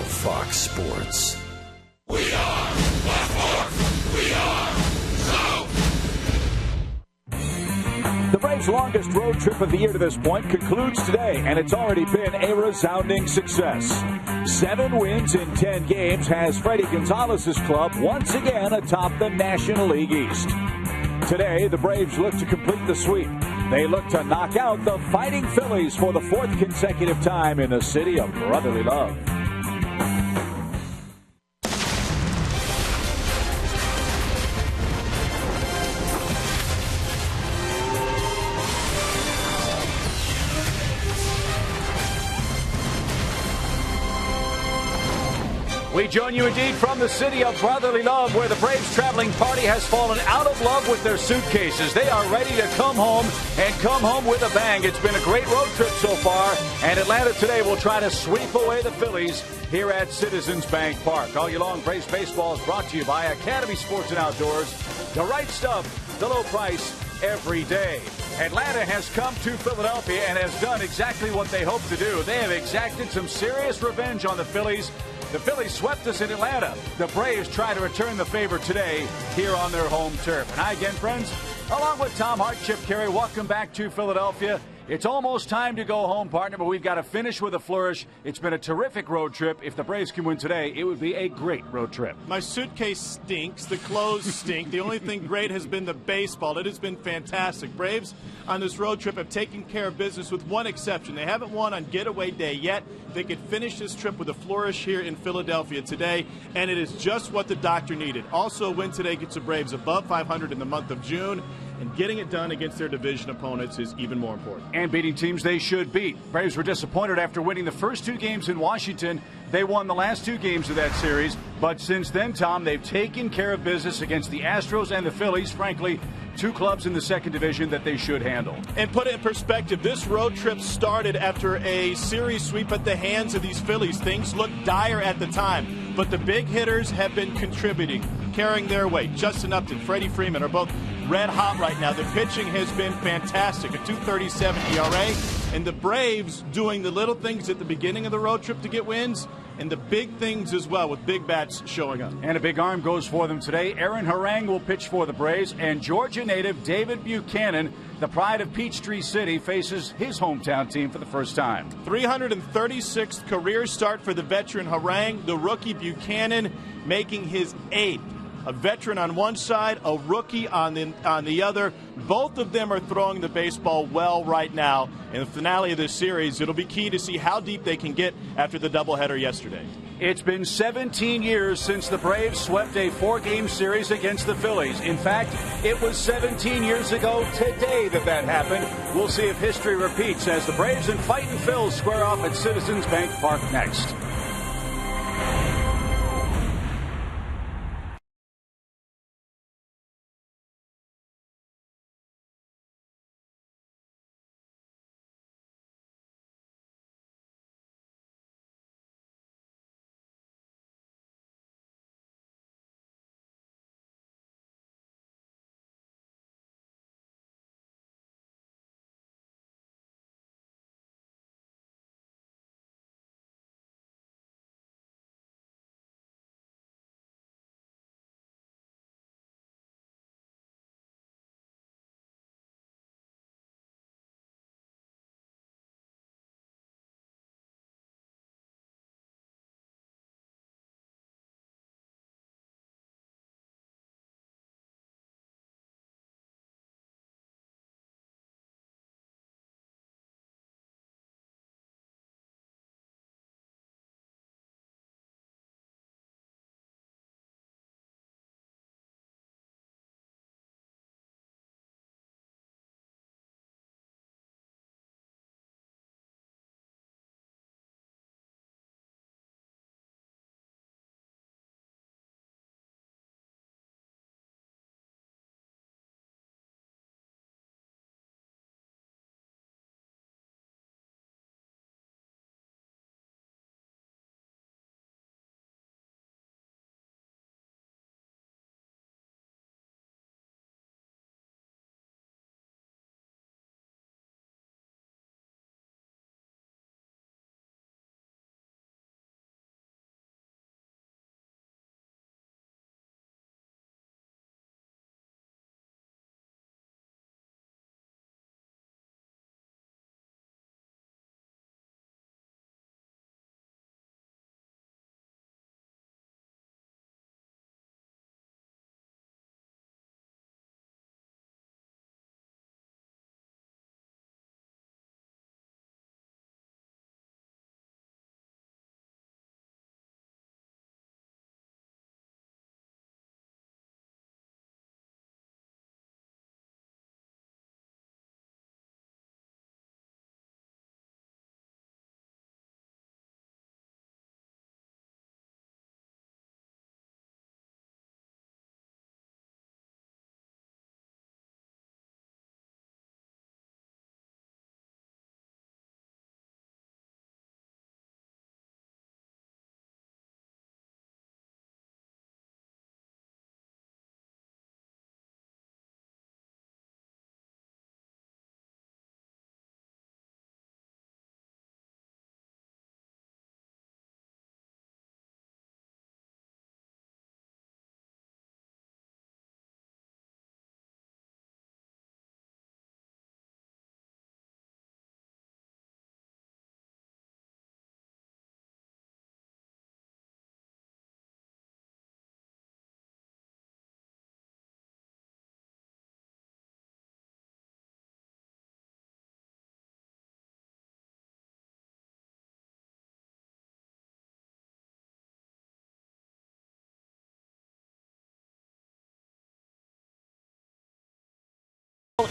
Fox Sports. We are Black Horse. We are South. The Braves' longest road trip of the year to this point concludes today, and it's already been a resounding success. 7 wins in 10 games has Freddie Gonzalez's club once again atop the National League East. Today, the Braves look to complete the sweep. They look to knock out the Fighting Phillies for the 4th consecutive time in the city of brotherly love. We join you indeed from the city of brotherly love, where the Braves traveling party has fallen out of love with their suitcases. They are ready to come home, and come home with a bang. It's been a great road trip so far, and Atlanta today will try to sweep away the Phillies here at Citizens Bank Park. All year long, Braves baseball is brought to you by Academy Sports and Outdoors. The right stuff, the low price, every day. Atlanta has come to Philadelphia and has done exactly what they hoped to do. They have exacted some serious revenge on the Phillies. The Phillies swept us in Atlanta. The Braves try to return the favor today here on their home turf. And hi again, friends. Along with Tom Hart, Chip Carey, welcome back to Philadelphia. It's almost time to go home, partner, but we've got to finish with a flourish. It's been a terrific road trip. If the Braves can win today, it would be a great road trip. My suitcase stinks. The clothes stink. The only thing great has been the baseball. It has been fantastic. Braves on this road trip have taken care of business with one exception. They haven't won on getaway day yet. They could finish this trip with a flourish here in Philadelphia today, and it is just what the doctor needed. Also, a win today gets the Braves above 500 in the month of June. And getting it done against their division opponents is even more important. And beating teams they should beat. Braves were disappointed after winning the first 2 games in Washington. They won the last 2 games of that series. But since then, Tom, they've taken care of business against the Astros and the Phillies. Frankly, 2 clubs in the second division that they should handle. And put it in perspective, this road trip started after a series sweep at the hands of these Phillies. Things looked dire at the time, but the big hitters have been contributing, carrying their weight. Justin Upton, Freddie Freeman are both red hot right now. The pitching has been fantastic, a 2.37 ERA, and the Braves doing the little things at the beginning of the road trip to get wins, and the big things as well, with big bats showing up. And a big arm goes for them today. Aaron Harang will pitch for the Braves, and Georgia native David Buchanan, the pride of Peachtree City, faces his hometown team for the first time. 336th career start for the veteran Harang, the rookie Buchanan making his 8th. A veteran on one side, a rookie on the other. Both of them are throwing the baseball well right now. In the finale of this series, it'll be key to see how deep they can get after the doubleheader yesterday. It's been 17 years since the Braves swept a 4-game series against the Phillies. In fact, it was 17 years ago today that happened. We'll see if history repeats as the Braves and Fightin' Phils square off at Citizens Bank Park next.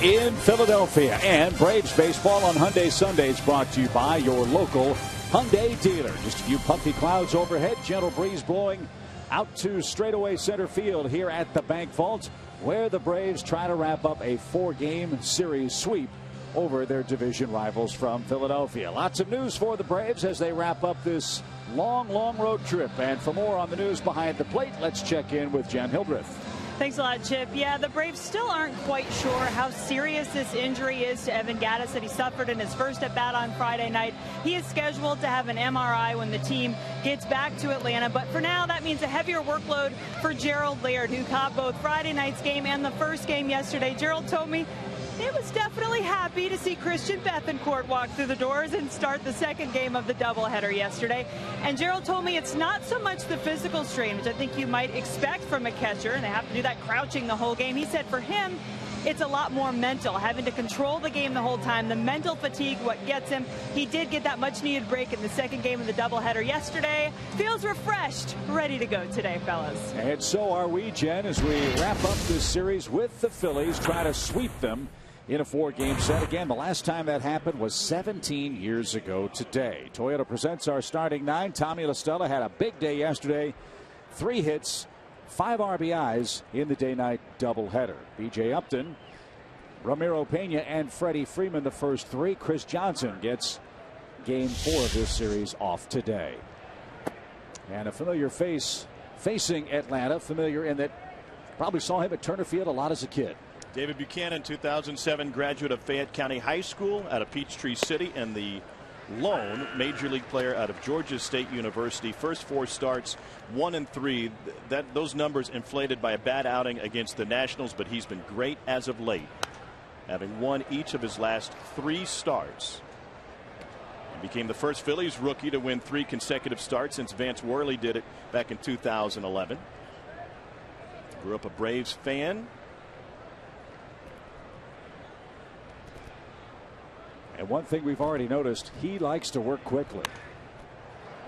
in Philadelphia. And Braves baseball on Hyundai Sundays, brought to you by your local Hyundai dealer. Just a few puffy clouds overhead, gentle breeze blowing out to straightaway center field here at the Bank Vault, where the Braves try to wrap up a 4-game series sweep over their division rivals from Philadelphia. Lots of news for the Braves as they wrap up this long road trip. And for more on the news behind the plate, let's check in with Jen Hildreth. Thanks a lot, Chip. Yeah, the Braves still aren't quite sure how serious this injury is to Evan Gattis that he suffered in his first at-bat on Friday night. He is scheduled to have an MRI when the team gets back to Atlanta. But for now, that means a heavier workload for Gerald Laird, who caught both Friday night's game and the first game yesterday. Gerald told me he was definitely happy to see Christian Bethancourt walk through the doors and start the second game of the doubleheader yesterday. And Gerald told me it's not so much the physical strain, which I think you might expect from a catcher, and they have to do that crouching the whole game. He said for him, it's a lot more mental, having to control the game the whole time. The mental fatigue, what gets him. He did get that much-needed break in the second game of the doubleheader yesterday. Feels refreshed, ready to go today, fellas. And so are we, Jen, as we wrap up this series with the Phillies, try to sweep them in a 4-game set. Again, the last time that happened was 17 years ago today. Toyota presents our starting 9. Tommy La Stella had a big day yesterday. 3 hits, 5 RBIs in the day-night doubleheader. B.J. Upton, Ramiro Pena, and Freddie Freeman the first 3. Chris Johnson gets game 4 of this series off today. And a familiar face facing Atlanta, familiar in that probably saw him at Turner Field a lot as a kid. David Buchanan, 2007 graduate of Fayette County High School out of Peachtree City, and the lone major league player out of Georgia State University. First 4 starts, 1 and 3. Those numbers inflated by a bad outing against the Nationals, but he's been great as of late, having won each of his last 3 starts. He became the first Phillies rookie to win 3 consecutive starts since Vance Worley did it back in 2011. Grew up a Braves fan. And one thing we've already noticed, he likes to work quickly.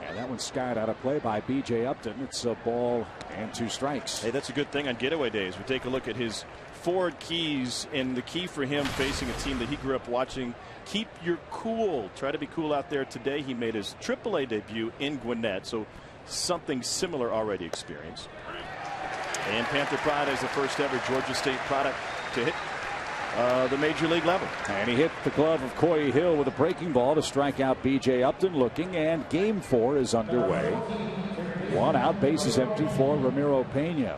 And that one's skied out of play by B.J. Upton. It's a ball and 2 strikes. Hey, that's a good thing on getaway days. We take a look at his forward keys, and the key for him facing a team that he grew up watching, keep your cool. Try to be cool out there today. He made his AAA debut in Gwinnett, so something similar already experienced. And Panther Pride is the first ever Georgia State product to hit the major league level. And he hit the glove of Coy Hill with a breaking ball to strike out B.J. Upton looking, and game 4 is underway. 1 out, bases empty for Ramiro Pena.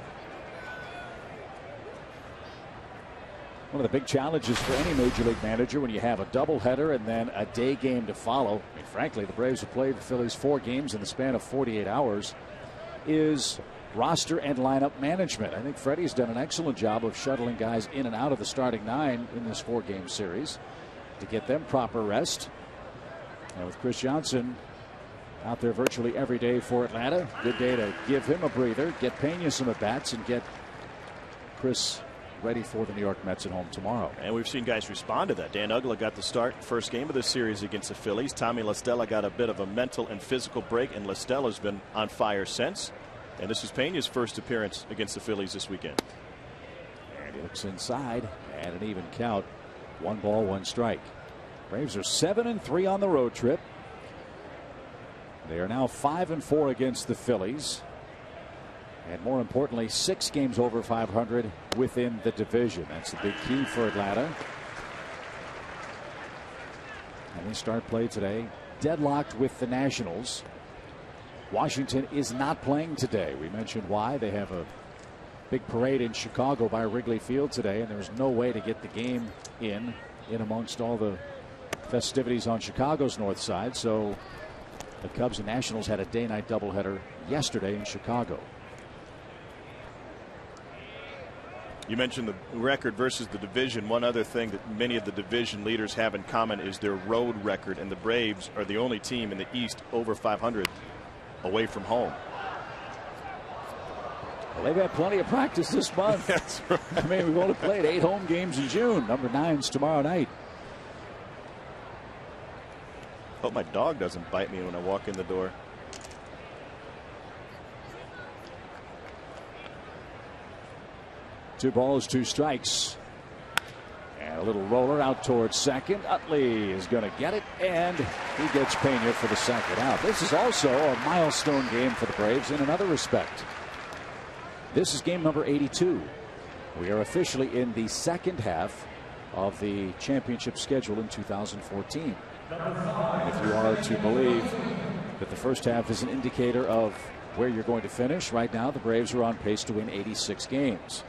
One of the big challenges for any major league manager when you have a doubleheader and then a day game to follow. I mean, frankly, the Braves have played the Phillies 4 games in the span of 48 hours is roster and lineup management. I think Freddie's done an excellent job of shuttling guys in and out of the starting 9 in this 4-game series to get them proper rest. And with Chris Johnson out there virtually every day for Atlanta, good day to give him a breather, get Pena some at bats, and get Chris ready for the New York Mets at home tomorrow. And we've seen guys respond to that. Dan Uggla got the start first game of the series against the Phillies. Tommy La Stella got a bit of a mental and physical break, and La Stella's been on fire since. And this is Pena's first appearance against the Phillies this weekend. And he looks inside, and an even count. 1 ball, 1 strike. Braves are 7-3 on the road trip. They are now 5-4 against the Phillies. And more importantly, 6 games over 500 within the division. That's the big key for Atlanta. And they start play today deadlocked with the Nationals. Washington is not playing today. We mentioned why. They have a big parade in Chicago by Wrigley Field today, and there's no way to get the game in amongst all the festivities on Chicago's north side. So the Cubs and Nationals had a day-night doubleheader yesterday in Chicago. You mentioned the record versus the division. One other thing that many of the division leaders have in common is their road record, and the Braves are the only team in the East over 500 away from home. Well, they've had plenty of practice this month. That's right. I mean, we've only played 8 home games in June. Number 9's tomorrow night. Hope my dog doesn't bite me when I walk in the door. Two balls, 2 strikes. And And a little roller out towards second. Utley is going to get it, and he gets Pena for the second out. This is also a milestone game for the Braves in another respect. This is game number 82. We are officially in the second half of the championship schedule in 2014. And if you are to believe that the first half is an indicator of where you're going to finish, right now the Braves are on pace to win 86 games.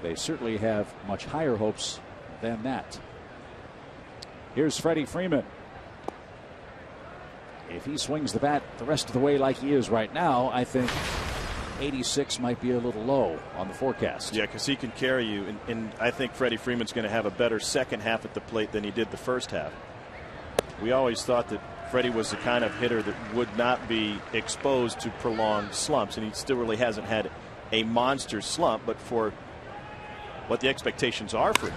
They certainly have much higher hopes than that. Here's Freddie Freeman. If he swings the bat the rest of the way like he is right now, I think 86 might be a little low on the forecast. Yeah, because he can carry you, and I think Freddie Freeman's going to have a better second half at the plate than he did the first half. We always thought that Freddie was the kind of hitter that would not be exposed to prolonged slumps, and he still really hasn't had a monster slump, but for what the expectations are for him.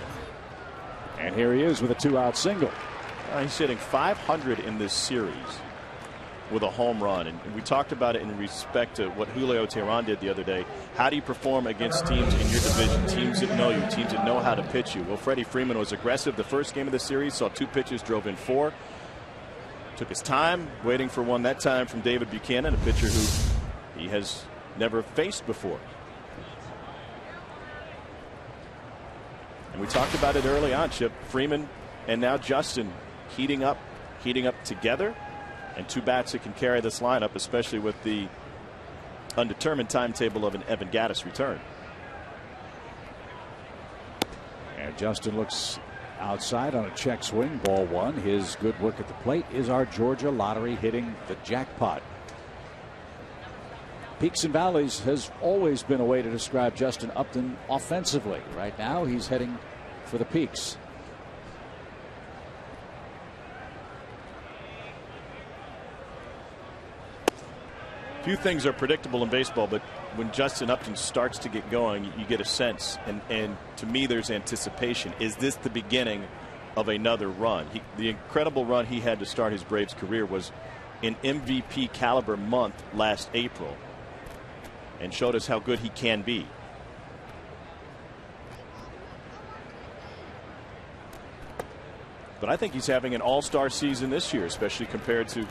And here he is with a 2-out single. He's hitting .500 in this series with a home run, and we talked about it in respect to what Julio Teheran did the other day. How do you perform against teams in your division, teams that know you, teams that know how to pitch you? Well, Freddie Freeman was aggressive the first game of the series, saw 2 pitches, drove in 4, took his time waiting for one that time from David Buchanan, a pitcher who he has never faced before. And we talked about it early on, Chip. Freeman and now Justin heating up together, and 2 bats that can carry this lineup, especially with the undetermined timetable of an Evan Gattis return. And Justin looks outside on a check swing, ball 1. His good work at the plate is our Georgia lottery hitting the jackpot. Peaks and valleys has always been a way to describe Justin Upton offensively. Right now he's heading for the peaks. Few things are predictable in baseball, but when Justin Upton starts to get going, you get a sense, and to me there's anticipation. Is this the beginning of another run? The incredible run he had to start his Braves career was an MVP caliber month last April, and showed us how good he can be. But I think he's having an all-star season this year, especially compared to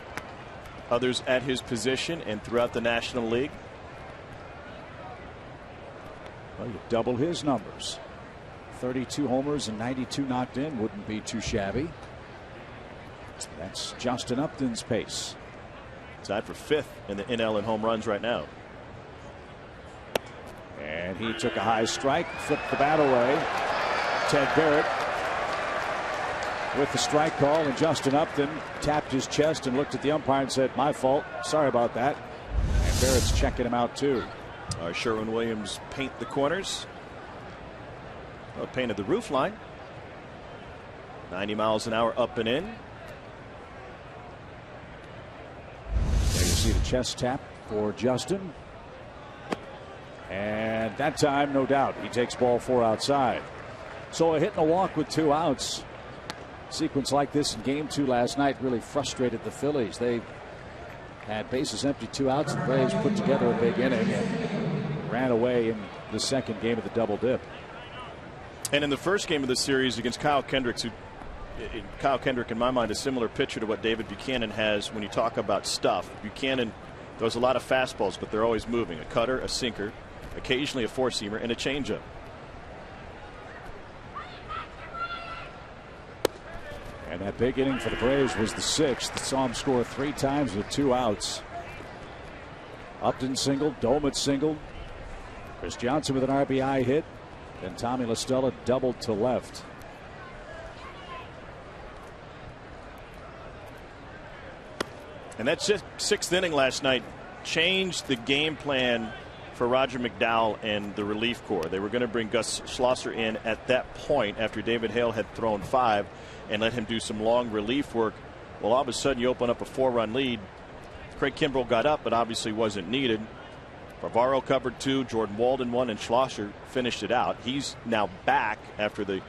others at his position and throughout the National League. Well, you double his numbers. 32 homers and 92 knocked in wouldn't be too shabby. That's Justin Upton's pace. Tied for 5th in the NL in home runs right now. And he took a high strike, flipped the bat away. Ted Barrett with the strike call, and Justin Upton tapped his chest and looked at the umpire and said, "My fault, sorry about that." And Barrett's checking him out too. Sherwin-Williams paint the corners. Well, painted the roof line. 90 miles an hour up and in. There you see the chest tap for Justin. And that time, no doubt, he takes ball 4 outside. So a hit and a walk with 2 outs. Sequence like this in game 2 last night really frustrated the Phillies. They had bases empty, 2 outs, and the Braves put together a big inning and ran away in the second game of the double dip. And in the first game of the series against Kyle Kendrick, Kyle Kendrick, in my mind, a similar pitcher to what David Buchanan has when you talk about stuff. Buchanan throws a lot of fastballs, but they're always moving. A cutter, a sinker, occasionally a 4-seamer, and a changeup. And that big inning for the Braves was the 6th. That saw him score 3 times with 2 outs. Upton singled, Dolmetz singled, Chris Johnson with an RBI hit, then Tommy La Stella doubled to left. And that 6th inning last night changed the game plan for Roger McDowell and the relief corps. They were going to bring Gus Schlosser in at that point after David Hale had thrown 5 and let him do some long relief work. Well, all of a sudden you open up a 4-run lead. Craig Kimbrell got up, but obviously wasn't needed. Bavaro covered 2, Jordan Walden 1, and Schlosser finished it out. He's now back after the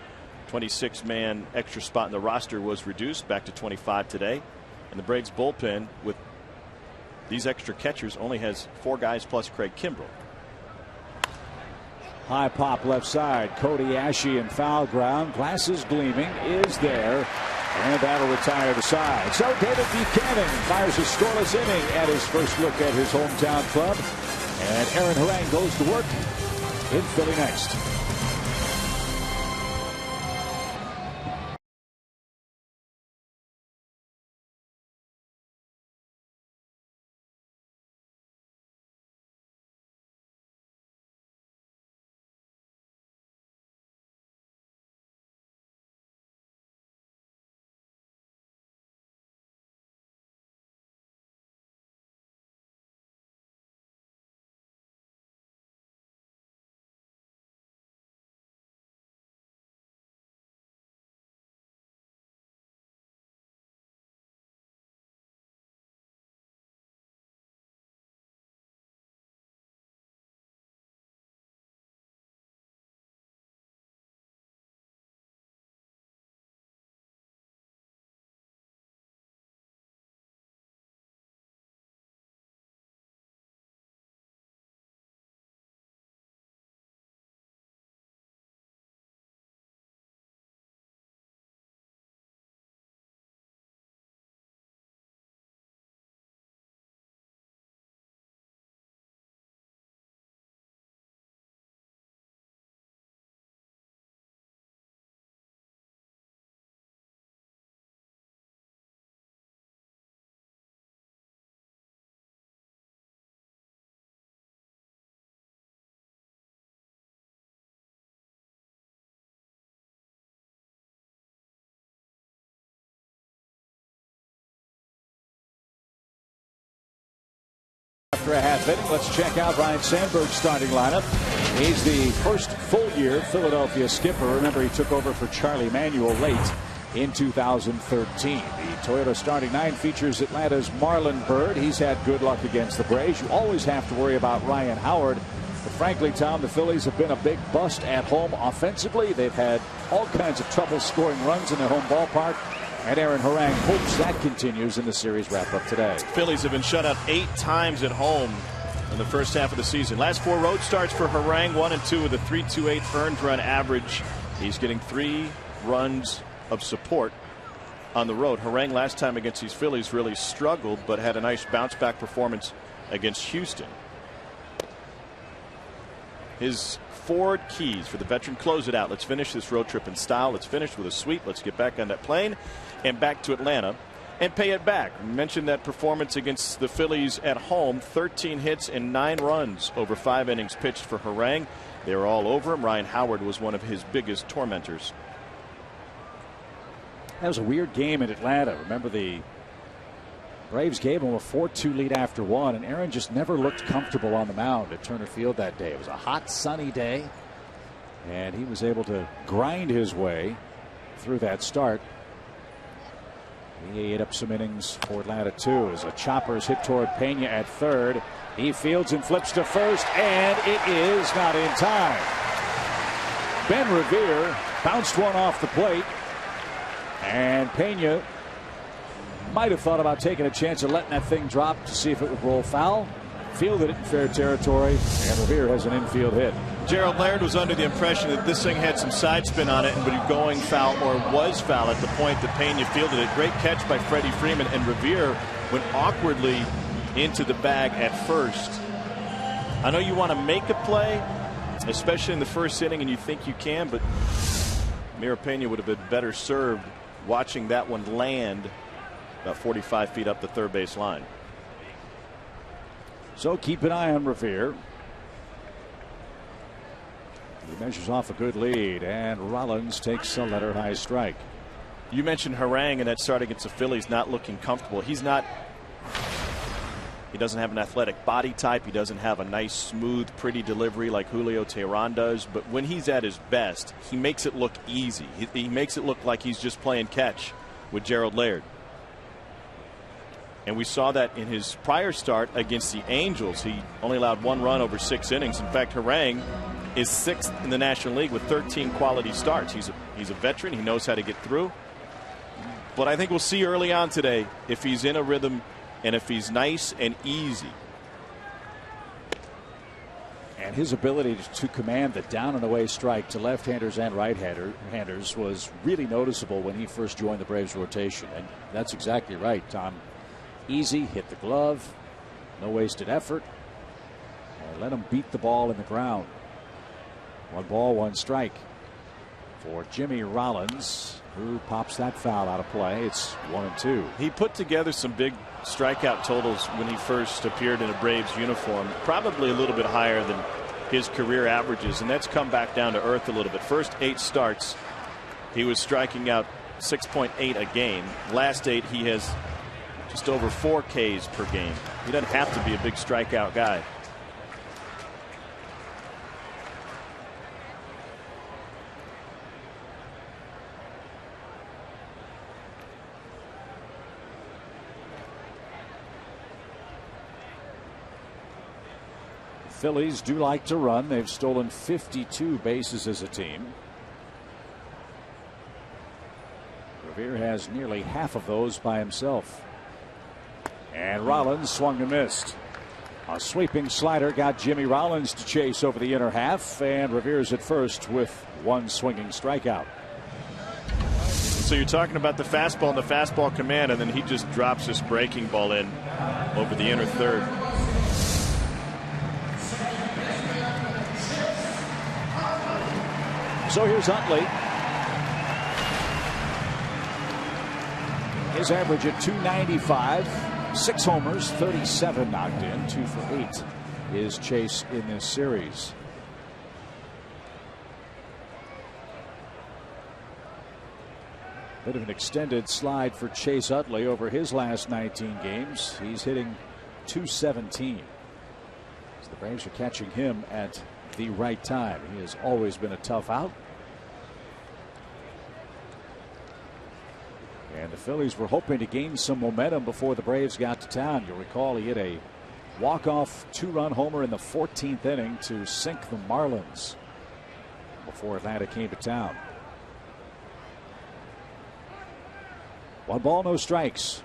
26-man extra spot in the roster was reduced back to 25 today. And the Braves bullpen with these extra catchers only has 4 guys plus Craig Kimbrell. High pop left side. Cody Ashe in foul ground. Glasses gleaming is there. And that'll retire the side. So David Buchanan fires a scoreless inning at his first look at his hometown club. And Aaron Harang goes to work in Philly next. After a half inning, let's check out Ryan Sandberg's starting lineup. He's the first full year Philadelphia skipper. Remember, he took over for Charlie Manuel late in 2013. The Toyota starting nine features Atlanta's Marlon Byrd. He's had good luck against the Braves. You always have to worry about Ryan Howard. But frankly, Tom, the Phillies have been a big bust at home offensively. They've had all kinds of trouble scoring runs in their home ballpark. And Aaron Harang hopes that continues in the series wrap-up today. Phillies have been shut out 8 times at home in the first half of the season. Last 4 road starts for Harang, 1 and 2 with a 3.28 earned run average. He's getting 3 runs of support on the road. Harang last time against these Phillies really struggled, but had a nice bounce-back performance against Houston. His 4 keys for the veteran: close it out. Let's finish this road trip in style. Let's finish with a sweep. Let's get back on that plane and back to Atlanta and pay it back. We mentioned that performance against the Phillies at home. 13 hits and 9 runs over 5 innings pitched for Harang. They were all over him. Ryan Howard was one of his biggest tormentors. That was a weird game in Atlanta. Remember, the Braves gave him a 4-2 lead after 1, and Aaron just never looked comfortable on the mound at Turner Field that day. It was a hot, sunny day, and he was able to grind his way through that start. He ate up some innings for Atlanta too, as a chopper is hit toward Pena at third. He fields and flips to first, and it is not in time. Ben Revere bounced one off the plate, and Pena might have thought about taking a chance of letting that thing drop to see if it would roll foul. Fielded it in fair territory, and Revere has an infield hit. Gerald Laird was under the impression that this thing had some side spin on it and would be going foul, or was foul, at the point that Pena fielded it. Great catch by Freddie Freeman, and Revere went awkwardly into the bag at first. I know you want to make a play, especially in the first inning, and you think you can, but Mira Pena would have been better served watching that one land about 45 feet up the third base line. So keep an eye on Revere. He measures off a good lead, and Rollins takes a letter high strike. You mentioned Harang in that start against the Phillies not looking comfortable. He doesn't have an athletic body type. He doesn't have a nice, smooth, pretty delivery like Julio Teheran does. But when he's at his best, he makes it look easy. He makes it look like he's just playing catch with Gerald Laird. And we saw that in his prior start against the Angels. He only allowed 1 run over 6 innings. In fact, Harang is 6th in the National League with 13 quality starts. He's a veteran. He knows how to get through. But I think we'll see early on today if he's in a rhythm and if he's nice and easy. And his ability to command the down and away strike to left-handers and right-handers was really noticeable when he first joined the Braves rotation. And that's exactly right, Tom. Easy, hit the glove, no wasted effort. And let him beat the ball in the ground. 1 ball, 1 strike for Jimmy Rollins, who pops that foul out of play. It's 1-2. He put together some big strikeout totals when he first appeared in a Braves uniform, probably a little bit higher than his career averages, and that's come back down to earth a little bit. First 8 starts, he was striking out 6.8 a game. Last 8, he has just over 4 Ks per game. He doesn't have to be a big strikeout guy. Phillies do like to run. They've stolen 52 bases as a team. Revere has nearly half of those by himself. And Rollins swung and missed. A sweeping slider got Jimmy Rollins to chase over the inner half, and Revere's at first with 1 swinging strikeout. So you're talking about the fastball and the fastball command, and then he just drops this breaking ball in over the inner third. So here's Utley. His average at .295, 6 homers, 37 knocked in, 2 for 8 is Chase in this series. Bit of an extended slide for Chase Utley over his last 19 games. He's hitting .217. So the Braves are catching him at the right time. He has always been a tough out. And the Phillies were hoping to gain some momentum before the Braves got to town. You'll recall he hit a walk-off 2-run homer in the 14th inning to sink the Marlins before Atlanta came to town. 1 ball, no strikes.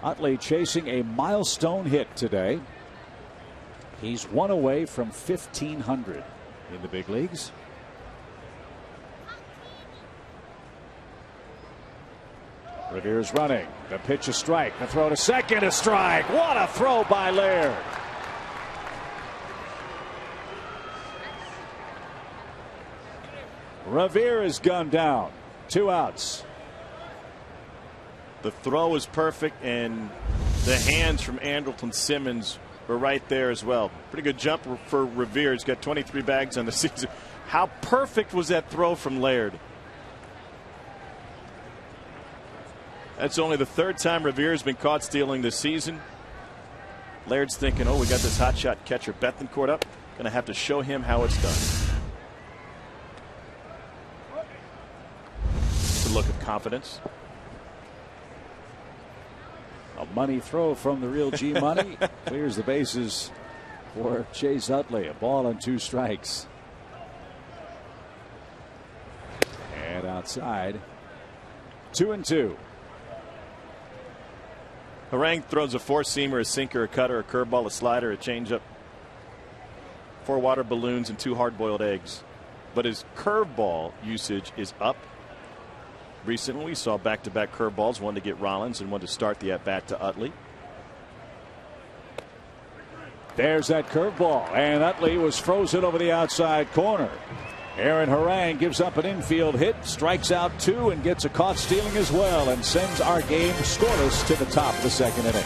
Utley chasing a milestone hit today. He's 1 away from 1,500 in the big leagues. Revere's running. The pitch a strike. The throw to second, a strike. What a throw by Laird. Revere is gunned down. 2 outs. The throw is perfect, and the hands from Andrelton Simmons were right there as well. Pretty good jump for Revere. He's got 23 bags on the season. How perfect was that throw from Laird? That's only the 3rd time Revere's been caught stealing this season. Laird's thinking, oh, we got this hotshot catcher Bethancourt up. Going to have to show him how it's done. Good look of confidence. A money throw from the real G Money. Clears the bases for Chase Utley. A ball and 2 strikes. And outside, 2-2. Harang throws a 4-seamer, a sinker, a cutter, a curveball, a slider, a changeup, 4 water balloons, and 2 hard-boiled eggs. But his curveball usage is up. Recently, we saw back-to-back curveballs, one to get Rollins and one to start the at-bat to Utley. There's that curveball, and Utley was frozen over the outside corner. Aaron Harang gives up an infield hit, strikes out 2, and gets a caught stealing as well, and sends our game scoreless to the top of the 2nd inning.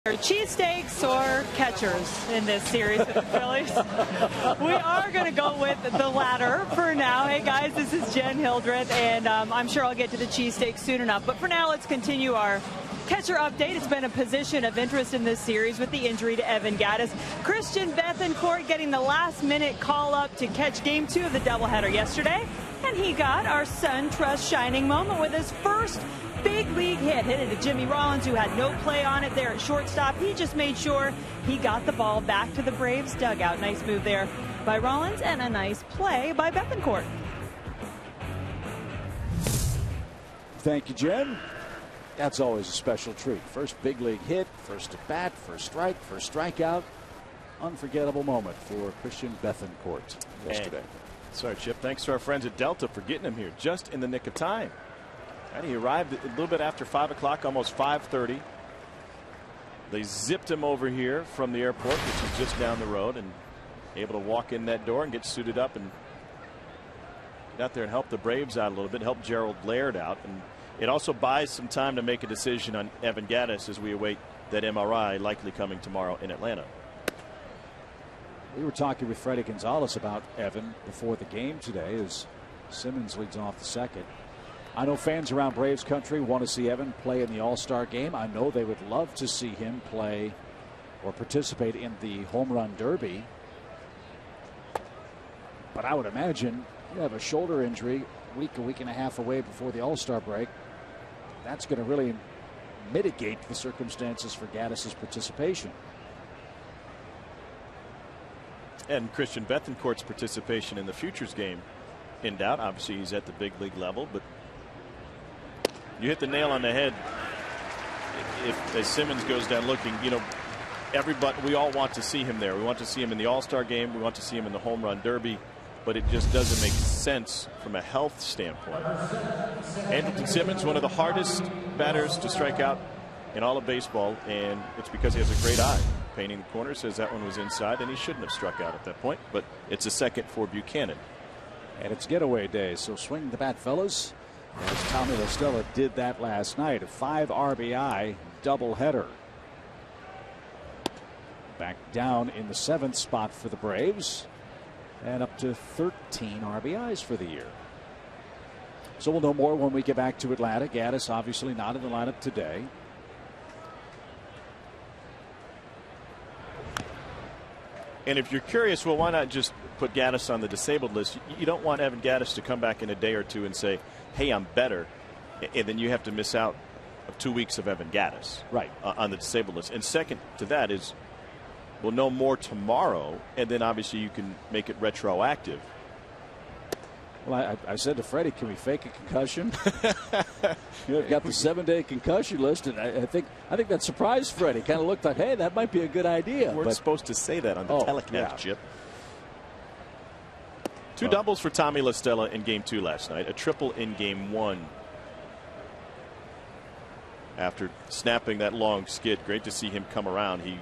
Cheesesteaks or catchers in this series with the Phillies? We are going to go with the latter for now. Hey guys, this is Jen Hildreth, and I'm sure I'll get to the cheesesteaks soon enough. But for now, let's continue our catcher update. It's been a position of interest in this series with the injury to Evan Gattis. Christian Bethancourt getting the last-minute call-up to catch Game 2 of the doubleheader yesterday. And he got our SunTrust shining moment with his first big league hit. Hit it to Jimmy Rollins, who had no play on it there at shortstop. He just made sure he got the ball back to the Braves dugout. Nice move there by Rollins and a nice play by Bethancourt. Thank you, Jen. That's always a special treat. First big league hit, first at bat, first strike, first strikeout. Unforgettable moment for Christian Bethancourt yesterday. Sorry, Chip. Thanks to our friends at Delta for getting him here just in the nick of time. And he arrived a little bit after 5 o'clock, almost 5:30. They zipped him over here from the airport, which is just down the road, and able to walk in that door and get suited up and get out there and help the Braves out a little bit, help Gerald Laird out. And it also buys some time to make a decision on Evan Gattis as we await that MRI likely coming tomorrow in Atlanta. We were talking with Freddie Gonzalez about Evan before the game today as Simmons leads off the second. I know fans around Braves country want to see Evan play in the All-Star game. I know they would love to see him play or participate in the Home Run Derby. But I would imagine you have a shoulder injury a week and a half away before the All-Star break. That's going to really mitigate the circumstances for Gattis' participation. And Christian Bethancourt's participation in the Futures game in doubt. Obviously, he's at the big league level, but you hit the nail on the head. If as Simmons goes down looking, you know, everybody, we all want to see him there. We want to see him in the All-Star game. We want to see him in the Home Run Derby, but it just doesn't make sense from a health standpoint. Andrelton Simmons, one of the hardest batters to strike out in all of baseball, and it's because he has a great eye. Painting the corner says that one was inside, and he shouldn't have struck out at that point, but it's a second for Buchanan. And it's getaway day, so swing the bat, fellas. As Tommy La Stella did that last night, a 5 RBI doubleheader. Back down in the 7th spot for the Braves, and up to 13 RBIs for the year. So we'll know more when we get back to Atlanta. Gattis obviously not in the lineup today. And if you're curious, well, why not just put Gattis on the disabled list? You don't want Evan Gattis to come back in a day or two and say, hey, I'm better, and then you have to miss out of 2 weeks of Evan Gattis right on the disabled list. And second to that is we'll know more tomorrow, and then obviously you can make it retroactive. Well, I said to Freddie, can we fake a concussion? You know, we've got the 7-day concussion list, and I think that surprised Freddie. Kind of looked like, hey, that might be a good idea. We're supposed to say that on the telecast, yeah. Chip. Two doubles for Tommy La Stella in Game 2 last night. A triple in Game 1. After snapping that long skid, great to see him come around. He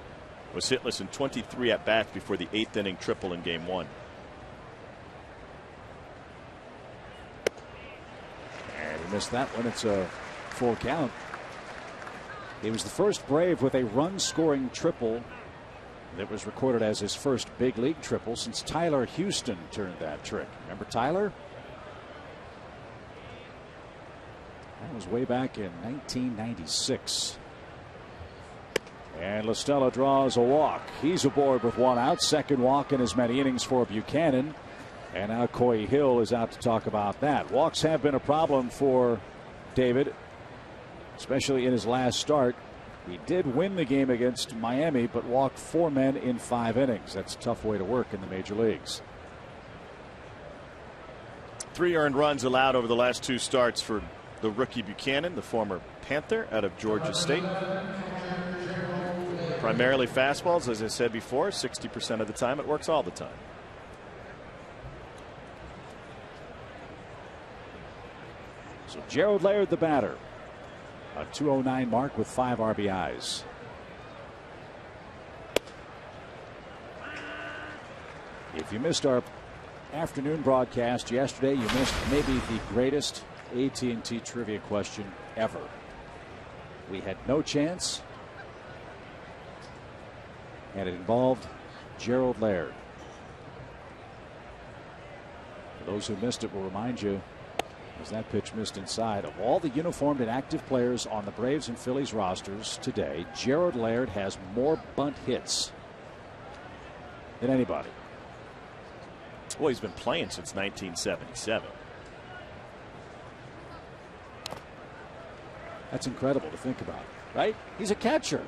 was hitless in 23 at-bats before the 8th inning triple in Game 1. And he missed that one. It's a full count. He was the first Brave with a run-scoring triple that was recorded as his first big league triple since Tyler Houston turned that trick. Remember Tyler? That was way back in 1996. And La Stella draws a walk. He's aboard with 1 out. Second walk in as many innings for Buchanan. And now Coy Hill is out to talk about that. Walks have been a problem for David, especially in his last start. He did win the game against Miami, but walked 4 men in 5 innings. That's a tough way to work in the major leagues. 3 earned runs allowed over the last 2 starts for the rookie Buchanan, the former Panther out of Georgia State. Primarily fastballs, as I said before, 60% of the time. It works all the time. So Gerald Laird, the batter. A 209 mark with 5 RBIs. If you missed our afternoon broadcast yesterday, you missed maybe the greatest AT&T trivia question ever. We had no chance and it involved Gerald Laird. For those who missed it, we'll remind you, as that pitch missed inside, of all the uniformed and active players on the Braves and Phillies rosters today, Gerald Laird has more bunt hits than anybody. Well, he's been playing since 1977. That's incredible to think about, right? He's a catcher.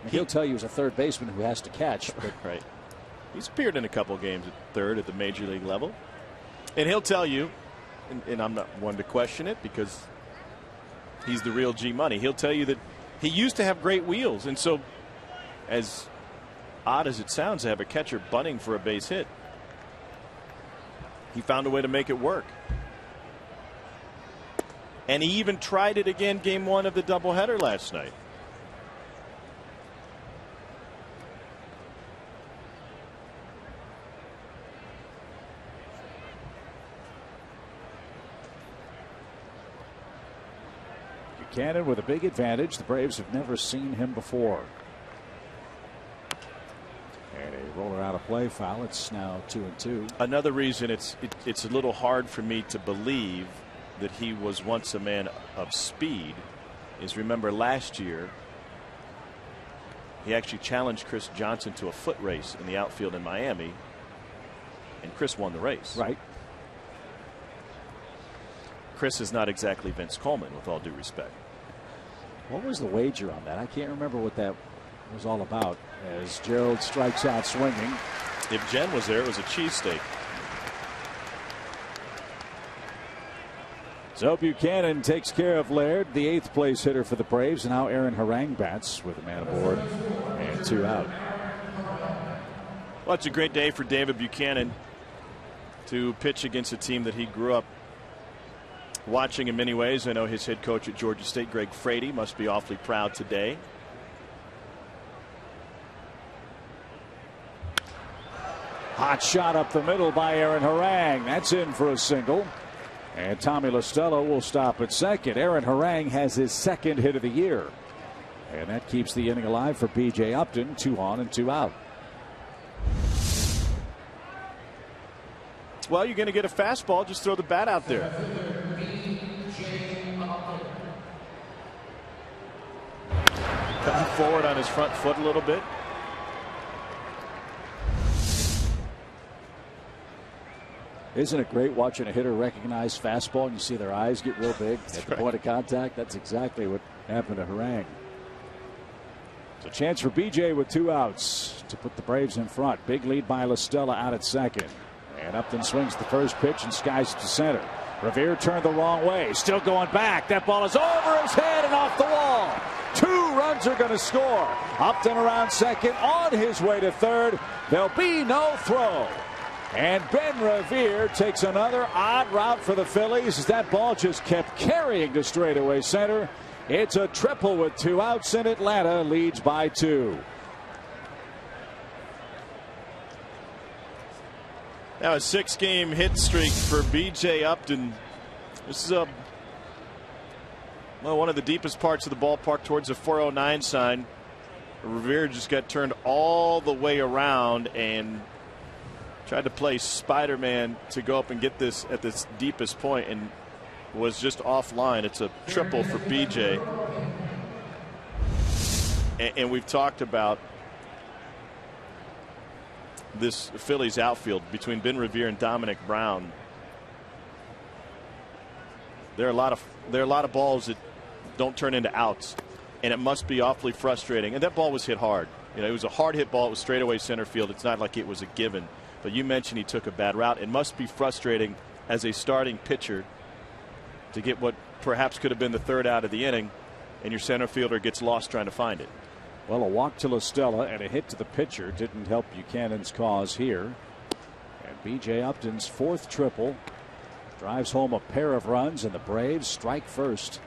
He'll tell you he's a third baseman who has to catch. But right. He's appeared in a couple games at third at the major league level. And he'll tell you, and I'm not one to question it because he's the real G Money. He'll tell you that he used to have great wheels. And so, as odd as it sounds to have a catcher bunting for a base hit, he found a way to make it work. And he even tried it again game one of the doubleheader last night. Buchanan with a big advantage. The Braves have never seen him before. And a roller out of play foul. It's now 2-2. Another reason it's a little hard for me to believe that he was once a man of speed is, remember last year he actually challenged Chris Johnson to a foot race in the outfield in Miami, and Chris won the race. Right. Chris is not exactly Vince Coleman, with all due respect. What was the wager on that? I can't remember what that was all about, as Gerald strikes out swinging. If Jen was there, it was a cheesesteak. So Buchanan takes care of Laird, the 8th place hitter for the Braves, and now Aaron Harang bats with a man aboard and 2 out. Well, it's a great day for David Buchanan to pitch against a team that he grew up watching in many ways. I know his head coach at Georgia State, Greg Frady, must be awfully proud today. Hot shot up the middle by Aaron Harang. That's in for a single. And Tommy LaStella will stop at second. Aaron Harang has his 2nd hit of the year. And that keeps the inning alive for B.J. Upton. 2 on and 2 out. Well, you're going to get a fastball. Just throw the bat out there. Coming forward on his front foot a little bit. Isn't it great watching a hitter recognize fastball and you see their eyes get real big at the point of contact? That's exactly what happened to Harang. It's a chance for BJ with 2 outs to put the Braves in front. Big lead by LaStella out at second. And Upton swings the first pitch and skies to center. Revere turned the wrong way. Still going back. That ball is over his head and off the wall. 2 runs are going to score. Upton around second, on his way to third. There'll be no throw. And Ben Revere takes another odd route for the Phillies as that ball just kept carrying to straightaway center. It's a triple with 2 outs, and Atlanta leads by 2. Now a 6-game hit streak for B.J. Upton. This is one of the deepest parts of the ballpark towards the 409 sign. Revere just got turned all the way around and tried to play Spider-Man to go up and get this at this deepest point and was just offline. It's a triple for BJ. And we've talked about this Phillies outfield between Ben Revere and Dominic Brown. There are a lot of balls that don't turn into outs, and it must be awfully frustrating. And that ball was hit hard. You know, it was a hard hit ball. It was straightaway center field. It's not like it was a given. But you mentioned he took a bad route. It must be frustrating as a starting pitcher to get what perhaps could have been the 3rd out of the inning, and your center fielder gets lost trying to find it. Well, a walk to LaStella and a hit to the pitcher didn't help Buchanan's cause here. And B.J. Upton's 4th triple drives home a pair of runs, and the Braves strike first.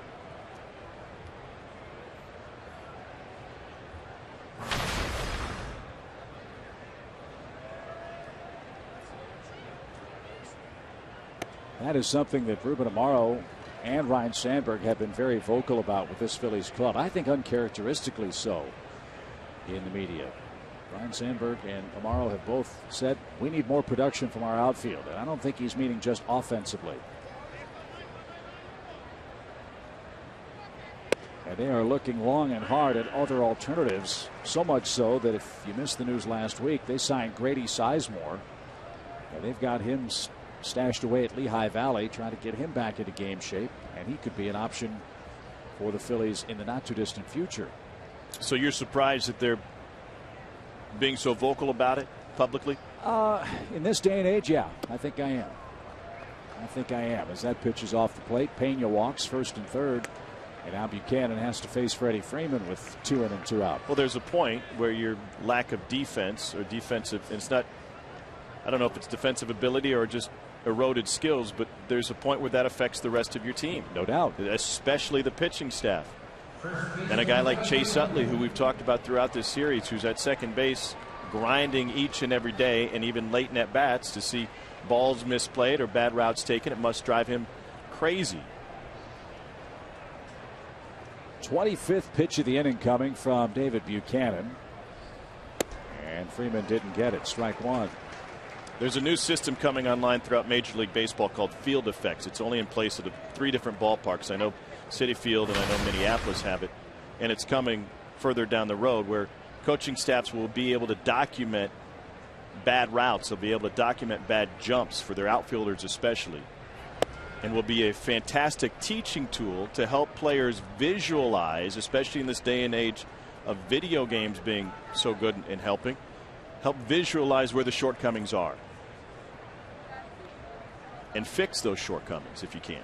That is something that Ruben Amaro and Ryan Sandberg have been very vocal about with this Phillies club. I think uncharacteristically so. in the media. Brian Sandberg and Amaro have both said we need more production from our outfield, and I don't think he's meaning just offensively. And they are looking long and hard at other alternatives, so much so that if you missed the news last week, they signed Grady Sizemore. And they've got him stashed away at Lehigh Valley, trying to get him back into game shape, and he could be an option for the Phillies in the not too distant future. So you're surprised that they're being so vocal about it publicly? In this day and age, yeah, I think I am. As that pitch is off the plate, Pena walks first and third, and now Buchanan has to face Freddie Freeman with 2 in and 2 out. Well, there's a point where your lack of defense or defensive, and it's not, I don't know if it's defensive ability or just eroded skills, but there's a point where that affects the rest of your team. No doubt. Especially the pitching staff. And a guy like Chase Utley, who we've talked about throughout this series, who's at second base grinding each and every day, and even late in at bats, to see balls misplayed or bad routes taken, it must drive him crazy. 25th pitch of the inning coming from David Buchanan, and Freeman didn't get it. Strike one. There's a new system coming online throughout Major League Baseball called Field Effects. It's only in place at 3 different ballparks. I know Citi Field and I know Minneapolis have it, and it's coming further down the road where coaching staffs will be able to document bad routes. They'll be able to document bad jumps for their outfielders especially, and will be a fantastic teaching tool to help players visualize, especially in this day and age of video games being so good in help visualize where the shortcomings are and fix those shortcomings if you can.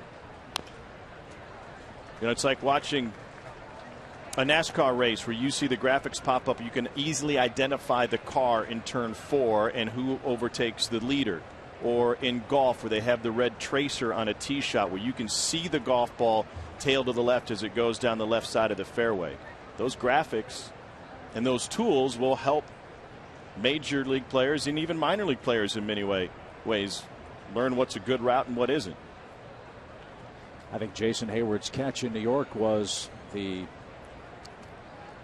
You know, it's like watching a NASCAR race where you see the graphics pop up. You can easily identify the car in turn 4 and who overtakes the leader. Or in golf where they have the red tracer on a tee shot where you can see the golf ball tail to the left as it goes down the left side of the fairway. Those graphics and those tools will help major league players and even minor league players in many ways learn what's a good route and what isn't. I think Jason Hayward's catch in New York was the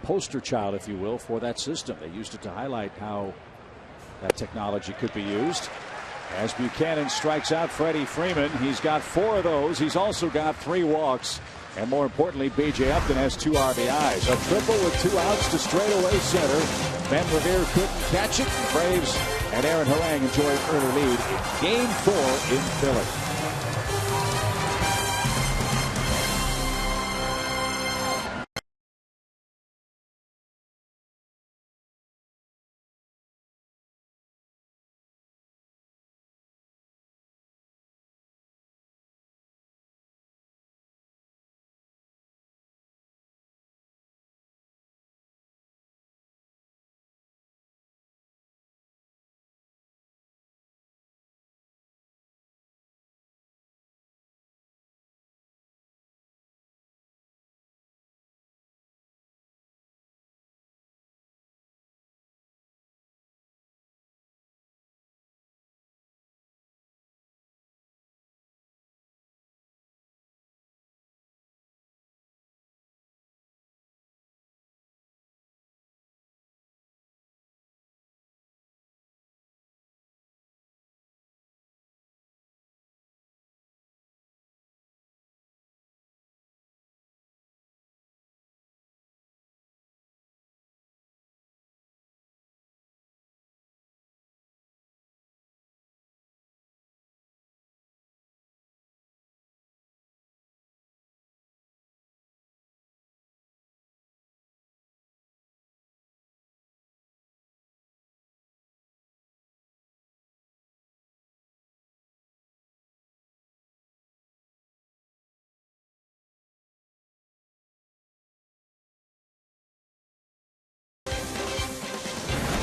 poster child, if you will, for that system. They used it to highlight how that technology could be used. As Buchanan strikes out Freddie Freeman, he's got 4 of those. He's also got 3 walks. And more importantly, B.J. Upton has 2 RBIs. A triple with 2 outs to straightaway center. Ben Revere couldn't catch it. Braves and Aaron Harang enjoy an early lead in Game 4 in Philly.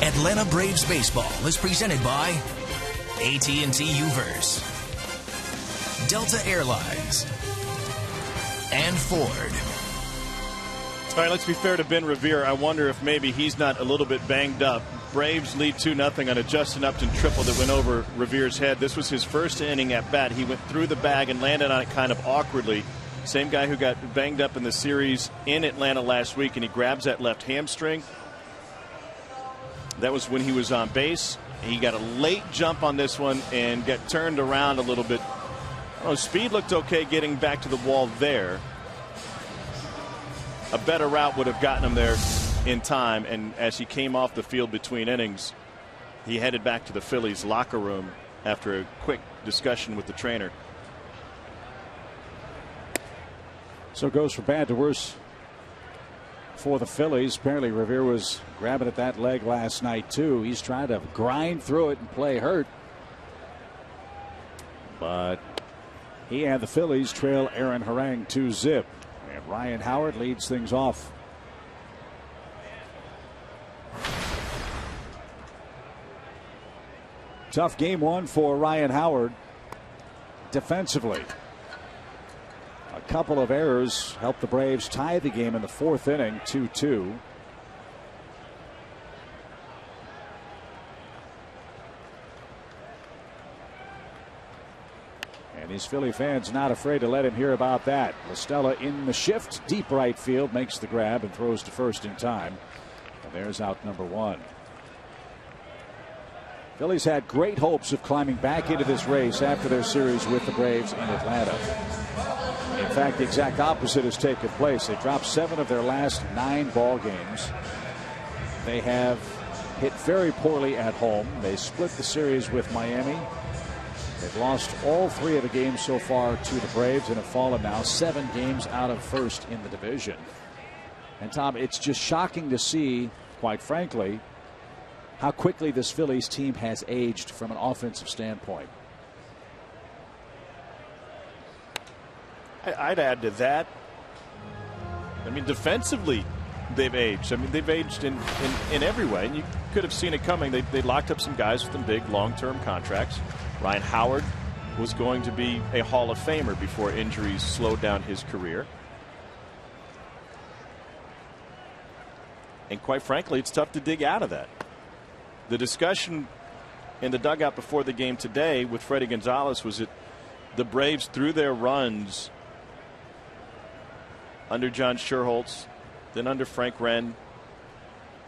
Atlanta Braves baseball is presented by AT&T Uverse, Delta Airlines, and Ford. All right, let's be fair to Ben Revere. I wonder if maybe he's not a little bit banged up. Braves lead 2-0 on a Justin Upton triple that went over Revere's head. This was his first inning at bat. He went through the bag and landed on it kind of awkwardly. Same guy who got banged up in the series in Atlanta last week, and he grabs that left hamstring. That was when he was on base. He got a late jump on this one and got turned around a little bit. Oh, speed looked okay getting back to the wall there. A better route would have gotten him there in time, and as he came off the field between innings, he headed back to the Phillies locker room after a quick discussion with the trainer. So it goes from bad to worse for the Phillies. Apparently Revere was grabbing at that leg last night too. He's trying to grind through it and play hurt, but he and the Phillies trail Aaron Harang 2-0, and Ryan Howard leads things off. Tough game one for Ryan Howard defensively. A couple of errors helped the Braves tie the game in the fourth inning, 2-2. And these Philly fans not afraid to let him hear about that. LaStella in the shift, deep right field, makes the grab and throws to first in time. And there's out number one. Phillies had great hopes of climbing back into this race after their series with the Braves in Atlanta. In fact, the exact opposite has taken place. They dropped 7 of their last 9 ball games. They have hit very poorly at home. They split the series with Miami. They've lost all 3 of the games so far to the Braves and have fallen now 7 games out of first in the division. And Tom, it's just shocking to see, quite frankly, how quickly this Phillies team has aged from an offensive standpoint. I'd add to that. I mean, defensively, they've aged. I mean, they've aged in every way. And you could have seen it coming. They locked up some guys with some big long-term contracts. Ryan Howard was going to be a Hall of Famer before injuries slowed down his career. And quite frankly, it's tough to dig out of that. The discussion in the dugout before the game today with Freddie Gonzalez was that the Braves, through their runs under John Schuerholz, then under Frank Wren,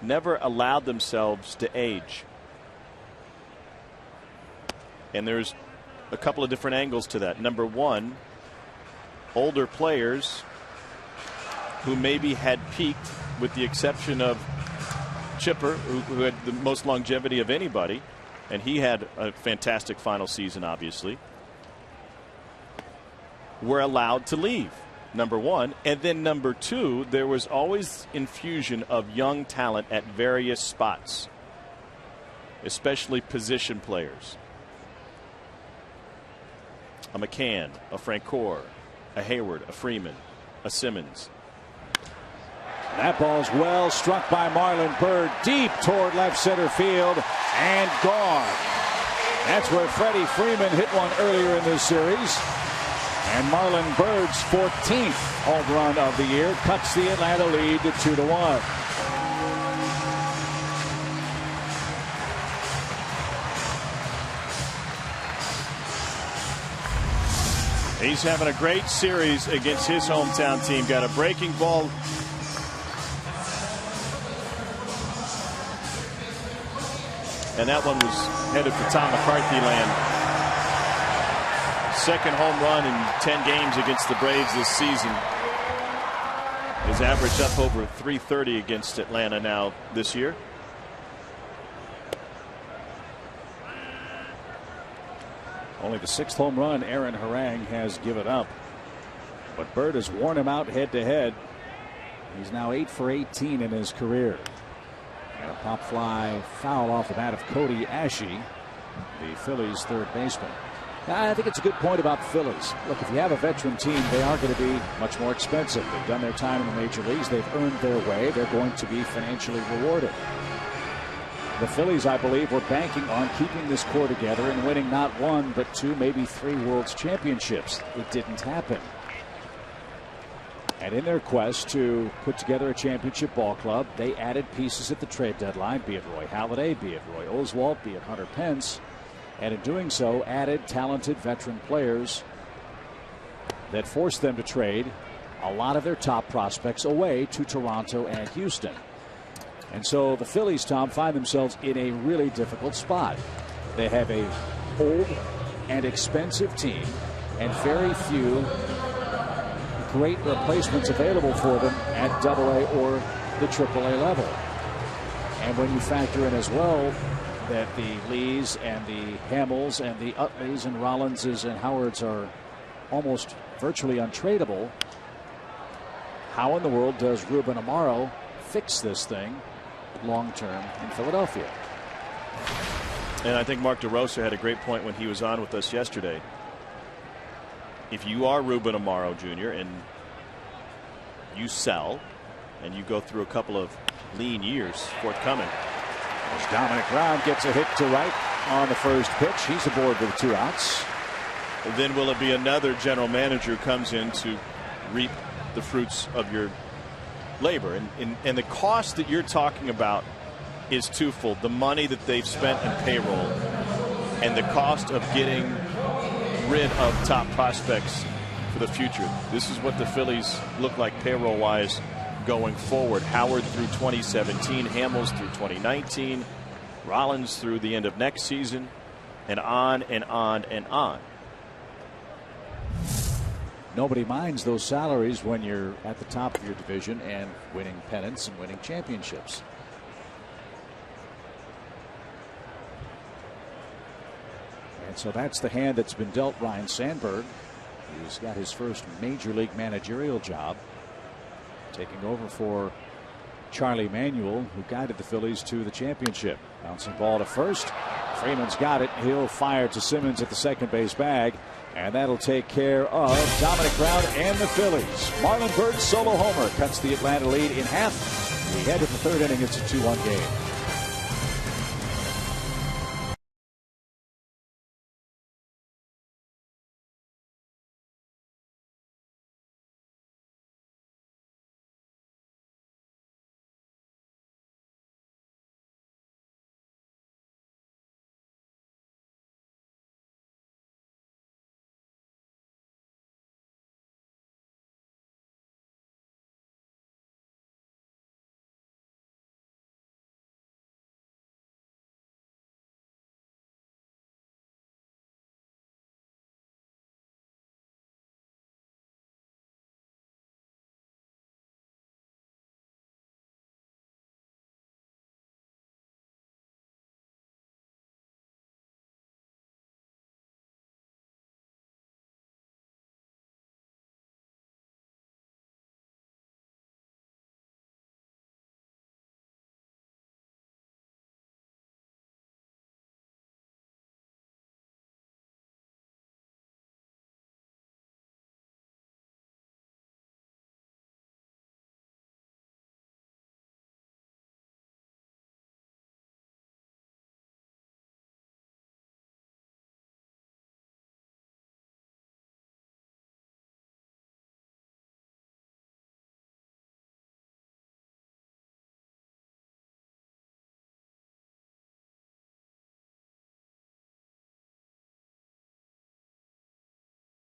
never allowed themselves to age. And there's a couple of different angles to that. Number one, older players who maybe had peaked, with the exception of Chipper, who had the most longevity of anybody, and he had a fantastic final season, obviously, were allowed to leave, number one. And then number two, there was always infusion of young talent at various spots, especially position players. A McCann, a Francoeur, a Hayward, a Freeman, a Simmons. That ball's well struck by Marlon Byrd, deep toward left center field, and gone. That's where Freddie Freeman hit one earlier in this series. And Marlon Byrd's 14th home run of the year cuts the Atlanta lead to 2-1. He's having a great series against his hometown team. Got a breaking ball. And that one was headed for Tom McCarthy land. Second home run in 10 games against the Braves this season. His average up over 330 against Atlanta now this year. Only the 6th home run Aaron Harang has given up. But Byrd has worn him out head to head. He's now 8 for 18 in his career. And a pop fly foul off the bat of Cody Ashe, the Phillies' third baseman. Now, I think it's a good point about the Phillies. Look, if you have a veteran team, they are going to be much more expensive. They've done their time in the major leagues. They've earned their way. They're going to be financially rewarded. The Phillies, I believe, were banking on keeping this core together and winning not 1, but 2, maybe 3 World Championships. It didn't happen. And in their quest to put together a championship ball club, they added pieces at the trade deadline, be it Roy Halladay, be it Roy Oswalt, be it Hunter Pence. And in doing so, added talented veteran players that forced them to trade a lot of their top prospects away to Toronto and Houston. And so the Phillies, Tom, find themselves in a really difficult spot. They have a old and expensive team and very few great replacements available for them at AA or the AAA level. And when you factor in as well that the Lees and the Hamels and the Utleys and Rollinses and Howards are almost virtually untradeable, how in the world does Ruben Amaro fix this thing long term in Philadelphia? And I think Mark DeRosa had a great point when he was on with us yesterday. If you are Ruben Amaro Jr. and you sell and you go through a couple of lean years forthcoming. As Dominic Brown gets a hit to right on the first pitch, he's aboard with 2 outs. Then will it be another general manager who comes in to reap the fruits of your labor? And the cost that you're talking about is twofold: the money that they've spent in payroll and the cost of getting rid of top prospects for the future. This is what the Phillies look like payroll wise going forward. Howard through 2017, Hamels through 2019, Rollins through the end of next season, and on and on and on. Nobody minds those salaries when you're at the top of your division and winning pennants and winning championships. And so that's the hand that's been dealt Ryne Sandberg. He's got his first major league managerial job, taking over for Charlie Manuel, who guided the Phillies to the championship. Bouncing ball to first. Freeman's got it. He'll fire to Simmons at the second base bag. And that'll take care of Dominic Brown and the Phillies. Marlon Byrd's solo homer cuts the Atlanta lead in half. We head to the third inning. It's a 2-1 game.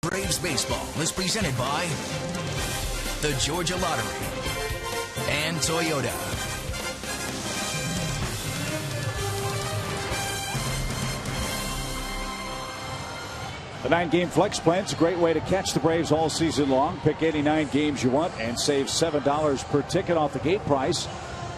Braves baseball is presented by the Georgia Lottery and Toyota. The 9-game flex plan is a great way to catch the Braves all season long. Pick any 9 games you want and save $7 per ticket off the gate price.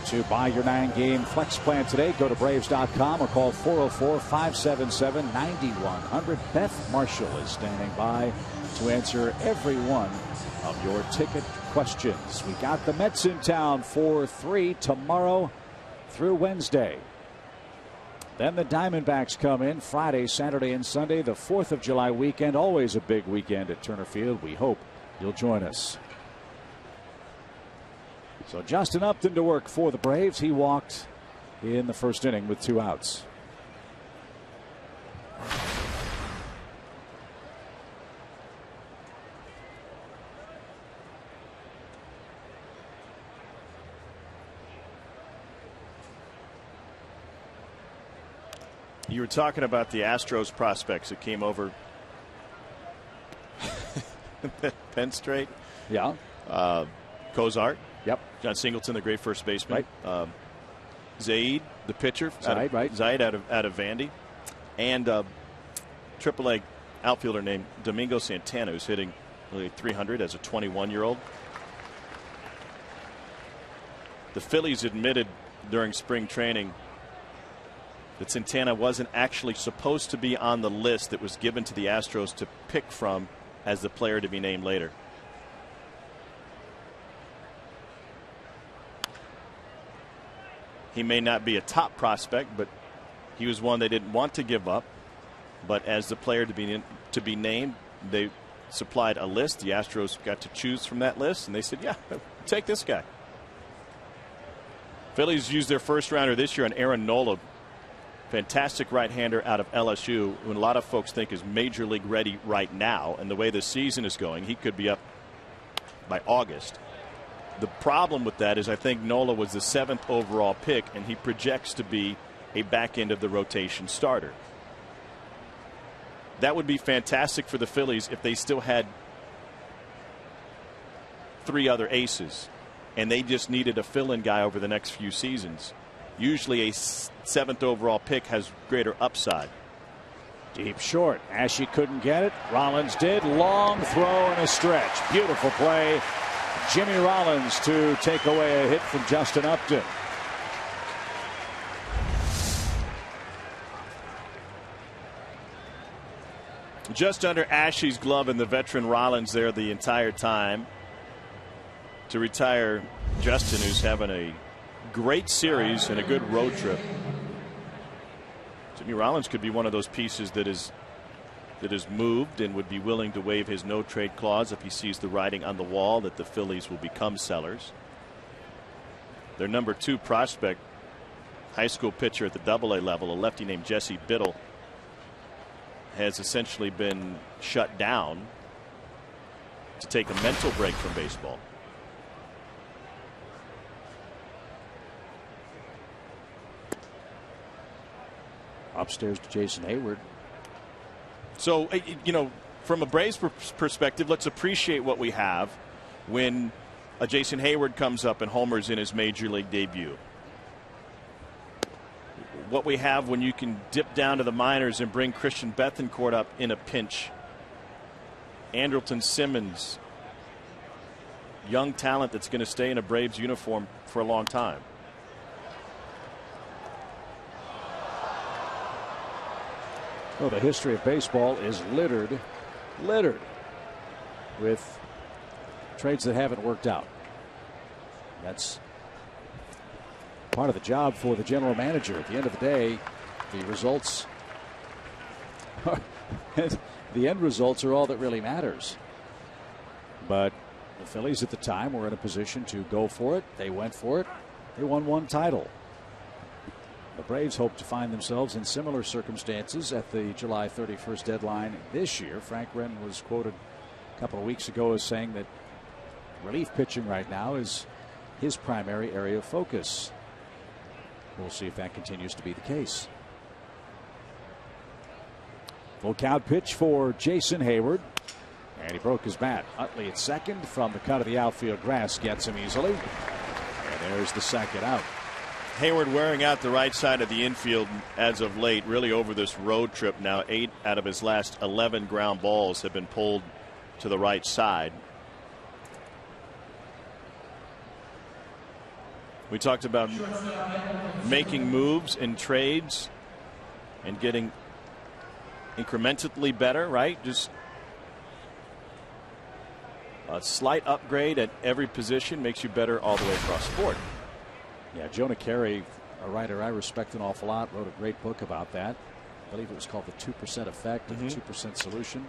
To buy your 9-game flex plan today, go to Braves.com or call 404-577-9100. Beth Marshall is standing by to answer every one of your ticket questions. We got the Mets in town for 3 tomorrow through Wednesday. Then the Diamondbacks come in Friday, Saturday, and Sunday, the 4th of July weekend. Always a big weekend at Turner Field. We hope you'll join us. So Justin Upton to work for the Braves. He walked in the first inning with 2 outs. You were talking about the Astros prospects that came over Penn State. Yeah. Cozart. Yep. John Singleton, the great first baseman. Right. Zaid, the pitcher, Zaid out of Vandy, and AAA outfielder named Domingo Santana, who's hitting nearly 300 as a 21-year-old. The Phillies admitted during spring training that Santana wasn't actually supposed to be on the list that was given to the Astros to pick from as the player to be named later. He may not be a top prospect, but he was one they didn't want to give up. But as the player to be named, they supplied a list. The Astros got to choose from that list, and they said, yeah, take this guy. Phillies used their first rounder this year on Aaron Nola, fantastic right-hander out of LSU, who a lot of folks think is major league ready right now. And the way the season is going, he could be up by August. The problem with that is I think Nola was the 7th overall pick, and he projects to be a back end of the rotation starter. That would be fantastic for the Phillies if they still had 3 other aces and they just needed a fill-in guy over the next few seasons. Usually a 7th overall pick has greater upside. Deep short. Ashe couldn't get it. Rollins did. Long throw and a stretch. Beautiful play. Jimmy Rollins to take away a hit from Justin Upton. Just under Ashe's glove, and the veteran Rollins there the entire time to retire Justin, who's having a great series and a good road trip. Jimmy Rollins could be one of those pieces that is moved and would be willing to waive his no trade clause if he sees the writing on the wall that the Phillies will become sellers. Their number 2 prospect, high school pitcher at the AA level, a lefty named Jesse Biddle, has essentially been shut down to take a mental break from baseball. Upstairs to Jason Hayward. So, you know, from a Braves perspective, let's appreciate what we have when a Jason Hayward comes up and homers in his major league debut. What we have when you can dip down to the minors and bring Christian Bethancourt up in a pinch. Andrelton Simmons, young talent that's going to stay in a Braves uniform for a long time. Well, the history of baseball is littered with trades that haven't worked out. That's part of the job for the general manager. At the end of the day, the results, the end results are all that really matters. But the Phillies at the time were in a position to go for it. They went for it. They won 1 title. The Braves hope to find themselves in similar circumstances at the July 31st deadline this year. Frank Wren was quoted a couple of weeks ago as saying that relief pitching right now is his primary area of focus. We'll see if that continues to be the case. Full count pitch for Jason Hayward. And he broke his bat. Utley at second from the cut of the outfield grass gets him easily. And there's the second out. Hayward wearing out the right side of the infield as of late, really over this road trip now. 8 out of his last 11 ground balls have been pulled to the right side. We talked about making moves in trades and getting incrementally better, right? Just a slight upgrade at every position makes you better all the way across the board. Yeah, Jonah Carey, a writer I respect an awful lot, wrote a great book about that. I believe it was called The 2% Effect, or The 2% Solution.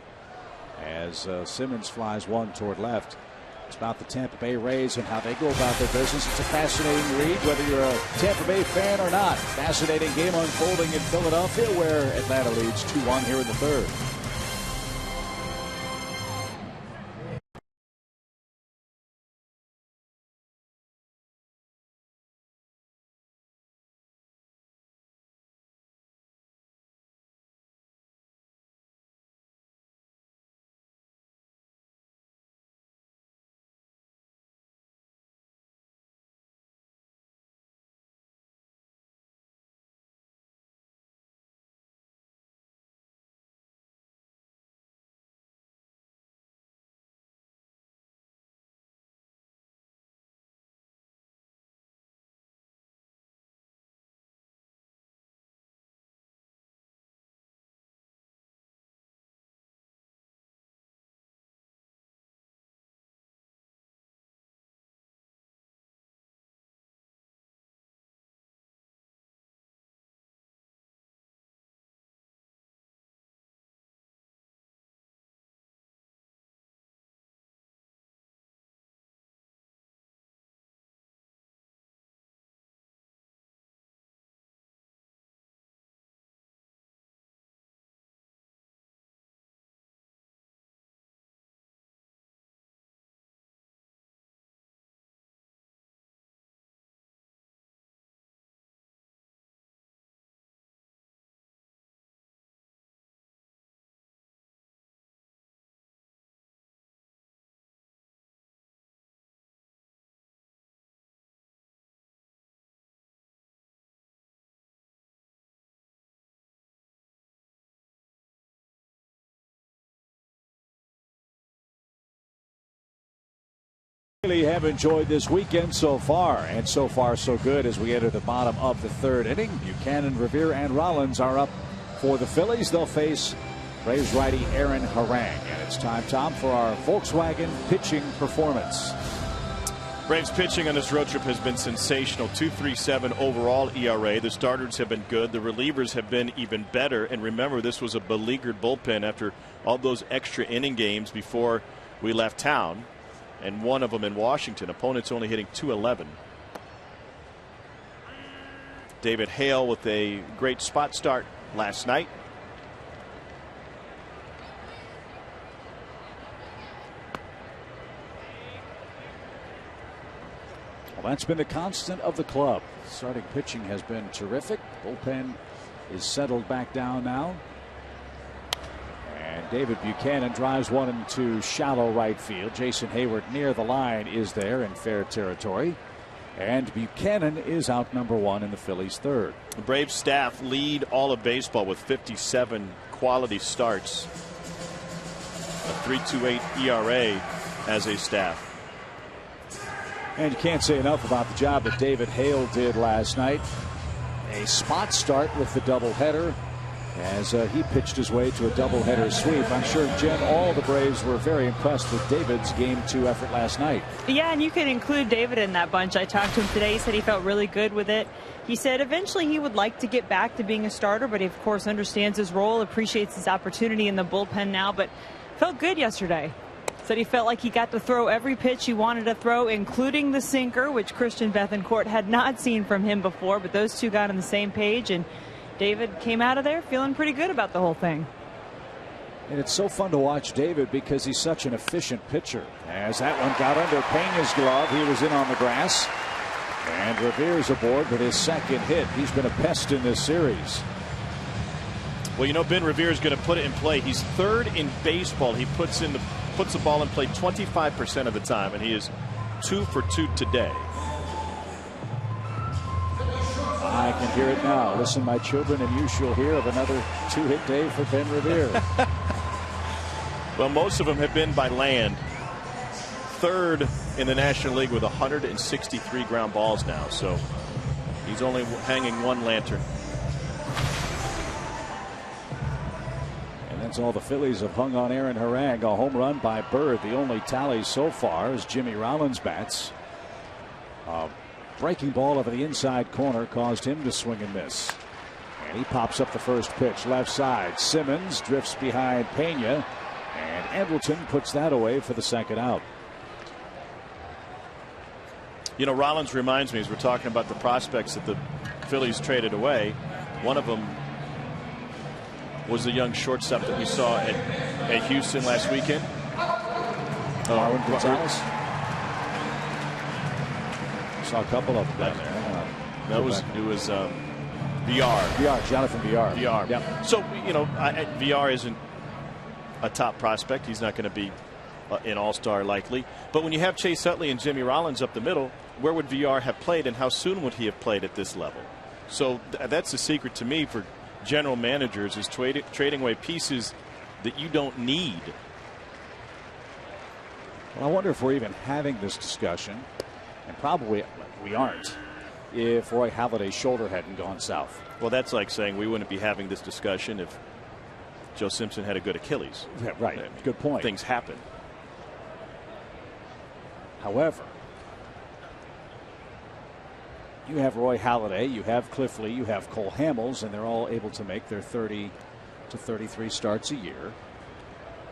As Simmons flies one toward left. It's about the Tampa Bay Rays and how they go about their business. It's a fascinating read, whether you're a Tampa Bay fan or not. Fascinating game unfolding in Philadelphia, where Atlanta leads 2-1 here in the 3rd. Really have enjoyed this weekend so far, and so far so good as we enter the bottom of the third inning. Buchanan, Revere, and Rollins are up for the Phillies. They'll face Braves righty Aaron Harang. And it's time, Tom, for our Volkswagen pitching performance. Braves pitching on this road trip has been sensational. 2.37 overall ERA. The starters have been good. The relievers have been even better. And remember, this was a beleaguered bullpen after all those extra inning games before we left town. And one of them in Washington. Opponents only hitting .211. David Hale with a great spot start last night. Well, that's been the constant of the club. Starting pitching has been terrific. Bullpen is settled back down now. And David Buchanan drives one into shallow right field. Jason Hayward near the line is there in fair territory. And Buchanan is out number one in the Phillies' third. The Braves staff lead all of baseball with 57 quality starts. A 3.28 ERA as a staff. And you can't say enough about the job that David Hale did last night. A spot start with the doubleheader as he pitched his way to a doubleheader sweep. I'm sure, Jen, all the Braves were very impressed with David's Game 2 effort last night. Yeah, and you can include David in that bunch. I talked to him today. He said he felt really good with it. He said eventually he would like to get back to being a starter, but he, of course, understands his role, appreciates his opportunity in the bullpen now, but felt good yesterday. Said he felt like he got to throw every pitch he wanted to throw, including the sinker, which Christian Bethancourt had not seen from him before, but those two got on the same page, and David came out of there feeling pretty good about the whole thing. And it's so fun to watch David because he's such an efficient pitcher. As that one got under Pena's glove, he was in on the grass. And Revere's aboard with his second hit. He's been a pest in this series. Well, you know, Ben Revere is going to put it in play. He's third in baseball. He puts the ball in play 25% of the time, and he is 2 for 2 today. I can hear it now. Listen, my children, and you shall hear of another 2-hit day for Ben Revere. Well, most of them have been by land. Third in the National League with 163 ground balls now, so he's only hanging one lantern. And that's all the Phillies have hung on Aaron Harang. A home run by Bird, the only tally so far as Jimmy Rollins bats. Breaking ball over the inside corner caused him to swing and miss. And he pops up the first pitch left side. Simmons drifts behind Pena, and Andrelton puts that away for the second out. You know, Rollins reminds me, as we're talking about the prospects that the Phillies traded away, one of them was the young shortstop that we saw at Houston last weekend. Marlon Gonzalez. Saw a couple of them down there. No, it was VR. Jonathan VR. Yep. So, you know, VR isn't a top prospect. He's not going to be an all-star likely. But when you have Chase Utley and Jimmy Rollins up the middle, where would VR have played, and how soon would he have played at this level? So that's the secret to me for general managers, is trading away pieces that you don't need. Well, I wonder if we're even having this discussion, and probably we aren't, if Roy Halladay's shoulder hadn't gone south. Well, that's like saying we wouldn't be having this discussion if Joe Simpson had a good Achilles. Yeah, right. Good point. Things happen. However, you have Roy Halladay, you have Cliff Lee, you have Cole Hamels, and they're all able to make their 30 to 33 starts a year.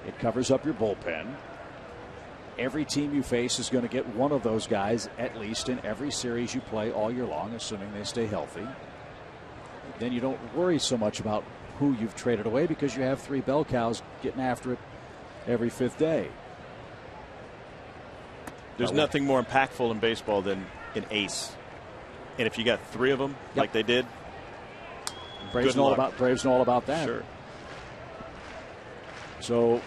It covers up your bullpen. Every team you face is going to get one of those guys at least in every series you play all year long, assuming they stay healthy. Then you don't worry so much about who you've traded away because you have three bell cows getting after it every fifth day. There's nothing more impactful in baseball than an ace. And if you got three of them, like they did, Braves know all about that. Sure. So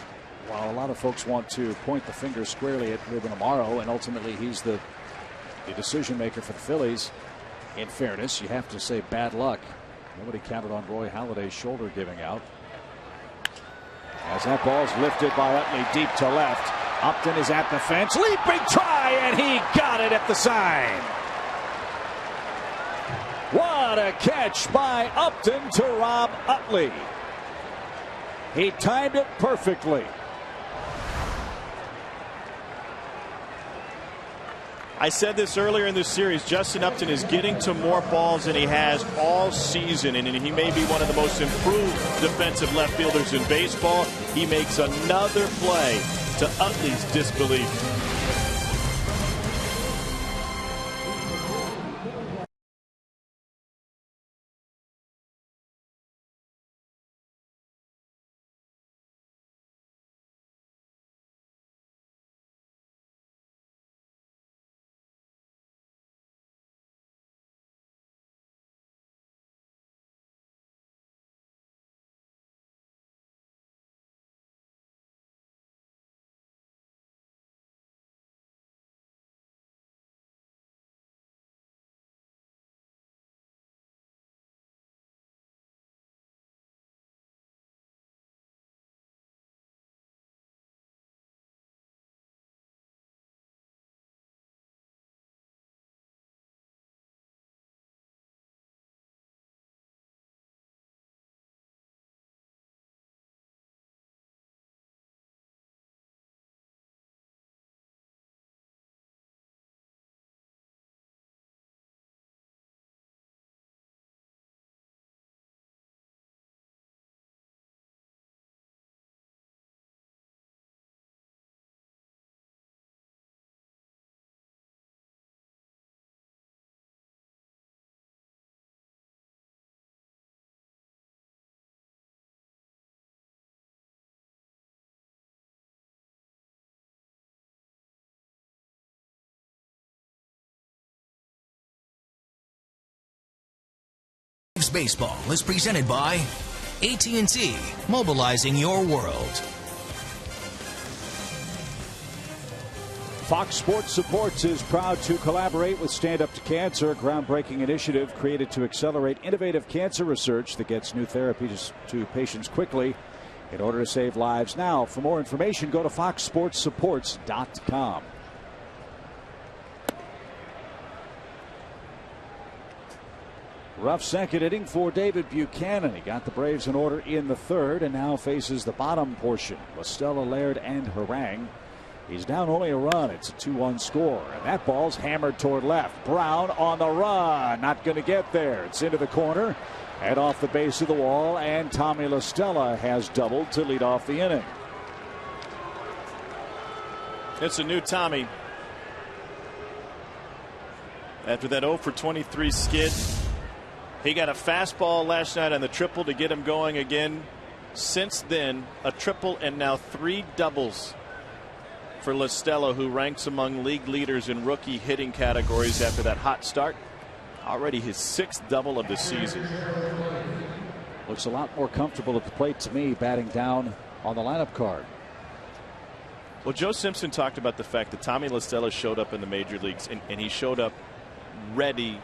while a lot of folks want to point the finger squarely at Ruben Amaro, and ultimately he's the decision maker for the Phillies, in fairness, you have to say bad luck. Nobody counted on Roy Halladay's shoulder giving out. As that ball's lifted by Utley deep to left. Upton is at the fence. Leaping try, and he got it at the sign. What a catch by Upton to Rob Utley. He timed it perfectly. I said this earlier in this series. Justin Upton is getting to more balls than he has all season, and he may be one of the most improved defensive left fielders in baseball. He makes another play to Utley's disbelief. Baseball is presented by AT&T, mobilizing your world. Fox Sports Supports is proud to collaborate with Stand Up to Cancer, a groundbreaking initiative created to accelerate innovative cancer research that gets new therapies to patients quickly in order to save lives. Now, for more information, go to foxsportssupports.com. Rough second inning for David Buchanan. He got the Braves in order in the third and now faces the bottom portion. Listella, Laird, and Harang. He's down only a run. It's a 2-1 score. And that ball's hammered toward left. Brown on the run. Not going to get there. It's into the corner and off the base of the wall. And Tommy Listella has doubled to lead off the inning. It's a new Tommy. After that 0 for 23 skid. He got a fastball last night on the triple to get him going again. Since then, a triple and now 3 doubles for Listella, who ranks among league leaders in rookie hitting categories after that hot start. Already his 6th double of the season. Looks a lot more comfortable at the plate to me, batting down on the lineup card. Well, Joe Simpson talked about the fact that Tommy Listella showed up in the major leagues, and he showed up ready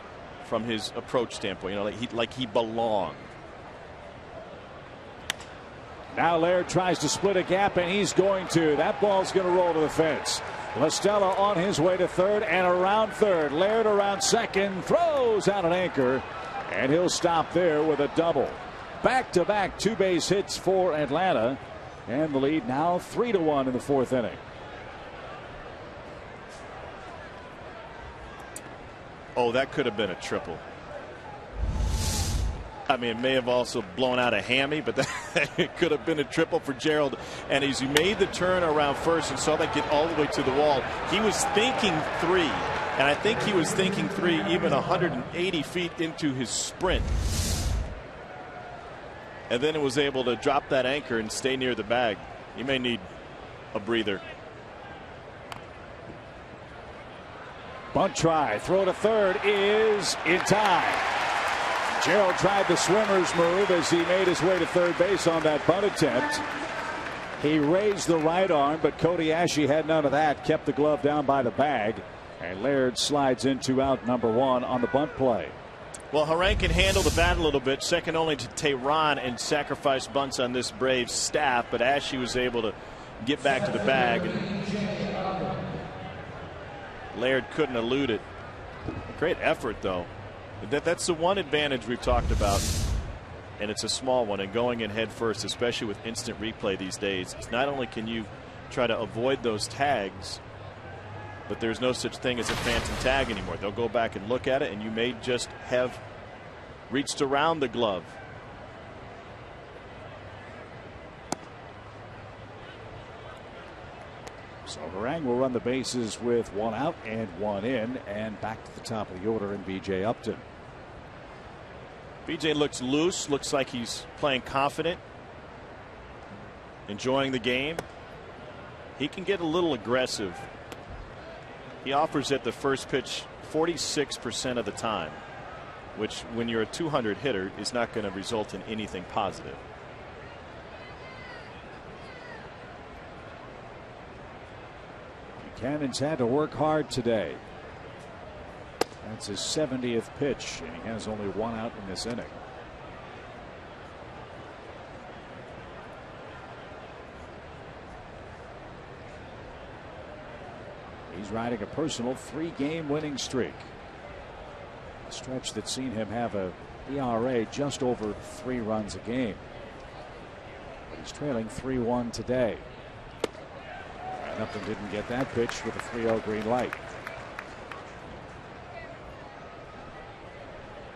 from his approach standpoint, like he belonged. Now Laird tries to split a gap, and he's going to. That ball's going to roll to the fence. Listella on his way to third and around third. Laird around second, throws out an anchor, and he'll stop there with a double. Back-to-back 2-base hits for Atlanta, and the lead now 3-1 in the 4th inning. Oh, that could have been a triple. I mean, it may have also blown out a hammy, but it could have been a triple for Gerald. And as he made the turn around first and saw that get all the way to the wall, he was thinking 3. And I think he was thinking 3 even 180 feet into his sprint. And then it was able to drop that anchor and stay near the bag. He may need a breather. Bunt try, throw to third is in time. Gerald tried the swimmer's move as he made his way to third base on that bunt attempt. He raised the right arm, but Cody Ashe had none of that, kept the glove down by the bag, and Laird slides into out number 1 on the bunt play. Well, Harang can handle the bat a little bit, second only to Tehran in sacrifice bunts on this Braves staff, but Ashe was able to get back to the bag. And Laird couldn't elude it. Great effort, though. That's the one advantage we've talked about, and it's a small one. And going in head first, especially with instant replay these days, is not only can you try to avoid those tags, but there's no such thing as a phantom tag anymore. They'll go back and look at it, and you may just have reached around the glove. So Harang will run the bases with 1 out and 1 in, and back to the top of the order in B.J. Upton. B.J. looks loose, looks like he's playing confident, enjoying the game. He can get a little aggressive. He offers at the first pitch 46% of the time, which when you're a 200 hitter is not going to result in anything positive. Buchanan's had to work hard today. That's his 70th pitch, and he has only 1 out in this inning. He's riding a personal 3-game winning streak. A stretch that's seen him have a ERA just over 3 runs a game. But he's trailing 3-1 today. And Upton didn't get that pitch with a 3-0 green light.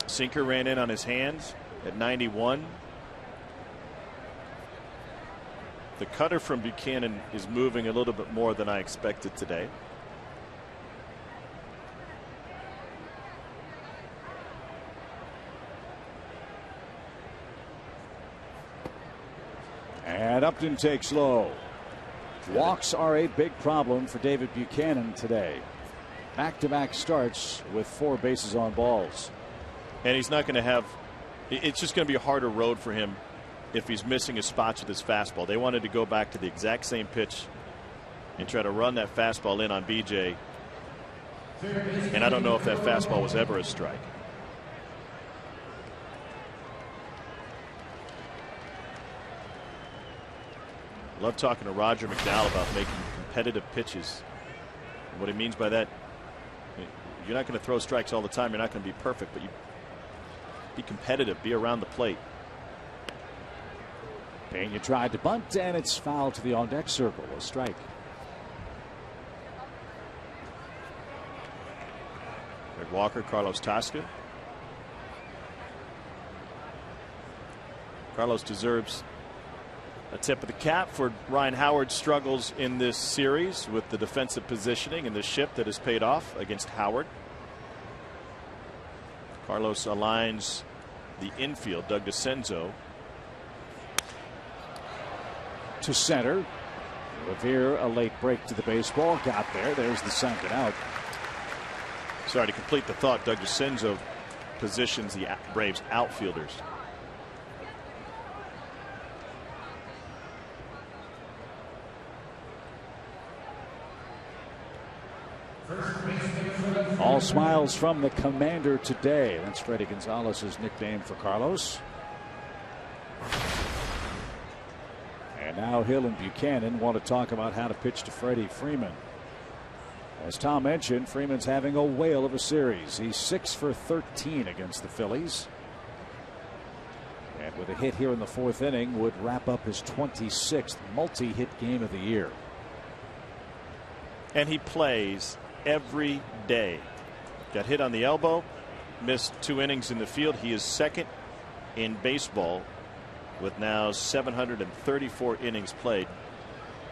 Sinker ran in on his hands at 91. The cutter from Buchanan is moving a little bit more than I expected today. And Upton takes low. Walks are a big problem for David Buchanan today. Back-to-back starts with 4 bases on balls. And he's not going to have, it's just going to be a harder road for him if he's missing his spots with his fastball. They wanted to go back to the exact same pitch and try to run that fastball in on BJ. And I don't know if that fastball was ever a strike. Love talking to Roger McDowell about making competitive pitches. And what he means by that, you're not going to throw strikes all the time. You're not going to be perfect, but you be competitive, be around the plate. Pena tried to bunt, and it's fouled to the on-deck circle. A strike. Greg Walker, Carlos Tasca. Carlos deserves a tip of the cap for Ryan Howard's struggles in this series with the defensive positioning and the ship that has paid off against Howard. Carlos aligns the infield. Doug DeCenzo to center. Revere, a late break to the baseball. Got there. There's the second out. Sorry, to complete the thought, Doug DeCenzo positions the Braves outfielders. All smiles from the commander today. That's Freddie Gonzalez's nickname for Carlos. And now Hill and Buchanan want to talk about how to pitch to Freddie Freeman. As Tom mentioned, Freeman's having a whale of a series. He's 6 for 13 against the Phillies. And with a hit here in the 4th inning, would wrap up his 26th multi-hit game of the year. And he plays every day. Got hit on the elbow, missed 2 innings in the field. He is 2nd in baseball with now 734 innings played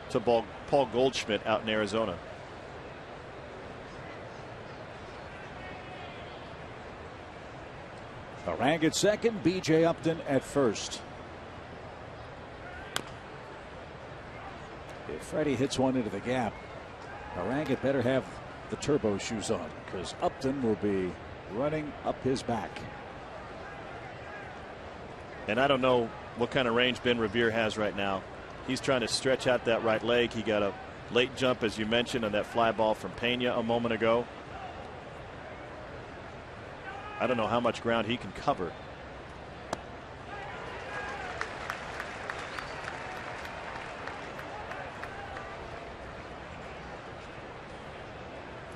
to Paul Goldschmidt out in Arizona. Harang at second, B.J. Upton at first. If Freddie hits one into the gap, Harang had better have the turbo shoes on, because Upton will be running up his back. And I don't know what kind of range Ben Revere has right now. He's trying to stretch out that right leg. He got a late jump, as you mentioned, on that fly ball from Pena a moment ago. I don't know how much ground he can cover.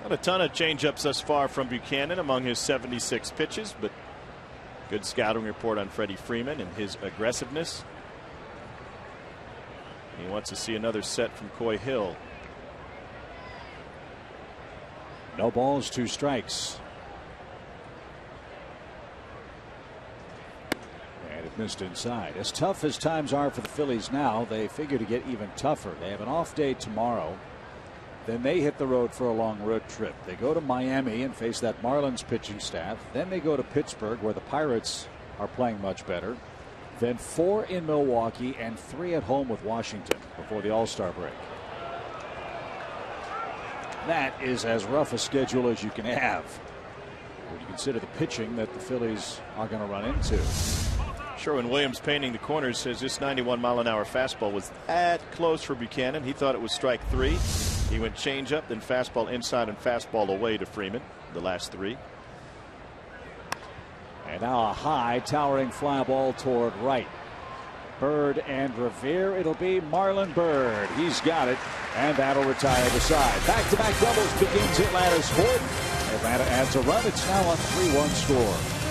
Not a ton of changeups thus far from Buchanan among his 76 pitches, but good scouting report on Freddie Freeman and his aggressiveness. He wants to see another set from Coy Hill. No balls, 2 strikes. And it missed inside. As tough as times are for the Phillies now, they figure to get even tougher. They have an off day tomorrow. Then they hit the road for a long road trip. They go to Miami and face that Marlins pitching staff. Then they go to Pittsburgh, where the Pirates are playing much better. Then 4 in Milwaukee and 3 at home with Washington before the All-Star break. That is as rough a schedule as you can have when you consider the pitching that the Phillies are going to run into. Sherwin-Williams painting the corners says this 91-mile-an-hour fastball was that close for Buchanan. He thought it was strike 3. He went changeup, then fastball inside and fastball away to Freeman, the last 3. And now a high towering fly ball toward right. Bird and Revere. It'll be Marlon Bird. He's got it, and that'll retire the side. Back-to-back doubles begins Atlanta's 4th. Atlanta adds a run. It's now a 3-1 score.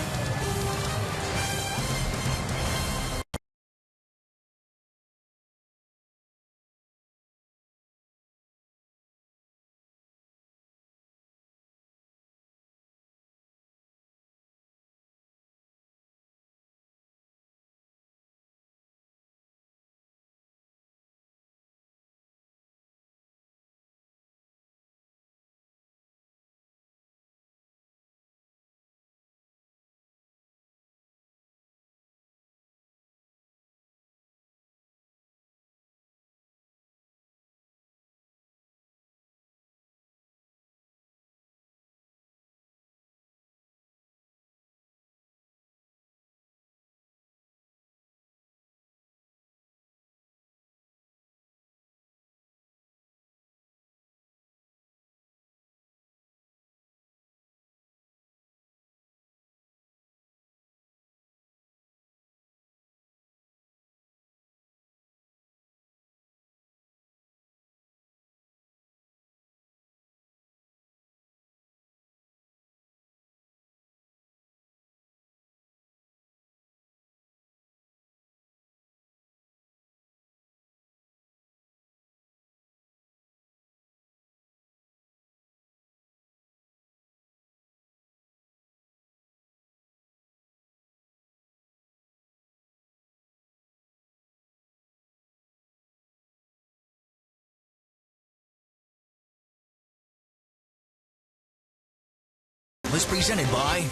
Was presented by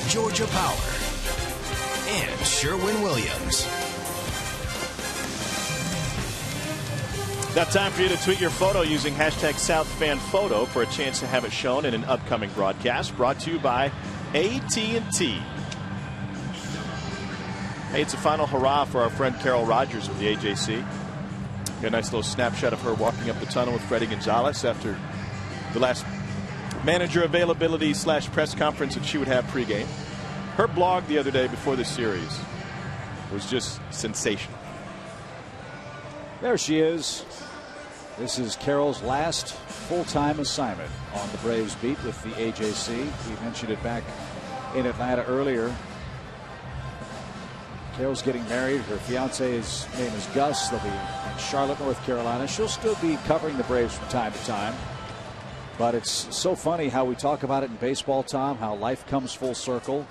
Georgia Power and Sherwin-Williams. Now time for you to tweet your photo using hashtag SouthFanPhoto for a chance to have it shown in an upcoming broadcast. Brought to you by AT&T. Hey, it's a final hurrah for our friend Carol Rogers of the AJC. Got a nice little snapshot of her walking up the tunnel with Freddie Gonzalez after the last manager availability / press conference that she would have pregame. Her blog the other day before the series was just sensational. There she is. This is Carol's last full-time assignment on the Braves beat with the AJC. We mentioned it back in Atlanta earlier. Carol's getting married. Her fiance's name is Gus. They'll be in Charlotte, North Carolina. She'll still be covering the Braves from time to time. But it's so funny how we talk about it in baseball, Tom, how life comes full circle.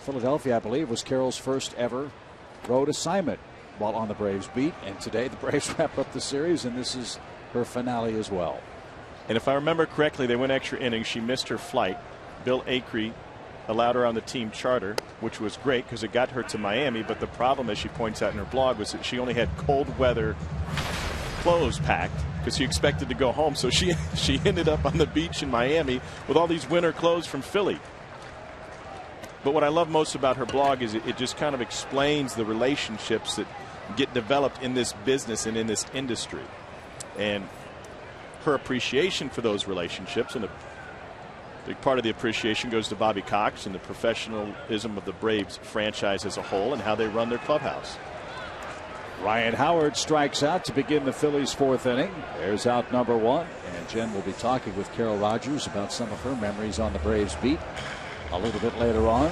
Philadelphia, I believe, was Carol's first ever road assignment while on the Braves beat. And today the Braves wrap up the series, and this is her finale as well. And if I remember correctly, they went extra innings. She missed her flight. Bill Acree allowed her on the team charter, which was great because it got her to Miami. But the problem, as she points out in her blog, was that she only had cold weather clothes packed because she expected to go home. So she ended up on the beach in Miami with all these winter clothes from Philly. But what I love most about her blog is it just kind of explains the relationships that get developed in this business and in this industry, and her appreciation for those relationships. And a big part of the appreciation goes to Bobby Cox and the professionalism of the Braves franchise as a whole and how they run their clubhouse. Ryan Howard strikes out to begin the Phillies' 4th inning. There's out number 1, and Jen will be talking with Carol Rogers about some of her memories on the Braves beat a little bit later on.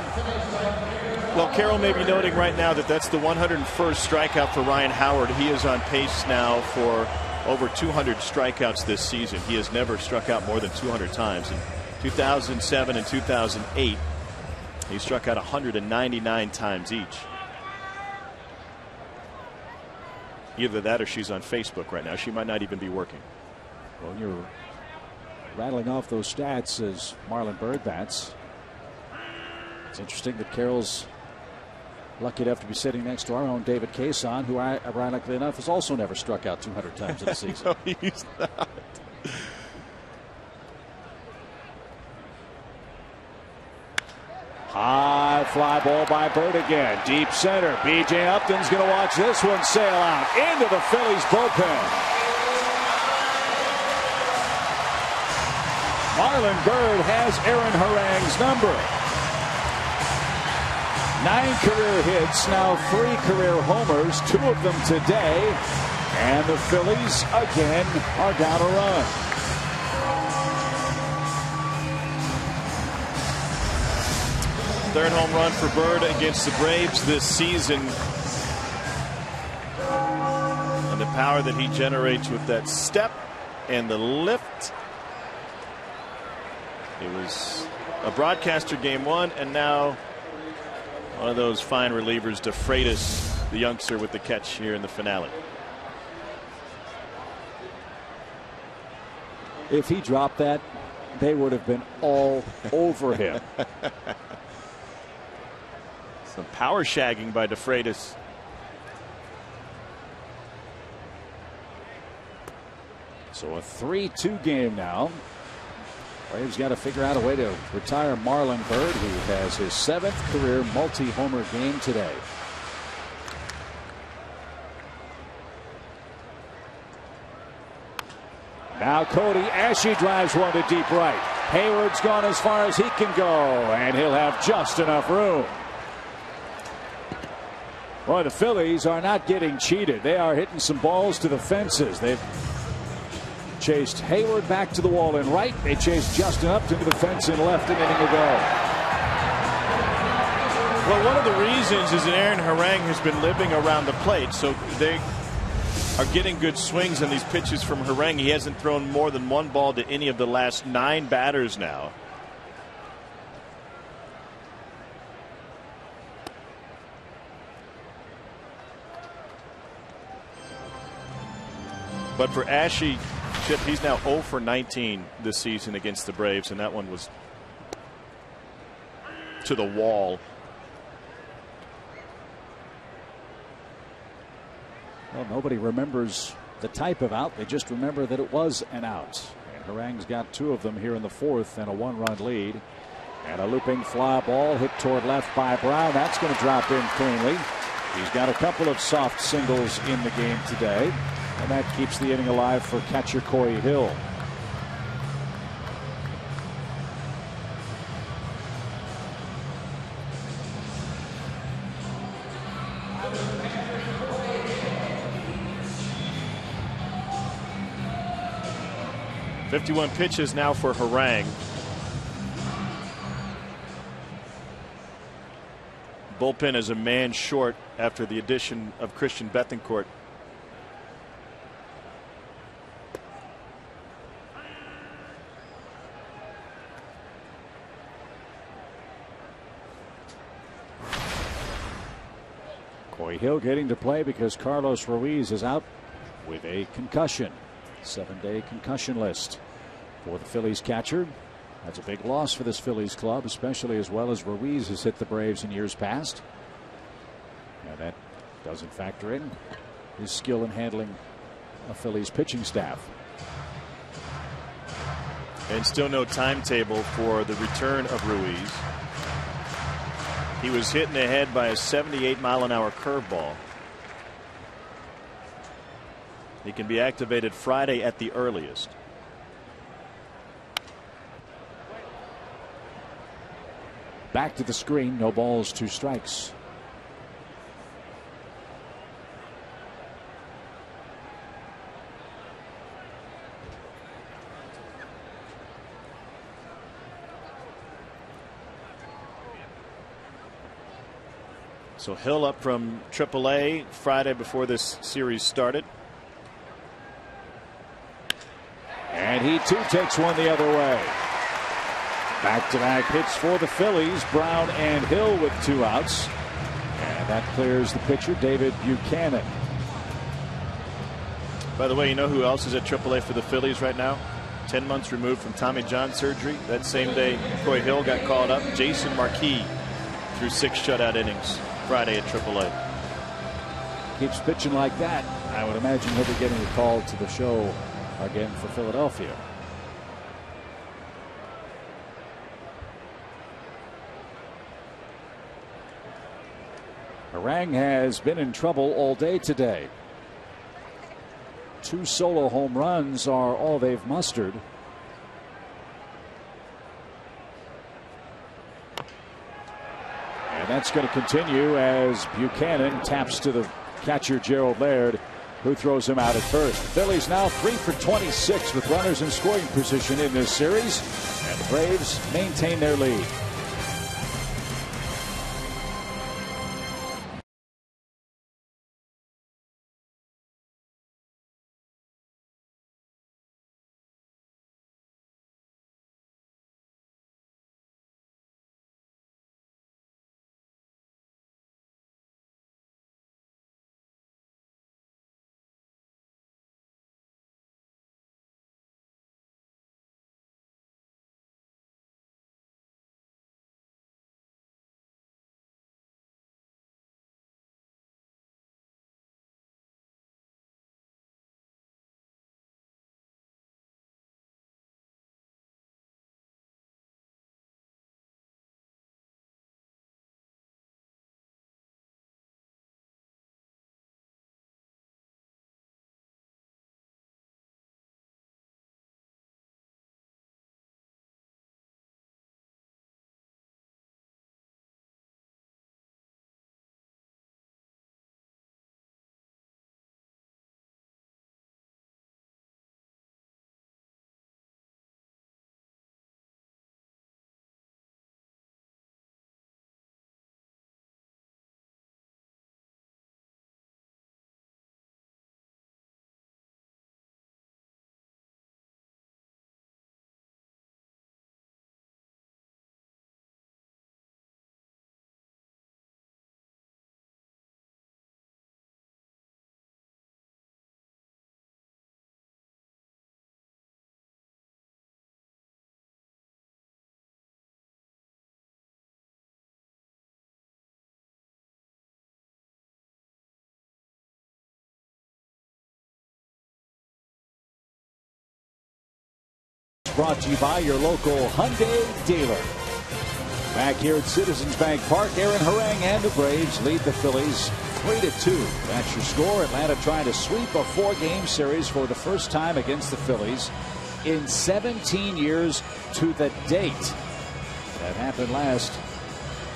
Well, Carol may be noting right now that that's the 101st strikeout for Ryan Howard. He is on pace now for over 200 strikeouts this season. He has never struck out more than 200 times. In 2007 and 2008, he struck out 199 times each. Either that or she's on Facebook right now. She might not even be working. Well, you're rattling off those stats as Marlon Byrd bats. It's interesting that Carol's lucky enough to be sitting next to our own David Cason, who, ironically enough, has also never struck out 200 times in a season. No, he's not. High fly ball by Byrd again. Deep center. B.J. Upton's going to watch this one sail out into the Phillies bullpen. Marlon Byrd has Aaron Harang's number. 9 career hits, now 3 career homers, 2 of them today. And the Phillies again are down a run. Third home run for Byrd against the Braves this season. And the power that he generates with that step and the lift. It was a broadcaster game 1, and now one of those fine relievers, DeFreitas, the youngster, with the catch here in the finale. If he dropped that, they would have been all over him. Some power shagging by DeFreitas. So a 3-2 game now. Braves got to figure out a way to retire Marlon Byrd, who has his 7th career multi-homer game today. Now Cody Ashe drives one to deep right. Hayward's gone as far as he can go, and he'll have just enough room. Boy, the Phillies are not getting cheated. They are hitting some balls to the fences. They've chased Hayward back to the wall in right. They chased Justin Upton to the fence in left an inning ago. Well, one of the reasons is that Aaron Harang has been living around the plate, so they are getting good swings on these pitches from Harang. He hasn't thrown more than 1 ball to any of the last 9 batters now. But for Ashe, Chip, he's now 0 for 19 this season against the Braves, and that one was to the wall. Well, nobody remembers the type of out. They just remember that it was an out. And Harang's got 2 of them here in the 4th and a 1-run lead. And a looping fly ball hit toward left by Brown. That's going to drop in cleanly. He's got a couple of soft singles in the game today. And that keeps the inning alive for catcher Corey Hill. .51 pitches now for Harang. Bullpen is a man short after the addition of Christian Bethancourt. Corey Hill getting to play because Carlos Ruiz is out with a concussion. 7-day concussion list for the Phillies catcher. That's a big loss for this Phillies club, especially as well as Ruiz has hit the Braves in years past. And that doesn't factor in his skill in handling a Phillies pitching staff. And still no timetable for the return of Ruiz. He was hit in the head by a 78-mile-an-hour curveball. He can be activated Friday at the earliest. Back to the screen. No balls, 2 strikes. So Hill up from AAA Friday before this series started. And he too takes one the other way. Back-to-back hits for the Phillies. Brown and Hill with 2 outs. And that clears the pitcher, David Buchanan. By the way, you know who else is at AAA for the Phillies right now? 10 months removed from Tommy John surgery. That same day Troy Hill got called up. Jason Marquis threw 6 shutout innings Friday at AAA. Keeps pitching like that, I would imagine he'll be getting a call to the show again for Philadelphia. Harang has been in trouble all day today. 2 solo home runs are all they've mustered. And that's going to continue as Buchanan taps to the catcher Gerald Laird, who throws him out at first. The Phillies now 3 for 26 with runners in scoring position in this series, and the Braves maintain their lead. Brought to you by your local Hyundai dealer. Back here at Citizens Bank Park, Aaron Harang and the Braves lead the Phillies 3-2. That's your score. Atlanta trying to sweep a 4-game series for the first time against the Phillies in 17 years to the date. That happened last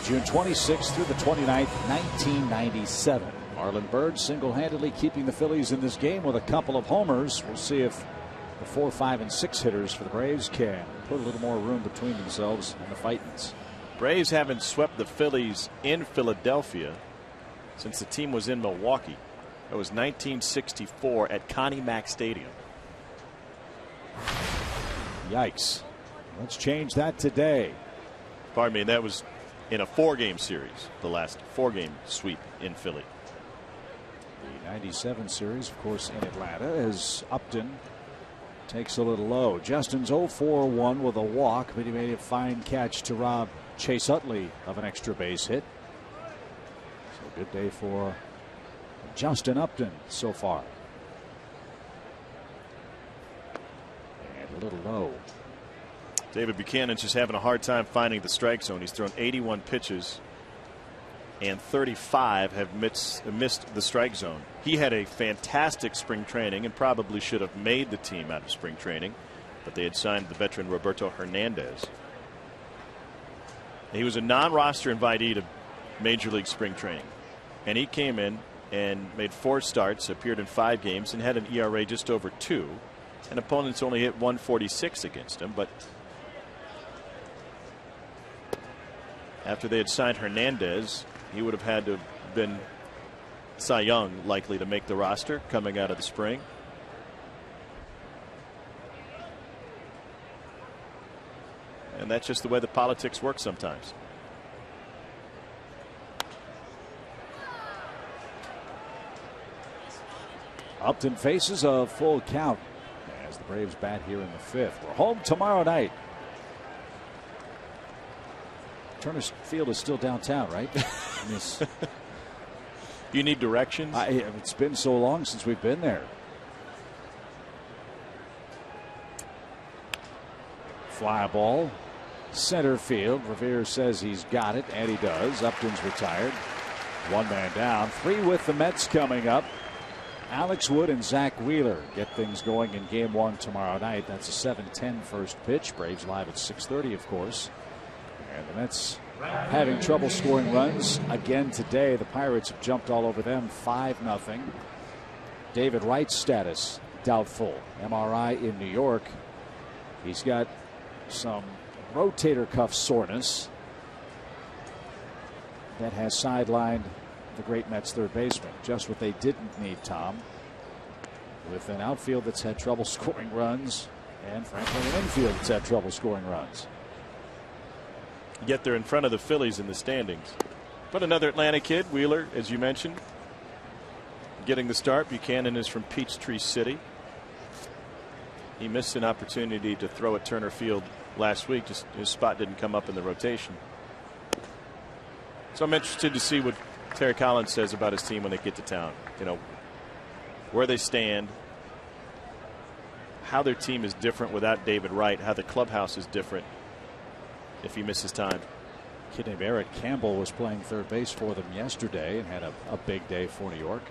June 26th through the 29th, 1997. Marlon Byrd single-handedly keeping the Phillies in this game with a couple of homers. We'll see if the 4, 5, and 6 hitters for the Braves can put a little more room between themselves and the Fightins. Braves haven't swept the Phillies in Philadelphia since the team was in Milwaukee. That was 1964 at Connie Mack Stadium. Yikes. Let's change that today. Pardon me, that was in a 4-game series, the last 4-game sweep in Philly. The 97 series, of course, in Atlanta, as Upton takes a little low. Justin's 0-for-1 with a walk, but he made a fine catch to rob Chase Utley of an extra base hit. So good day for Justin Upton so far. And a little low. David Buchanan's just having a hard time finding the strike zone. He's thrown 81 pitches and 35 have missed the strike zone. He had a fantastic spring training and probably should have made the team out of spring training, but they had signed the veteran Roberto Hernandez. He was a non-roster invitee to Major League spring training, and he came in and made 4 starts, appeared in 5 games, and had an ERA just over 2, and opponents only hit 146 against him. But after they had signed Hernandez, he would have had to been Cy Young likely to make the roster coming out of the spring. And that's just the way the politics work sometimes. Upton faces a full count as the Braves bat here in the fifth. We're home tomorrow night. Turner Field is still downtown, right? You need directions? It's been so long since we've been there. Fly ball. Center field. Revere says he's got it, and he does. Upton's retired. One man down. 3 with the Mets coming up. Alex Wood and Zach Wheeler get things going in game 1 tomorrow night. That's a 7:10 first pitch. Braves live at 6:30, of course. And the Mets having trouble scoring runs again today. The Pirates have jumped all over them 5-0. David Wright's status doubtful. MRI in New York. He's got some rotator cuff soreness that has sidelined the great Mets third baseman. Just what they didn't need, Tom, with an outfield that's had trouble scoring runs and frankly an infield that's had trouble scoring runs. Yet they're in front of the Phillies in the standings. But another Atlanta kid, Wheeler, as you mentioned, getting the start. Buchanan is from Peachtree City. He missed an opportunity to throw at Turner Field last week. Just his spot didn't come up in the rotation. So I'm interested to see what Terry Collins says about his team when they get to town. You know, where they stand, how their team is different without David Wright, how the clubhouse is different if he misses time. A kid named Eric Campbell was playing third base for them yesterday and had a big day for New York.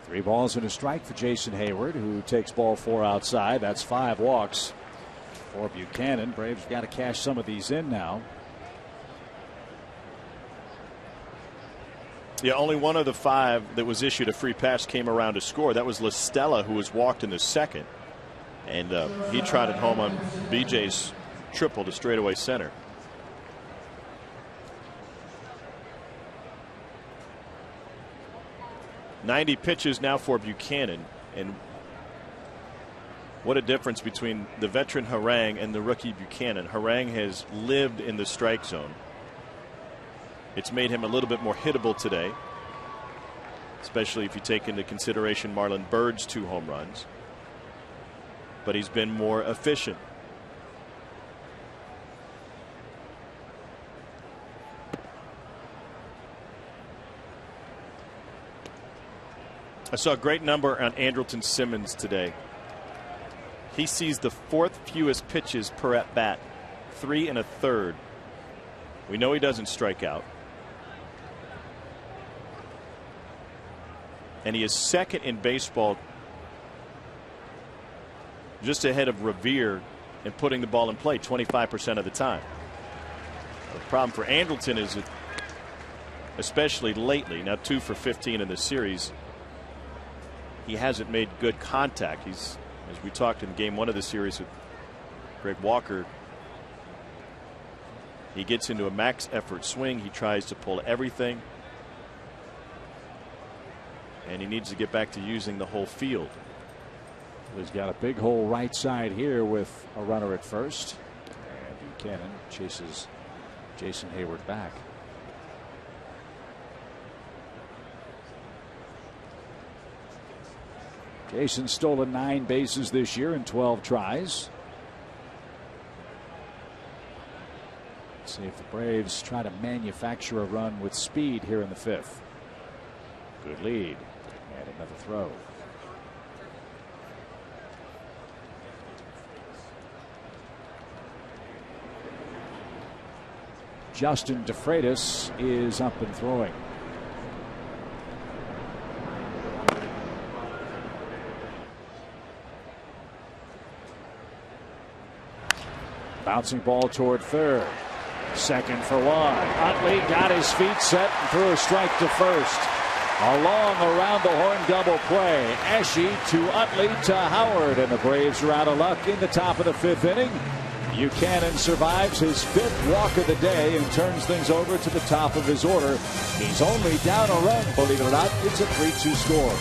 Three balls and a strike for Jason Hayward, who takes ball 4 outside. That's 5 walks for Buchanan. Braves have got to cash some of these in now. Yeah, only one of the 5 that was issued a free pass came around to score. That was La Stella, who was walked in the second. And he trotted home on BJ's triple to straightaway center. .90 pitches now for Buchanan, and what a difference between the veteran Harang and the rookie Buchanan. Harang has lived in the strike zone. It's made him a little bit more hittable today, especially if you take into consideration Marlon Byrd's 2 home runs. But he's been more efficient. I saw a great number on Andrelton Simmons today. He sees the 4th fewest pitches per at bat, 3 1/3. We know he doesn't strike out. And he is second in baseball, just ahead of Revere in putting the ball in play 25% of the time. The problem for Andrelton is that, especially lately, now 2 for 15 in the series, he hasn't made good contact. He's, as we talked in game 1 of the series with Greg Walker, he gets into a max effort swing. He tries to pull everything, and he needs to get back to using the whole field. He's got a big hole right side here with a runner at first, and Buchanan chases Jason Hayward back. Jason stolen 9 bases this year in 12 tries. Let's see if the Braves try to manufacture a run with speed here in the 5th. Good lead, and another throw. Justin DeFreitas is up and throwing. Bouncing ball toward third. Second for 1. Utley got his feet set and threw a strike to first. A long around-the-horn double play. Esche to Utley to Howard, and the Braves are out of luck in the top of the 5th inning. Buchanan survives his 5th walk of the day and turns things over to the top of his order. He's only down a run, believe it or not. It's a 3-2 score.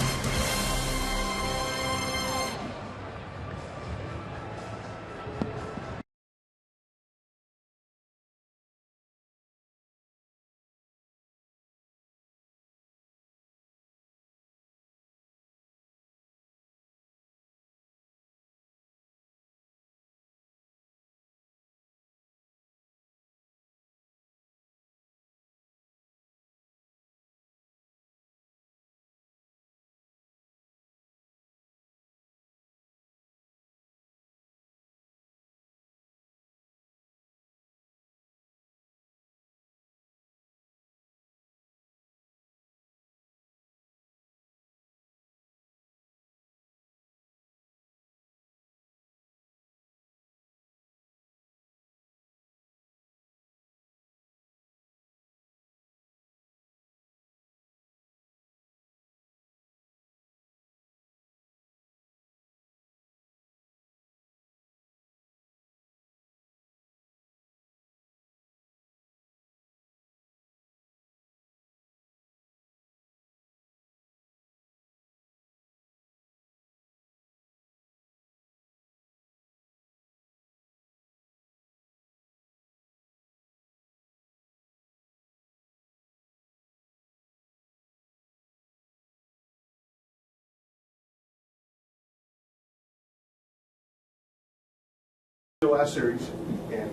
The last series, and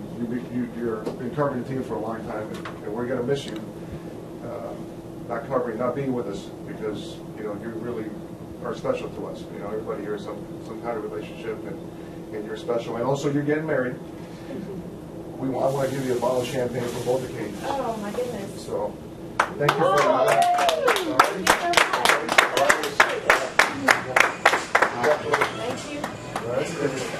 you're been covering the team for a long time, and we're going to miss you not being with us, because you really are special to us. Everybody here has some kind of relationship, and you're special, and also you're getting married. I want to give you a bottle of champagne for both occasions. Oh my goodness! So thank you for that. Thank you.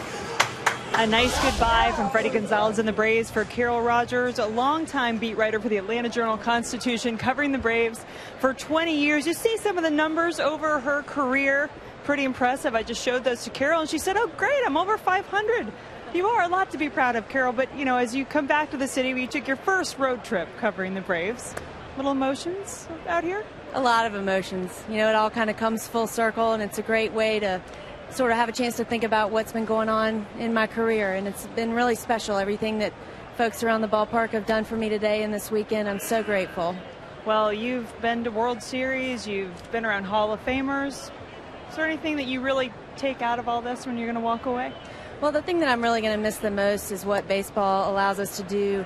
A nice goodbye from Freddie Gonzalez and the Braves for Carol Rogers, a longtime beat writer for the Atlanta Journal-Constitution, covering the Braves for 20 years. You see some of the numbers over her career. Pretty impressive. I just showed those to Carol, and she said, "Oh, great, I'm over 500. You are a lot to be proud of, Carol. But, as you come back to the city, you took your first road trip covering the Braves. Little emotions out here? A lot of emotions. It all kind of comes full circle, and it's a great way to sort of have a chance to think about what's been going on in my career, and it's been really special. Everything that folks around the ballpark have done for me today and this weekend, I'm so grateful. Well, you've been to World Series, you've been around Hall of Famers. Is there anything that you really take out of all this when you're going to walk away? Well, the thing that I'm really going to miss the most is what baseball allows us to do,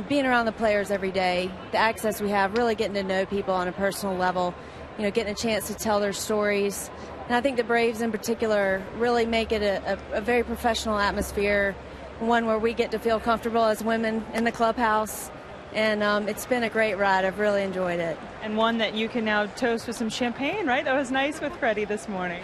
being around the players every day, the access we have, really getting to know people on a personal level, getting a chance to tell their stories. And I think the Braves in particular really make it a very professional atmosphere, one where we get to feel comfortable as women in the clubhouse. And it's been a great ride. I've really enjoyed it. And one that you can now toast with some champagne, right? That was nice with Freddie this morning.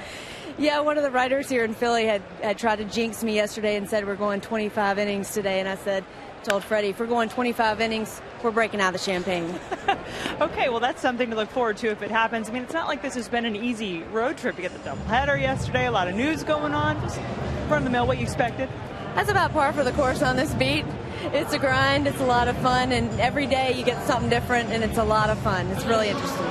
Yeah, one of the writers here in Philly had tried to jinx me yesterday and said we're going 25 innings today. And I told Freddie, if we're going 25 innings, we're breaking out the champagne. Okay, well, that's something to look forward to if it happens. I mean, it's not like this has been an easy road trip. You get the doubleheader yesterday, a lot of news going on. Just run of the mill, what you expected? That's about par for the course on this beat. It's a grind, it's a lot of fun, and every day you get something different, and it's a lot of fun. It's really interesting.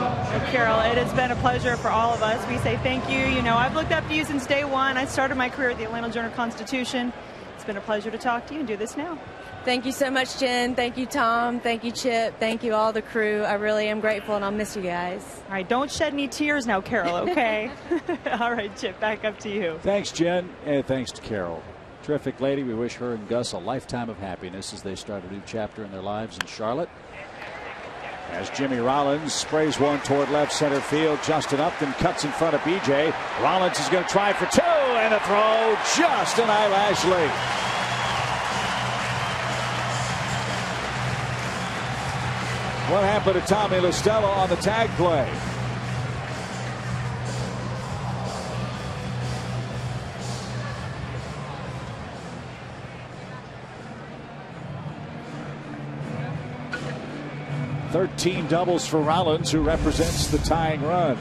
Carol, it has been a pleasure for all of us. We say thank you. I've looked up to you since day one. I started my career at the Atlanta Journal-Constitution. It's been a pleasure to talk to you and do this now. Thank you so much, Jen. Thank you, Tom. Thank you, Chip. Thank you, all the crew. I really am grateful, and I'll miss you guys. All right, don't shed any tears now, Carol, okay? All right, Chip, back up to you. Thanks, Jen, and thanks to Carol. Terrific lady. We wish her and Gus a lifetime of happiness as they start a new chapter in their lives in Charlotte. As Jimmy Rollins sprays one toward left center field, Justin Upton cuts in front of BJ. Rollins is going to try for two, and a throw just an eyelash late. What happened to Tommy LaStella on the tag play? 13 doubles for Rollins, who represents the tying run.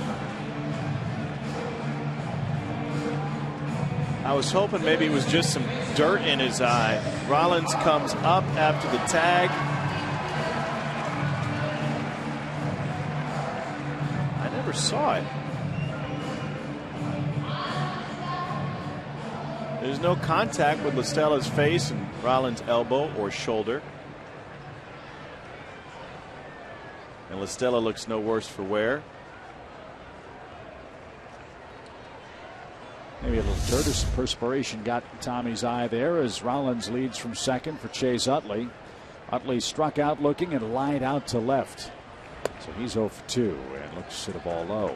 I was hoping maybe it was just some dirt in his eye. Rollins comes up after the tag. I never saw it. There's no contact with LaStella's face and Rollins' elbow or shoulder. And LaStella looks no worse for wear. Maybe a little dirt or perspiration got Tommy's eye there as Rollins leads from second for Chase Utley. Utley struck out looking and lined out to left. So he's 0 for 2 and looks to the ball low.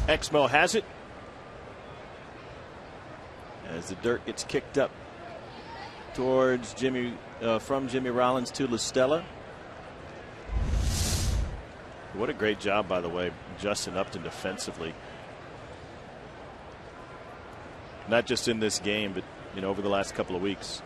Exmo has it. As the dirt gets kicked up towards Jimmy, from Jimmy Rollins to LaStella. What a great job, by the way, Justin Upton defensively. Not just in this game, but over the last couple of weeks.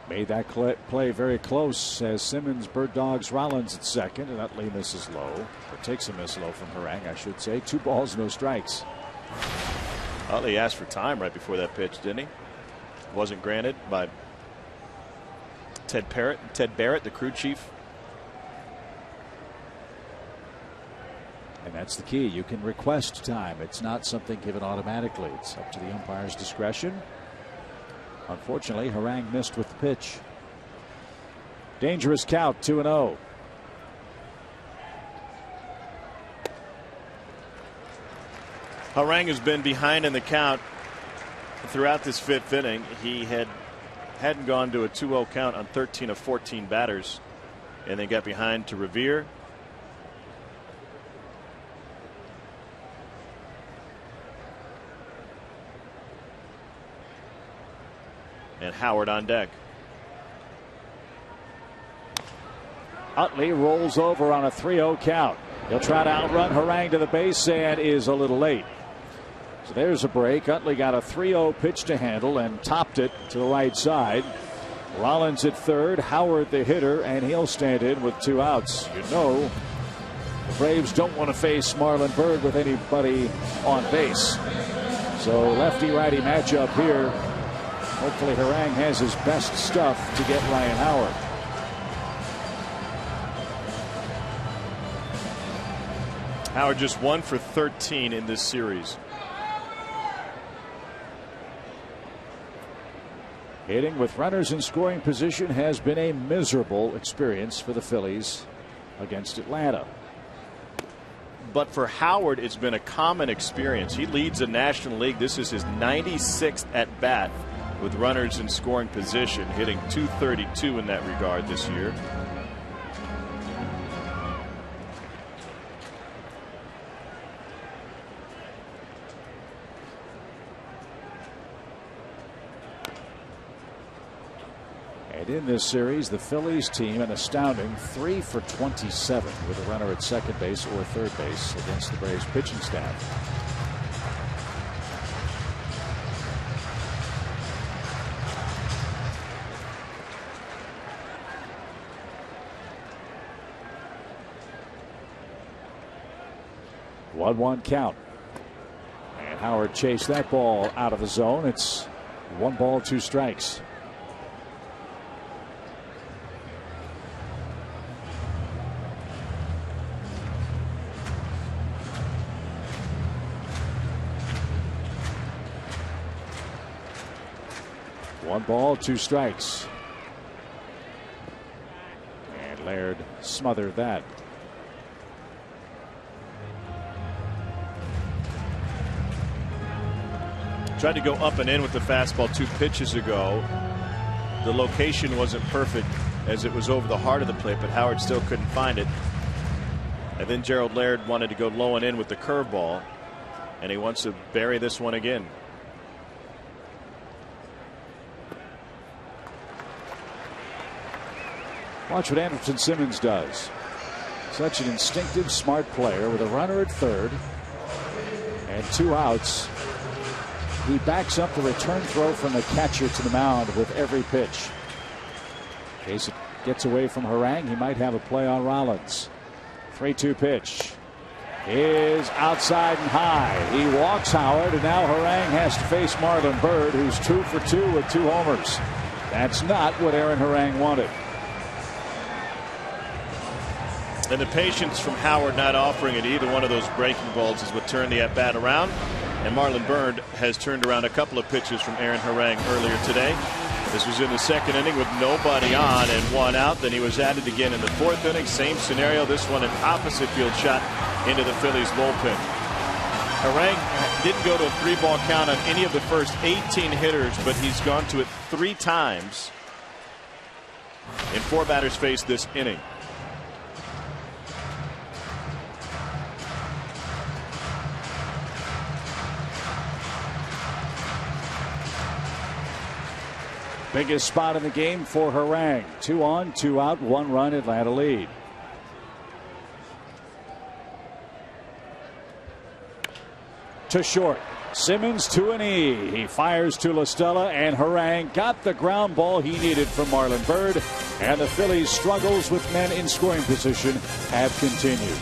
Made that play very close as Simmons bird dogs Rollins at second, and Utley misses low, or takes a miss low from Harang, I should say. 2 balls, no strikes. Utley asked for time right before that pitch, didn't he? Wasn't granted by Ted Barrett, the crew chief. And that's the key. You can request time. It's not something given automatically. It's up to the umpire's discretion. Unfortunately, Harang missed with the pitch. Dangerous count, 2-0. Harang has been behind in the count throughout this 5th inning. He hadn't gone to a 2-0 count on 13 of 14 batters, and then got behind to Revere. And Howard on deck. Utley rolls over on a 3-0 count. He'll try to outrun Harang to the base and is a little late. So there's a break. Utley got a 3-0 pitch to handle and topped it to the right side. Rollins at third, Howard the hitter, and he'll stand in with 2 outs. The Braves don't want to face Marlon Byrd with anybody on base. So lefty-righty matchup here. Hopefully Harang has his best stuff to get Ryan Howard. Howard just 1 for 13 in this series. Hitting with runners in scoring position has been a miserable experience for the Phillies against Atlanta. But for Howard, it's been a common experience. He leads the National League. This is his 96th at bat with runners in scoring position, hitting .232 in that regard this year. And in this series, the Phillies team an astounding 3 for 27 with a runner at second base or third base against the Braves pitching staff. One count. And Howard chased that ball out of the zone. It's 1 ball, 2 strikes. One ball, 2 strikes. And Laird smothered that. Tried to go up and in with the fastball 2 pitches ago. The location wasn't perfect as it was over the heart of the plate, but Howard still couldn't find it. And then Gerald Laird wanted to go low and in with the curveball, and he wants to bury this one again. Watch what Anderson Simmons does. Such an instinctive, smart player with a runner at third and 2 outs. He backs up the return throw from the catcher to the mound with every pitch. gets away from Harang, he might have a play on Rollins. 3-2 pitch is outside and high. He walks Howard, and now Harang has to face Marlon Byrd, who's 2 for 2 with 2 homers. That's not what Aaron Harang wanted. And the patience from Howard not offering it either one of those breaking balls is what turned the at-bat around. And Marlon Byrd has turned around a couple of pitches from Aaron Harang earlier today. This was in the second inning with nobody on and 1 out. Then he was added again in the 4th inning. Same scenario. This one an opposite field shot into the Phillies bullpen. Harang didn't go to a 3-ball count on any of the first 18 hitters, but he's gone to it 3 times in 4 batters faced this inning. Biggest spot in the game for Harang. 2 on, 2 out, 1 run, Atlanta lead. To short. Simmons to an E. He fires to La Stella, and Harang got the ground ball he needed from Marlon Byrd. And the Phillies' struggles with men in scoring position have continued.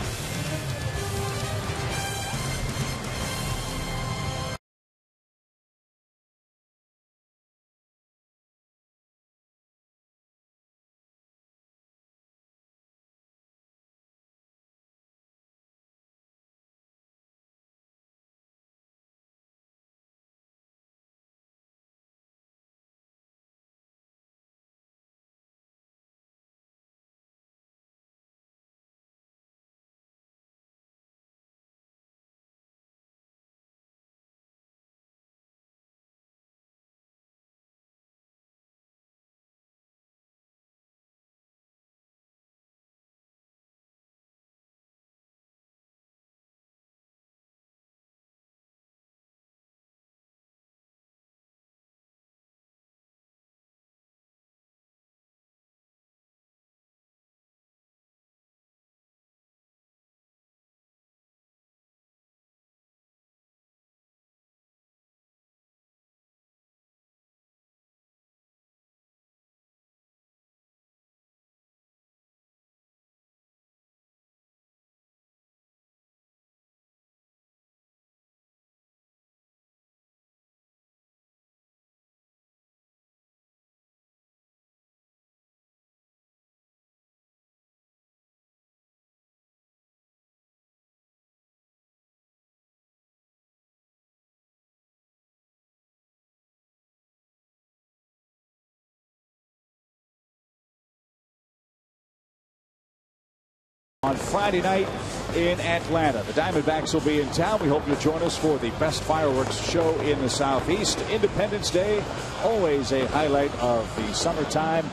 On Friday night in Atlanta, the Diamondbacks will be in town. We hope you'll join us for the best fireworks show in the Southeast. Independence Day, always a highlight of the summertime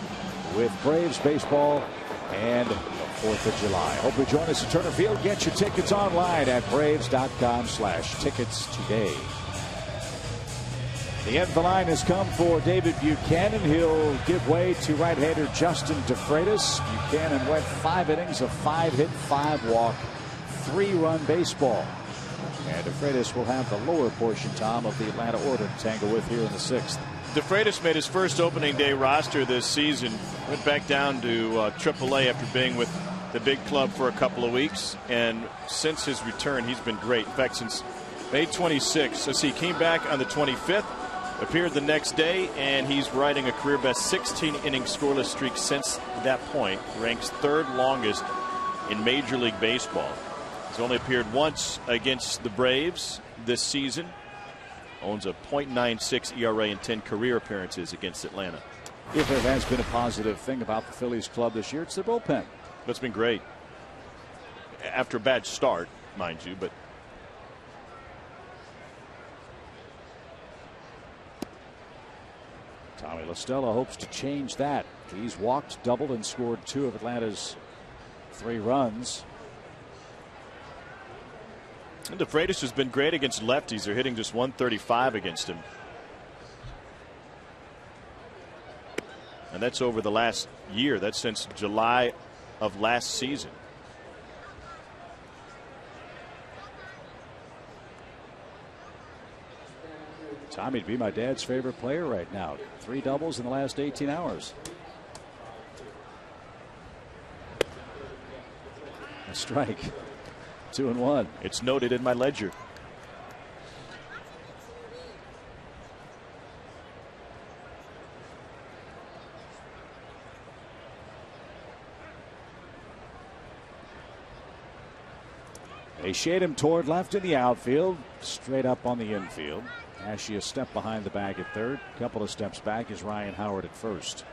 with Braves baseball and the 4th of July. Hope you join us at Turner Field. Get your tickets online at braves.com/tickets today. The end of the line has come for David Buchanan. He'll give way to right-hander Justin DeFreitas. Buchanan went 5 innings of 5 hit, 5 walk, 3-run baseball. And DeFreitas will have the lower portion, Tom, of the Atlanta order to tangle with here in the 6th. DeFreitas made his first opening day roster this season. Went back down to AAA after being with the big club for a couple of weeks. And since his return, he's been great. In fact, since May 26th, he came back on the 25th. Appeared the next day, and he's riding a career best 16-inning scoreless streak since that point. Ranks 3rd longest in Major League Baseball. He's only appeared once against the Braves this season. Owns a .96 ERA in 10 career appearances against Atlanta. If there has been a positive thing about the Phillies club this year, it's their bullpen. That's been great. After a bad start, mind you, but Tommy La Stella hopes to change that. He's walked, doubled, and scored 2 of Atlanta's 3 runs. And DeFreitas has been great against lefties. They're hitting just .135 against him. And that's over the last year. That's since July of last season. Tommy'd be my dad's favorite player right now. 3 doubles in the last 18 hours. strike. 2-1. It's noted in my ledger. They shade him toward left in the outfield, straight up on the infield. Ashe a step behind the bag at third. A couple of steps back is Ryan Howard at first.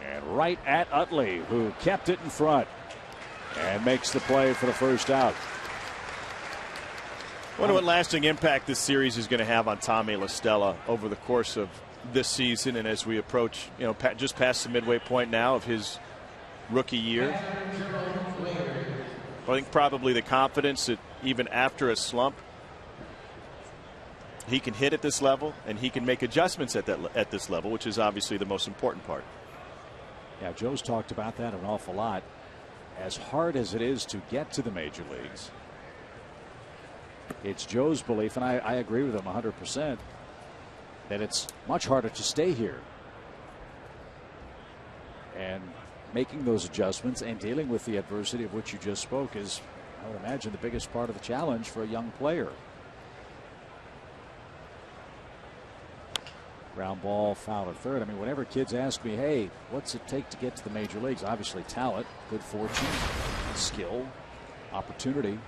And right at Utley, who kept it in front and makes the play for the first out. Wonder what lasting impact this series is going to have on Tommy La Stella over the course of this season and as we approach, just past the midway point now of his rookie year. I think probably the confidence that even after a slump, he can hit at this level and he can make adjustments at this level, which is obviously the most important part. Yeah, Joe's talked about that an awful lot. As hard as it is to get to the major leagues, it's Joe's belief, and I agree with him 100%, that it's much harder to stay here. And making those adjustments and dealing with the adversity of which you just spoke is, I would imagine, the biggest part of the challenge for a young player. Ground ball, foul at third. I mean, whenever kids ask me, hey, what's it take to get to the major leagues? Obviously talent, good fortune, skill, opportunity.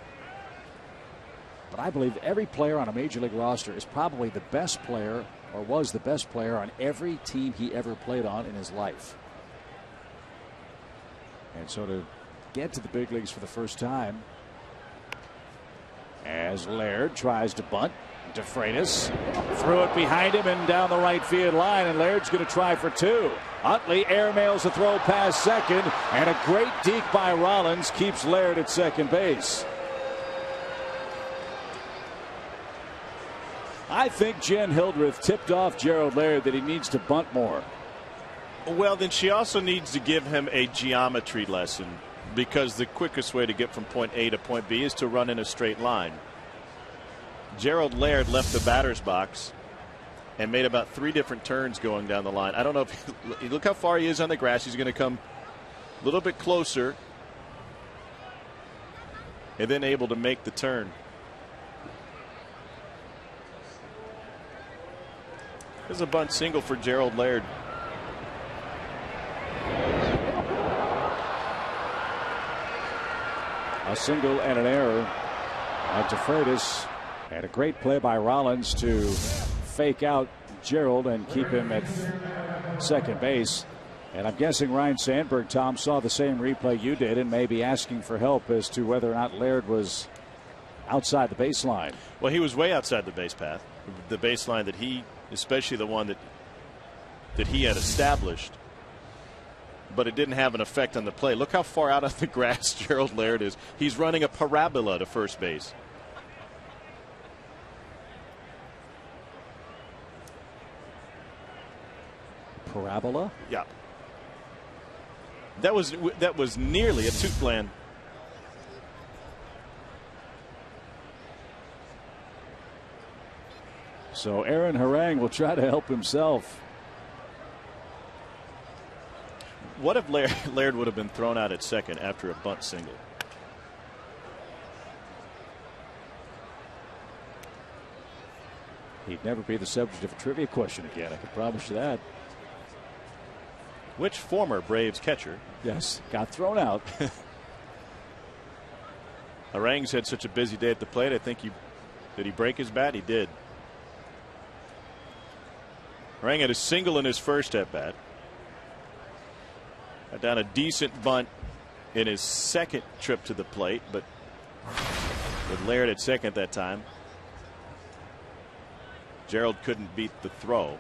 But I believe every player on a major league roster is probably the best player, or was the best player on every team he ever played on in his life. And so to get to the big leagues for the first time, as Laird tries to bunt, DeFreitas threw it behind him and down the right field line, and Laird's going to try for two. Utley airmails a throw past second, and a great deke by Rollins keeps Laird at second base. I think Jen Hildreth tipped off Gerald Laird that he needs to bunt more. Well, then she also needs to give him a geometry lesson, because the quickest way to get from point A to point B is to run in a straight line. Gerald Laird left the batter's box and made about 3 different turns going down the line. I don't know if look how far he is on the grass. He's going to come a little bit closer and then able to make the turn. There's a bunt single for Gerald Laird. A single and an error on DeFreitas, and a great play by Rollins to fake out Gerald and keep him at second base. And I'm guessing Ryan Sandberg, Tom, saw the same replay you did and may be asking for help as to whether or not Laird was outside the baseline. Well, he was way outside the base path, the baseline that he, especially the one that he had established. But it didn't have an effect on the play. Look how far out of the grass Gerald Laird is. He's running a parabola to first base. Parabola? Yeah. That was nearly a Tootland. So Aaron Harang will try to help himself. What if Laird would have been thrown out at second after a bunt single? He'd never be the subject of a trivia question again, I can promise you that. Which former Braves catcher, yes, got thrown out? Harang's had such a busy day at the plate. I think did he break his bat? He did. Harang had a single in his first at bat. Got down a decent bunt in his second trip to the plate, but with Laird at second that time, Gerald couldn't beat the throw.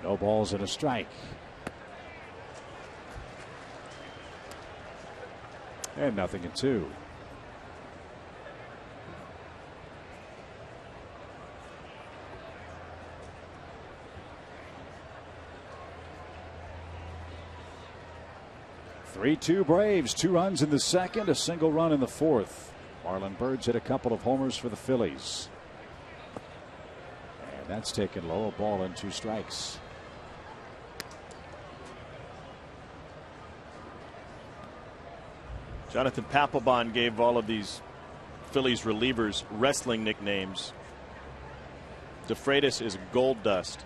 No balls and a strike. And 0-2. Three-2 Braves, 2 runs in the second, a single run in the fourth. Marlon Bird's hit a couple of homers for the Phillies. And that's taken low. A ball and 2 strikes. Jonathan Papelbon gave all of these Phillies relievers wrestling nicknames. DeFreitas is gold dust.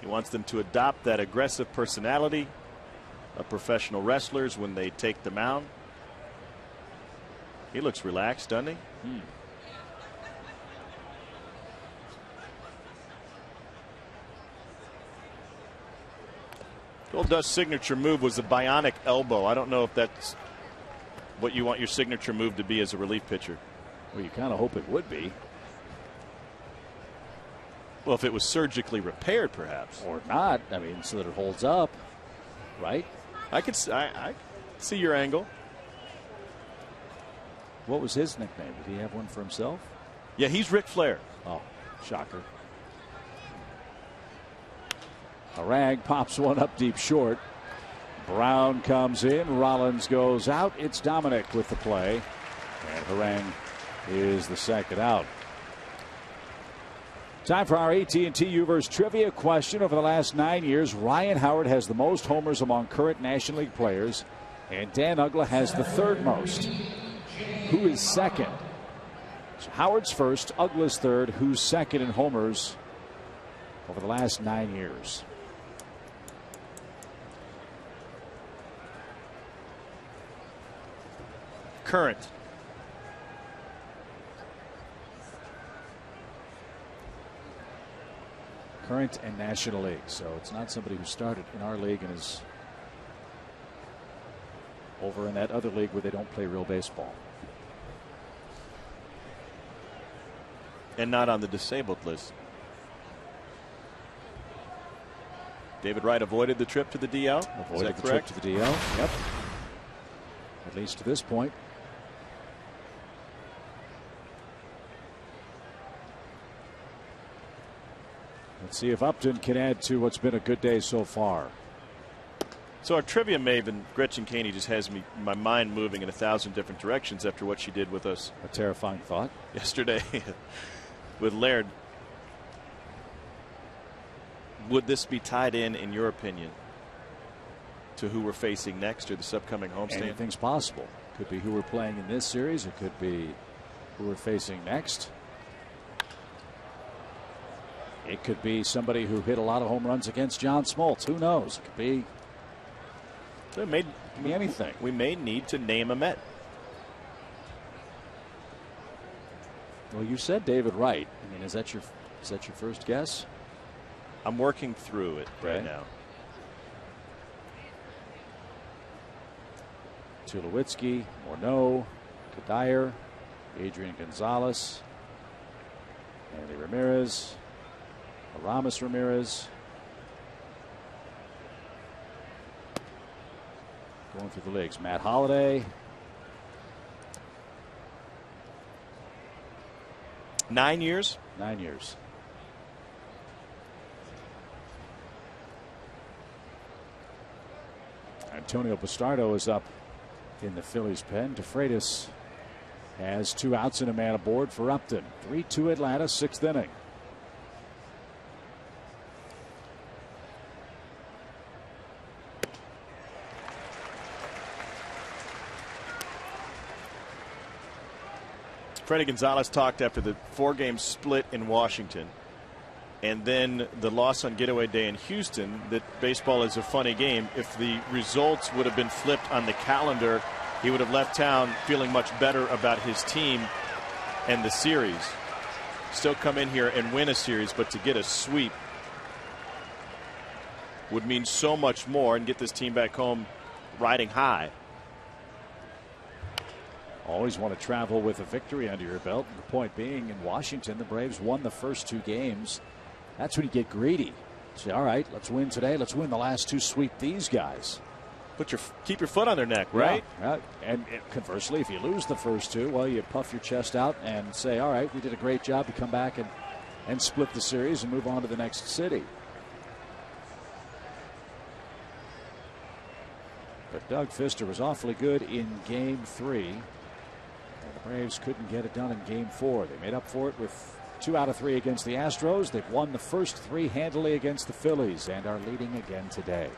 He wants them to adopt that aggressive personality of professional wrestlers when they take the mound. He looks relaxed, doesn't he? Gold Dust's signature move was the bionic elbow. I don't know if that's what you want your signature move to be as a relief pitcher. Well, you kind of hope it would be. Well, if it was surgically repaired, perhaps. Or not. I mean, so that it holds up, right? I see your angle. What was his nickname? Did he have one for himself? Yeah, he's Ric Flair. Oh, shocker. Harang pops one up deep short. Brown comes in. Rollins goes out. It's Dominic with the play. And Harang is the second out. Time for our AT&T Uverse trivia question. Over the last 9 years, Ryan Howard has the most homers among current National League players, and Dan Uggla has the 3rd most. Who is second? So Howard's first, Uggla's third. Who's second in homers over the last 9 years? Current. Current and National League. So it's not somebody who started in our league and is over in that other league where they don't play real baseball. And not on the disabled list. David Wright avoided the trip to the DL. Avoided the trip to the DL. Yep. At least to this point. Let's see if Upton can add to what's been a good day so far. So our trivia maven, Gretchen Caney, just has my mind moving in 1,000 different directions after what she did with us. A terrifying thought. Yesterday with Laird. Would this be tied in your opinion, to who we're facing next or this upcoming homestand? Anything's possible. Could be who we're playing in this series. It could be who we're facing next. It could be somebody who hit a lot of home runs against John Smoltz. Who knows? It could be, anything. We may need to name a Met. Well, you said David Wright. I mean, is that your first guess? I'm working through it right now. Tulowitzki, Morneau, Kadire, Adrian Gonzalez, Andy Ramirez, Aramis Ramirez. Going through the leagues. Matt Holliday. 9 years? 9 years. Antonio Bastardo is up in the Phillies pen. DeFreitas has 2 outs and a man aboard for Upton. 3-2 Atlanta, 6th inning. Freddie Gonzalez talked after the 4-game split in Washington and then the loss on getaway day in Houston that baseball is a funny game. If the results would have been flipped on the calendar, he would have left town feeling much better about his team and the series. Still come in here and win a series, but to get a sweep would mean so much more and get this team back home riding high. Always want to travel with a victory under your belt. The point being, in Washington, the Braves won the first 2 games. That's when you get greedy. Say, all right, let's win today. Let's win the last 2. Sweep these guys. Keep your foot on their neck, right? Yeah. And conversely, if you lose the first 2, well, you puff your chest out and say, all right, we did a great job to come back and split the series and move on to the next city. But Doug Fister was awfully good in Game 3. And the Braves couldn't get it done in Game 4. They made up for it with 2 out of 3 against the Astros. They've won the first 3 handily against the Phillies and are leading again today.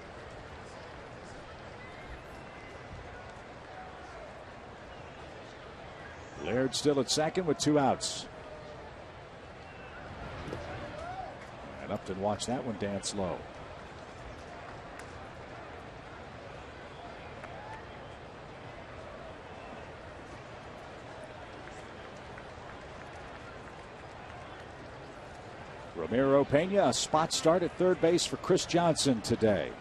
Laird still at second with 2 outs. And Upton watched that one dance low. Ramiro Pena, a spot start at third base for Chris Johnson today.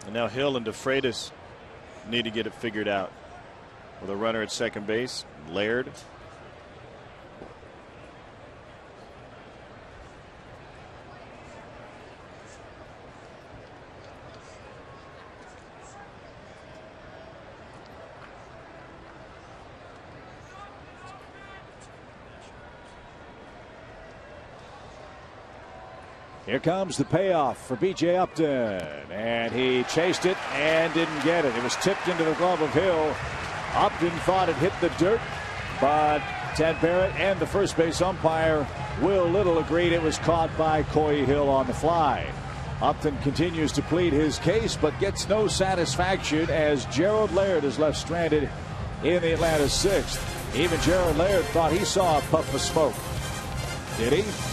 And now Hill and DeFreitas need to get it figured out. With a runner at second base, Laird. Here comes the payoff for B.J. Upton, and he chased it and didn't get it. It was tipped into the glove of Hill. Upton thought it hit the dirt, but Ted Barrett and the first base umpire, Will Little, agreed it was caught by Coy Hill on the fly. Upton continues to plead his case, but gets no satisfaction as Gerald Laird is left stranded in the Atlanta 6th. Even Gerald Laird thought he saw a puff of smoke. Did he?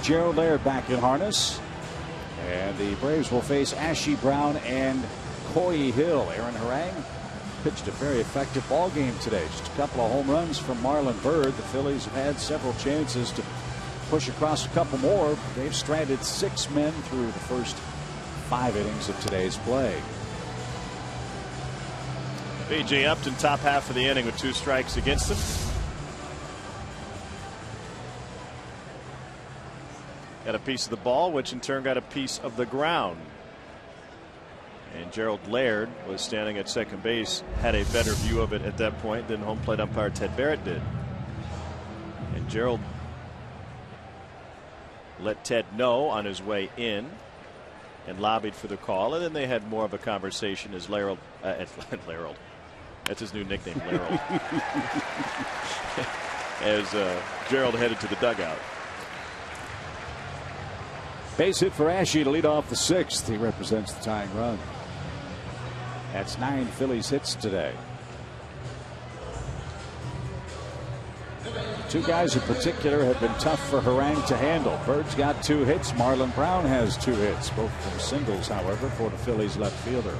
Gerald Laird back in harness, and the Braves will face Ashy Brown and Coy Hill. Aaron Harang pitched a very effective ball game today. Just a couple of home runs from Marlon Byrd. The Phillies have had several chances to push across a couple more. They've stranded 6 men through the first 5 innings of today's play. B.J. Upton top half of the inning with 2 strikes against him. Got a piece of the ball, which in turn got a piece of the ground. And Gerald Laird was standing at second base, had a better view of it at that point than home plate umpire Ted Barrett did. And Gerald let Ted know on his way in and lobbied for the call, and then they had more of a conversation as Laird, that's his new nickname, Laird, as Gerald headed to the dugout. Base hit for Ashy to lead off the 6th. He represents the tying run. That's 9 Phillies hits today. 2 guys in particular have been tough for Harang to handle. Bird's got 2 hits. Marlon Brown has 2 hits, both from singles, however, for the Phillies left fielder.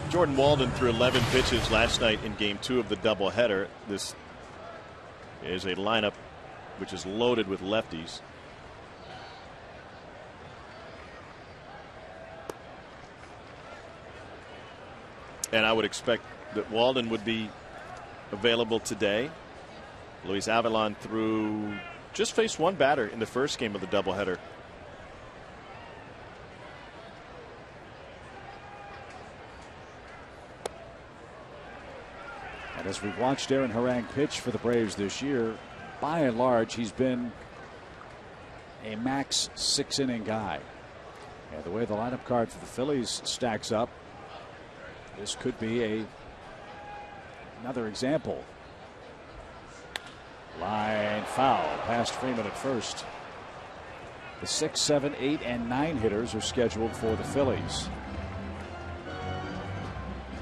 Jordan Walden threw 11 pitches last night in Game 2 of the doubleheader. This is a lineup which is loaded with lefties. And I would expect that Walden would be available today. Luis Avilan just faced 1 batter in the first game of the doubleheader. And as we've watched Aaron Harang pitch for the Braves this year, by and large, he's been a max 6-inning guy. And the way the lineup card for the Phillies stacks up, this could be another example. Line foul past Freeman at first. The 6, 7, 8, and 9 hitters are scheduled for the Phillies.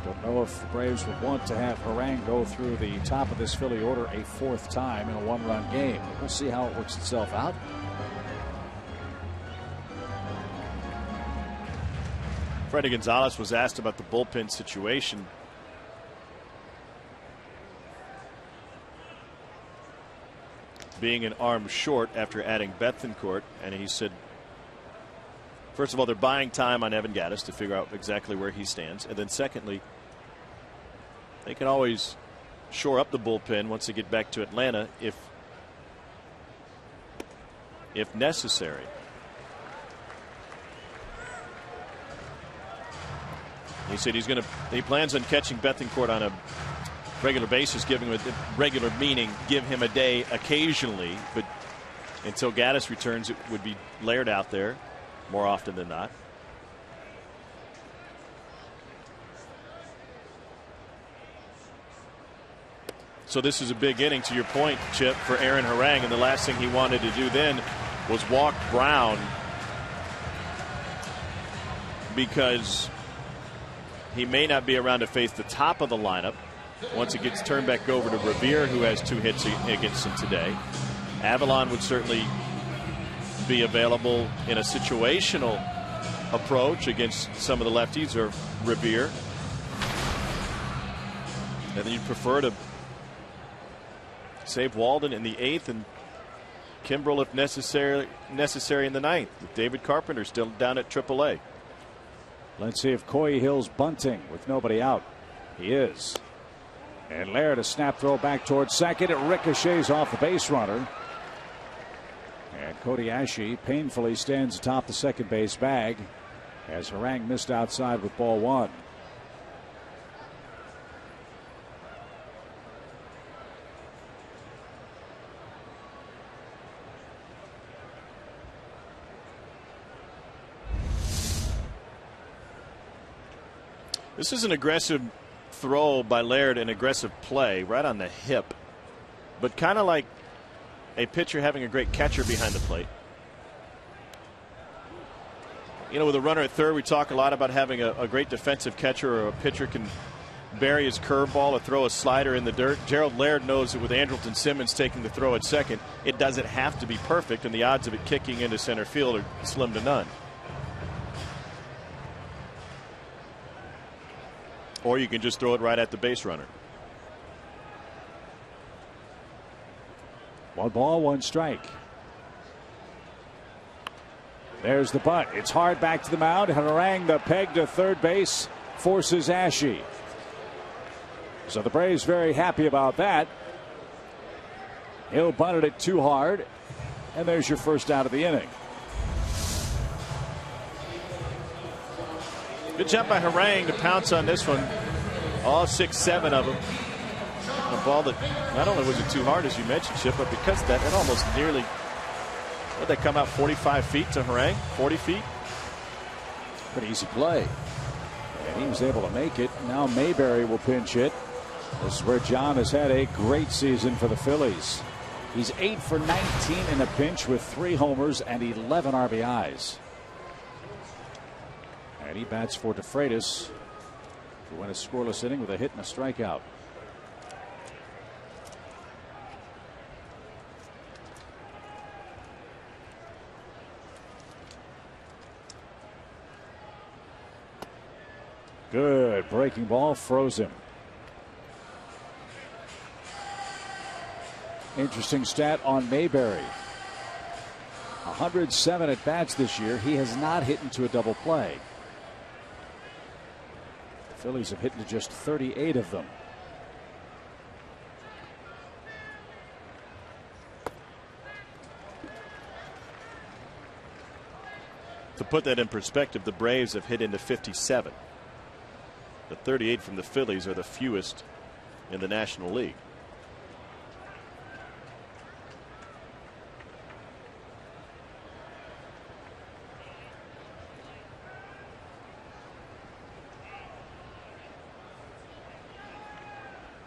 Don't know if the Braves would want to have Harang go through the top of this Philly order a 4th time in a 1-run game. We'll see how it works itself out. Freddie Gonzalez was asked about the bullpen situation. Being an arm short after adding Bethancourt, and he said, first of all, they're buying time on Evan Gattis to figure out exactly where he stands, and then secondly, they can always shore up the bullpen once they get back to Atlanta if necessary. He said he plans on catching Bethancourt on a regular basis, giving him a regular meaning give him a day occasionally, but until Gattis returns it would be Laird out there more often than not. So this is a big inning, to your point, Chip, for Aaron Harang, and the last thing he wanted to do then was walk Brown, because he may not be around to face the top of the lineup once it gets turned back over to Revere, who has 2 hits against him today. Avilan would certainly be available in a situational approach against some of the lefties, or Revere. And then you'd prefer to save Walden in the 8th and Kimbrel if necessary in the 9th. David Carpenter still down at AAA. Let's see if Coy Hill's bunting with nobody out. He is. And Laird, a snap throw back towards second. It ricochets off the base runner. And Cody Ashe painfully stands atop the second base bag as Harang missed outside with ball 1. This is an aggressive throw by Laird, an aggressive play right on the hip, but kind of like a pitcher having a great catcher behind the plate. You know, with a runner at third, we talk a lot about having a great defensive catcher, or a pitcher can bury his curveball or throw a slider in the dirt. Gerald Laird knows that with Andrelton Simmons taking the throw at second, it doesn't have to be perfect, and the odds of it kicking into center field are slim to none. Or you can just throw it right at the base runner. 1 ball, 1 strike. There's the bunt. It's hard back to the mound. Harang, the peg to third base, forces Ashe. So the Braves very happy about that. Hill bunted it too hard, and there's your first out of the inning. Good job by Harang to pounce on this one. All 6, 7 of them. A ball that not only was it too hard, as you mentioned, Chip, but because of that, it almost nearly, would they come out 45 feet to Harang? 40 feet? Pretty easy play. And he was able to make it. Now Mayberry will pinch hit. This is where John has had a great season for the Phillies. He's 8 for 19 in a pinch with 3 homers and 11 RBIs. And he bats for DeFreitas, who went a scoreless inning with a hit and a strikeout. Good breaking ball, froze him. Interesting stat on Mayberry. 107 at bats this year. He has not hit into a double play. The Phillies have hit into just 38 of them. To put that in perspective, the Braves have hit into 57. The 38 from the Phillies are the fewest in the National League.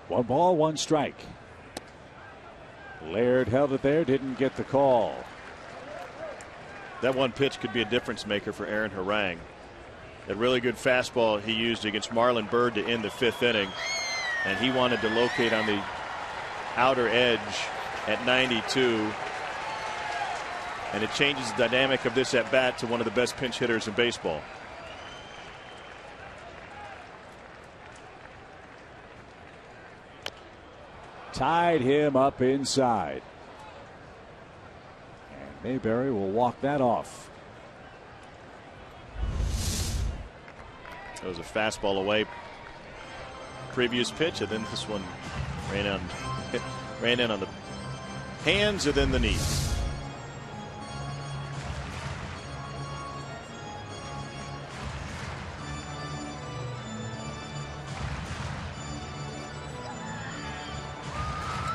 One ball, one strike. Laird held it there, didn't get the call. That one pitch could be a difference maker for Aaron Harang. That really good fastball he used against Marlon Byrd to end the 5th inning, and he wanted to locate on the outer edge at 92, and it changes the dynamic of this at bat to one of the best pinch hitters in baseball. Tied him up inside. And Mayberry will walk that off. That was a fastball away. Previous pitch, and then this one ran in on the hands and then the knees.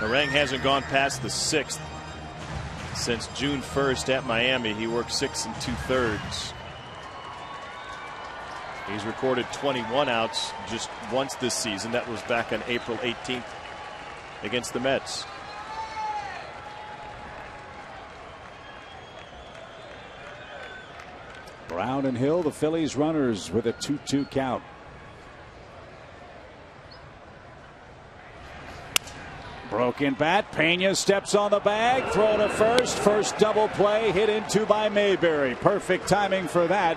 Harang hasn't gone past the 6th since June 1st at Miami. He worked 6 2/3. He's recorded 21 outs just once this season. That was back on April 18th against the Mets. Brown and Hill, the Phillies runners, with a 2-2 count. Broken bat. Pena steps on the bag. Thrown to first. First double play hit into by Mayberry. Perfect timing for that.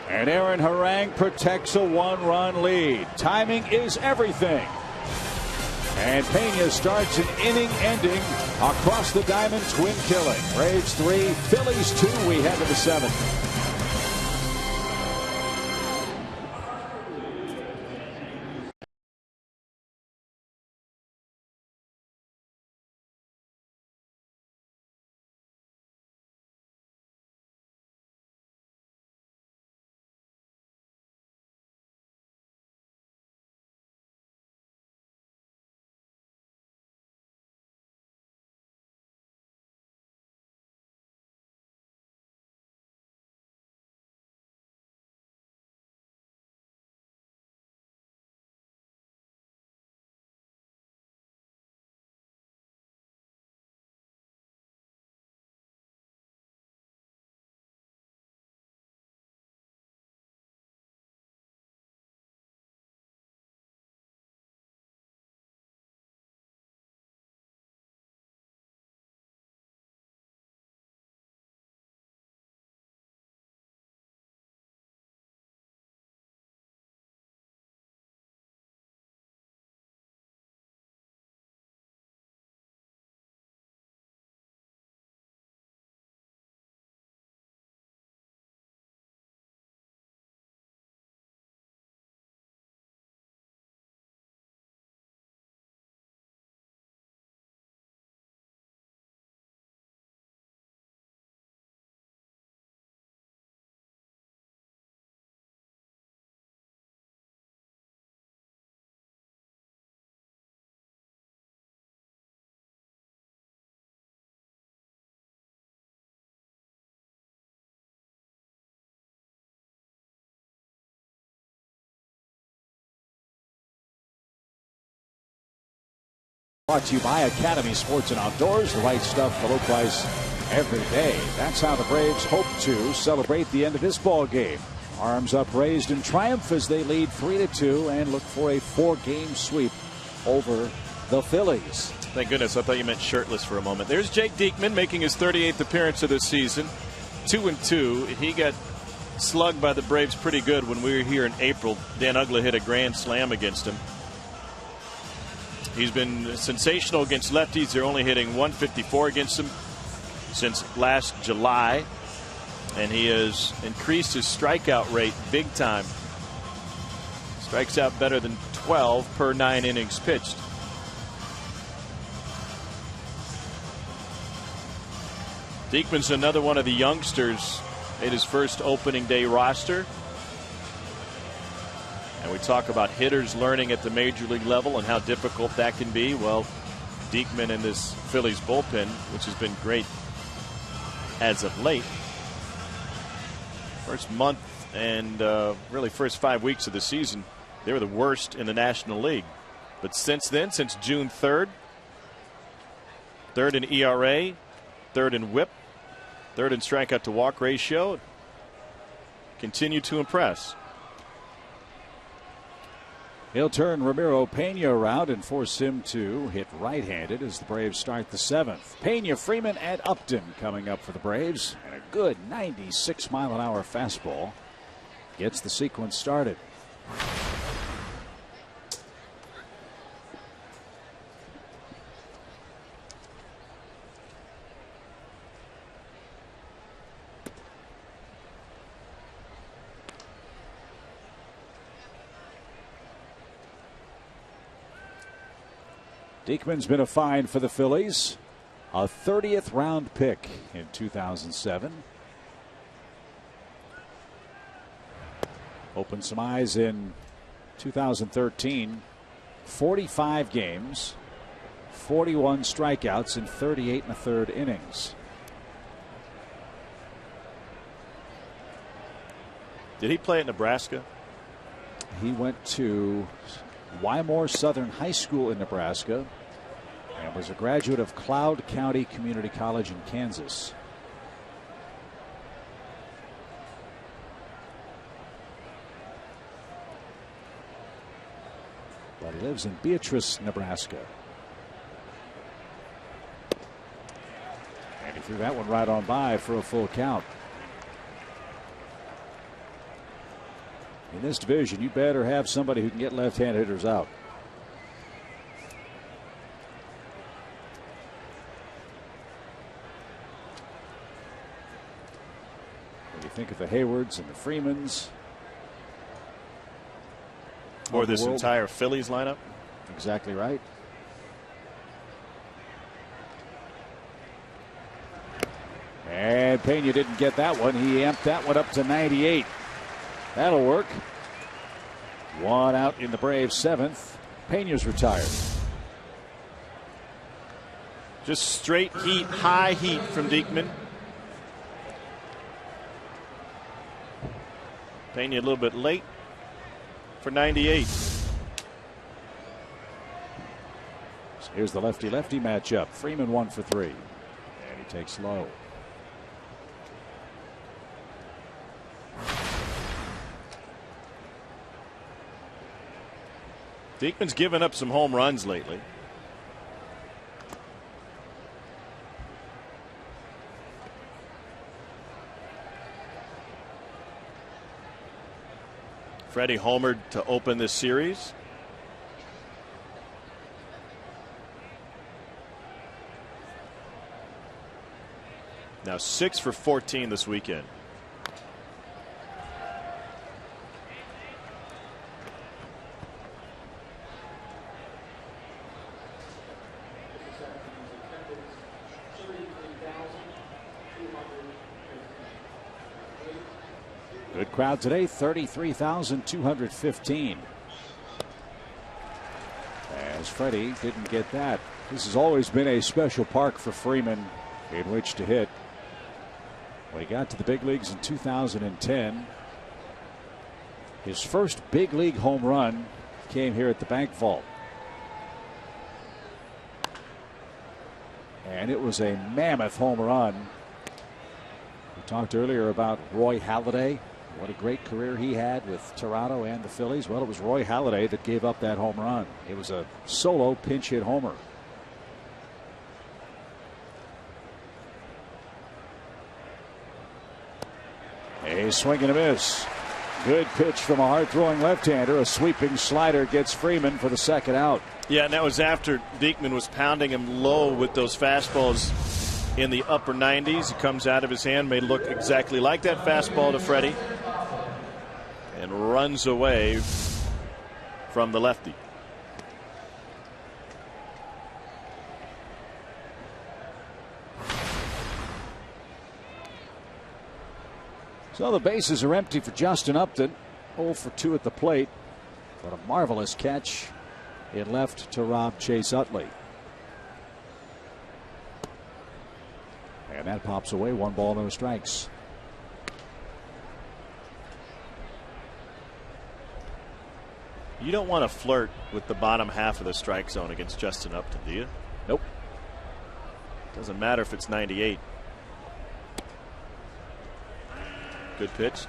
And Aaron Harang protects a 1-run lead. Timing is everything. And Pena starts an inning ending across the diamond, twin killing. Braves 3, Phillies 2. We head to the 7th. Brought to you by Academy Sports and Outdoors. The right stuff, the low price every day. That's how the Braves hope to celebrate the end of this ball game. Arms upraised in triumph as they lead 3-2 and look for a 4-game sweep over the Phillies. Thank goodness. I thought you meant shirtless for a moment. There's Jake Diekman making his 38th appearance of the season. 2-2. He got slugged by the Braves pretty good when we were here in April. Dan Uggla hit a grand slam against him. He's been sensational against lefties. They're only hitting 154 against him since last July. And he has increased his strikeout rate big time. Strikes out better than 12 per 9 innings pitched. Diekman's another one of the youngsters. Made his first opening day roster. And we talk about hitters learning at the major league level and how difficult that can be. Well, Diekman and this Phillies bullpen, which has been great as of late. First month and really first 5 weeks of the season, they were the worst in the National League. But since then, since June 3rd, third in ERA, third in WHIP, third in strikeout to walk ratio, continue to impress. He'll turn Ramiro Pena around and force him to hit right-handed as the Braves start the 7th. Pena, Freeman, and Upton coming up for the Braves. And a good 96-mile-an-hour fastball gets the sequence started. Diekman's been a find for the Phillies. A 30th round pick in 2007. Opened some eyes in 2013. 45 games, 41 strikeouts in 38 1/3 innings. Did he play at Nebraska? He went to Wymore Southern High School in Nebraska and was a graduate of Cloud County Community College in Kansas. But he lives in Beatrice, Nebraska. And he threw that one right on by for a full count. In this division, you better have somebody who can get left-hand hitters out. When you think of the Haywards and the Freemans, or this entire Phillies lineup. Exactly right. And Pena didn't get that one. He amped that one up to 98. That'll work. One out in the Braves' 7th. Pena's retired. Just straight heat, high heat from Diekman. Pena a little bit late for 98. So here's the lefty-lefty matchup. Freeman 1 for 3. And he takes low. Diekman's given up some home runs lately. Freddie homered to open this series. Now 6 for 14 this weekend. Good crowd today, 33,215. As Freddie didn't get that. This has always been a special park for Freeman in which to hit. When he got to the big leagues in 2010, his first big league home run came here at the Bank Vault. And it was a mammoth home run. We talked earlier about Roy Halladay. What a great career he had with Toronto and the Phillies. Well, it was Roy Halladay that gave up that home run. It was a solo pinch hit homer. A swing and a miss. Good pitch from a hard-throwing left-hander. A sweeping slider gets Freeman for the second out. Yeah, and that was after Diekman was pounding him low with those fastballs in the upper 90s. He comes out of his hand, may look exactly like that fastball to Freddie, and runs away from the lefty. So the bases are empty for Justin Upton. 0 for 2 at the plate, but a marvelous catch in left to rob Chase Utley. And that pops away. 1 ball, no strikes. You don't want to flirt with the bottom half of the strike zone against Justin Upton, do you? Nope. Doesn't matter if it's 98. Good pitch.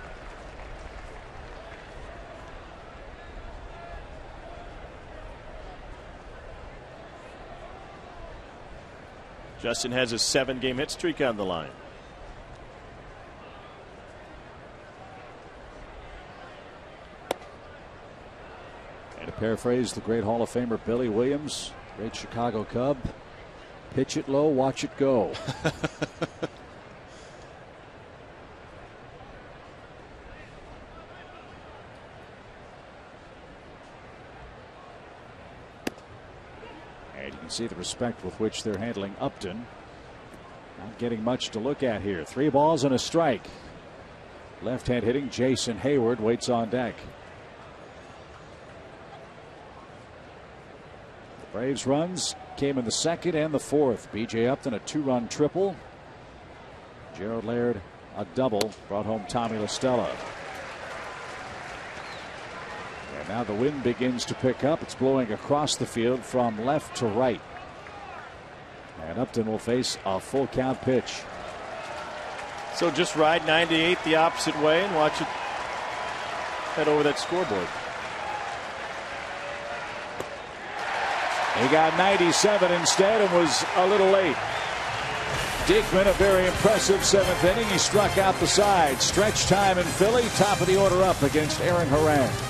Justin has a 7-game hit streak on the line. And to paraphrase the great Hall of Famer Billy Williams, great Chicago Cub, pitch it low, watch it go. And you can see the respect with which they're handling Upton. Not getting much to look at here. 3 balls and a strike. Left hand hitting Jason Hayward waits on deck. The Braves runs came in the 2nd and the 4th. B.J. Upton a 2-run triple. Gerald Laird a double brought home Tommy La Stella. And now the wind begins to pick up. It's blowing across the field from left to right. And Upton will face a full count pitch. So just ride 98 the opposite way and watch it head over that scoreboard. He got 97 instead and was a little late. Diekman, a very impressive 7th inning. He struck out the side. Stretch time in Philly. Top of the order up against Aaron Harang.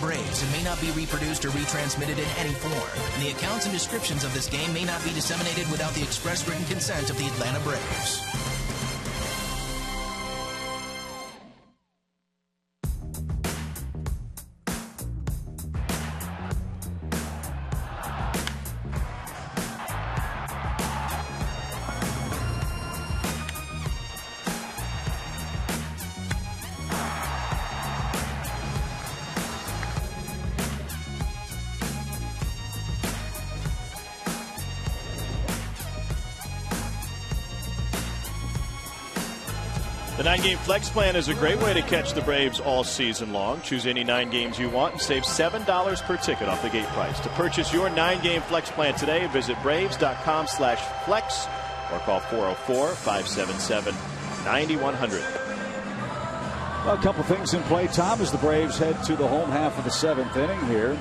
Braves and may not be reproduced or retransmitted in any form. The accounts and descriptions of this game may not be disseminated without the express written consent of the Atlanta Braves. The 9-game flex plan is a great way to catch the Braves all season long. Choose any 9 games you want and save $7 per ticket off the gate price. To purchase your 9-game flex plan today, visit Braves.com/flex or call 404-577-9100. Well, a couple things in play, Tom, as the Braves head to the home half of the 7th inning here.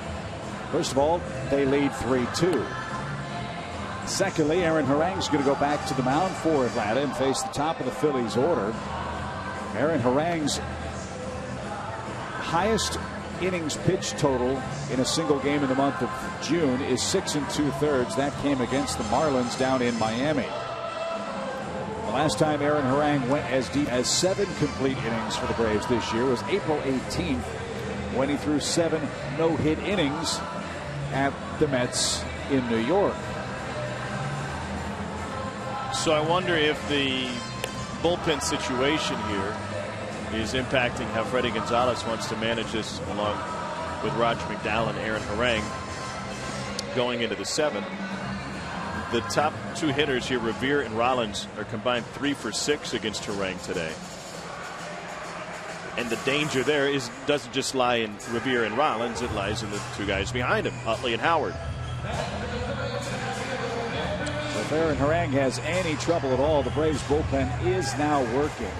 First of all, they lead 3-2. Secondly, Aaron Harang's going to go back to the mound for Atlanta and face the top of the Phillies order. Aaron Harang's highest innings pitched total in a single game in the month of June is 6 2/3. That came against the Marlins down in Miami. The last time Aaron Harang went as deep as 7 complete innings for the Braves this year was April 18th when he threw 7 no-hit innings at the Mets in New York. So I wonder if the bullpen situation here is impacting how Freddie Gonzalez wants to manage this, along with Roger McDowell and Aaron Harang going into the 7th. The top 2 hitters here, Revere and Rollins, are combined 3 for 6 against Harang today. And the danger there doesn't just lie in Revere and Rollins, it lies in the 2 guys behind him, Utley and Howard. If Aaron Harang has any trouble at all, the Braves bullpen is now working.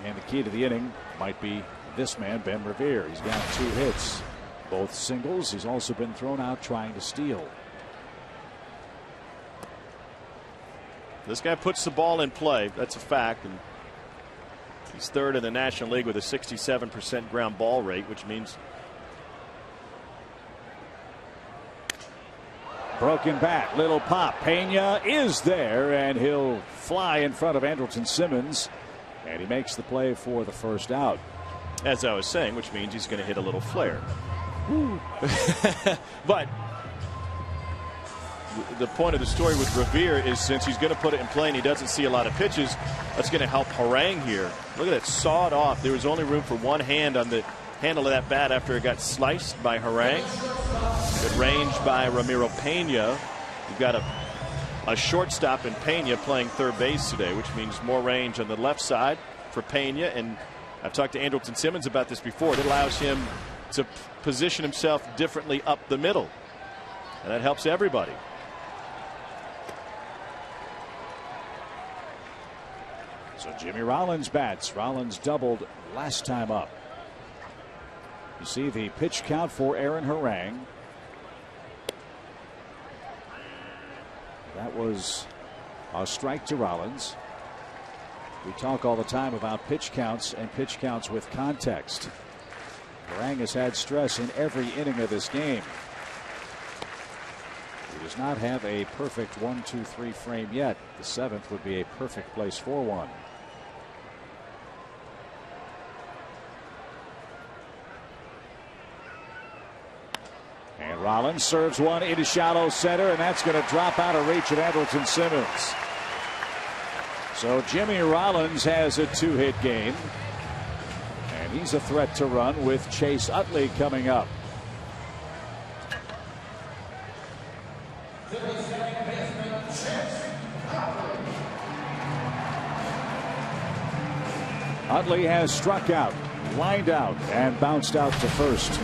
And the key to the inning might be this man, Ben Revere. He's got 2 hits, both singles. He's also been thrown out trying to steal. This guy puts the ball in play. That's a fact. And he's 3rd in the National League with a 67% ground ball rate, which means broken bat, little pop. Pena is there, and he'll fly in front of Andrelton Simmons, and he makes the play for the first out. As I was saying, which means he's going to hit a little flare. But the point of the story with Revere is, since he's going to put it in play and he doesn't see a lot of pitches, that's going to help Harang here. Look at that, sawed off. There was only room for one hand on the handle of that bat after it got sliced by Harang. Good range by Ramiro Pena. You've got a shortstop in Pena playing 3rd base today, which means more range on the left side for Pena. And I've talked to Andrelton Simmons about this before. It allows him to position himself differently up the middle, and that helps everybody. So Jimmy Rollins bats. Rollins doubled last time up. You see the pitch count for Aaron Harang. That was a strike to Rollins. We talk all the time about pitch counts and pitch counts with context. Harang has had stress in every inning of this game. He does not have a perfect 1-2-3 frame yet. The 7th would be a perfect place for one. And Rollins serves one into shallow center, and that's going to drop out of reach of Andrelton Simmons. So Jimmy Rollins has a 2-hit game, and he's a threat to run with Chase Utley coming up. Utley has struck out, lined out, and bounced out to first.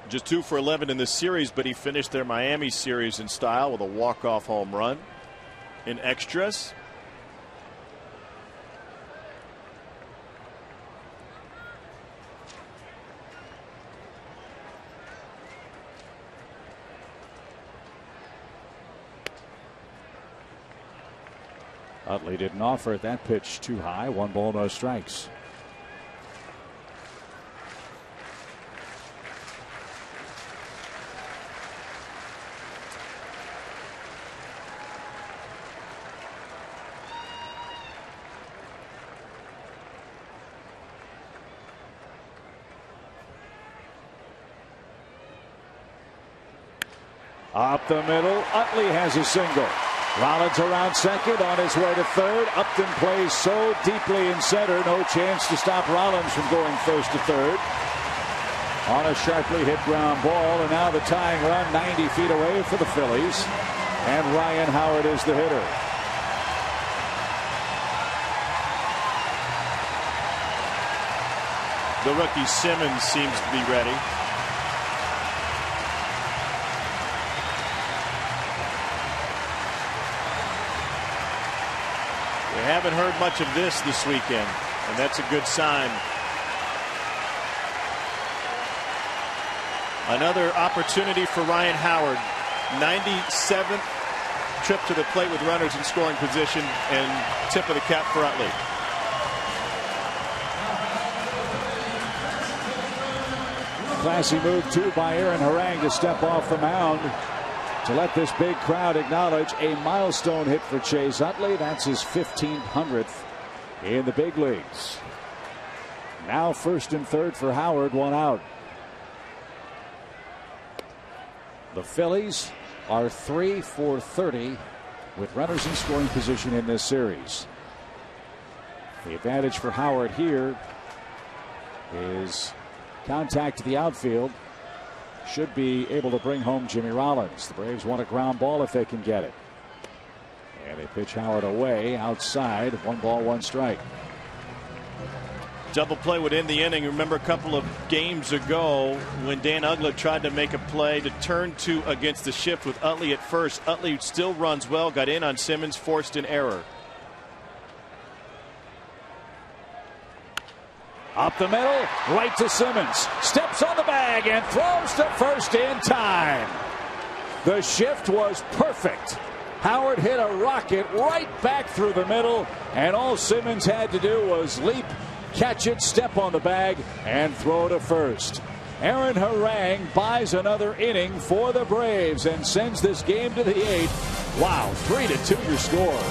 Just 2 for 11 in this series, but he finished their Miami series in style with a walk-off home run in extras. Utley didn't offer that pitch too high. 1 ball, no strikes. Up the middle, Utley has a single. Rollins around second, on his way to third. Upton plays so deeply in center, no chance to stop Rollins from going first to third. On a sharply hit ground ball, and now the tying run 90 feet away for the Phillies. And Ryan Howard is the hitter. The rookie Simmons seems to be ready. We haven't heard much of this weekend, and that's a good sign. Another opportunity for Ryan Howard. 97th trip to the plate with runners in scoring position, and tip of the cap for Utley. Classy move, too, by Aaron Harang to step off the mound to let this big crowd acknowledge a milestone hit for Chase Utley. That's his 1500th in the big leagues. Now first and third for Howard, one out. The Phillies are 3 for 30 with runners in scoring position in this series. The advantage for Howard here is contact to the outfield. Should be able to bring home Jimmy Rollins. The Braves want a ground ball if they can get it. And they pitch Howard away outside. 1 ball, 1 strike. Double play would end the inning. Remember a couple of games ago when Dan Uggla tried to make a play to turn 2 against the shift with Utley at first. Utley still runs well, got in on Simmons, forced an error. Up the middle, right to Simmons. Steps on the bag and throws to first in time. The shift was perfect. Howard hit a rocket right back through the middle, and all Simmons had to do was leap, catch it, step on the bag, and throw to first. Aaron Harang buys another inning for the Braves and sends this game to the 8th. Wow, 3-2 your score.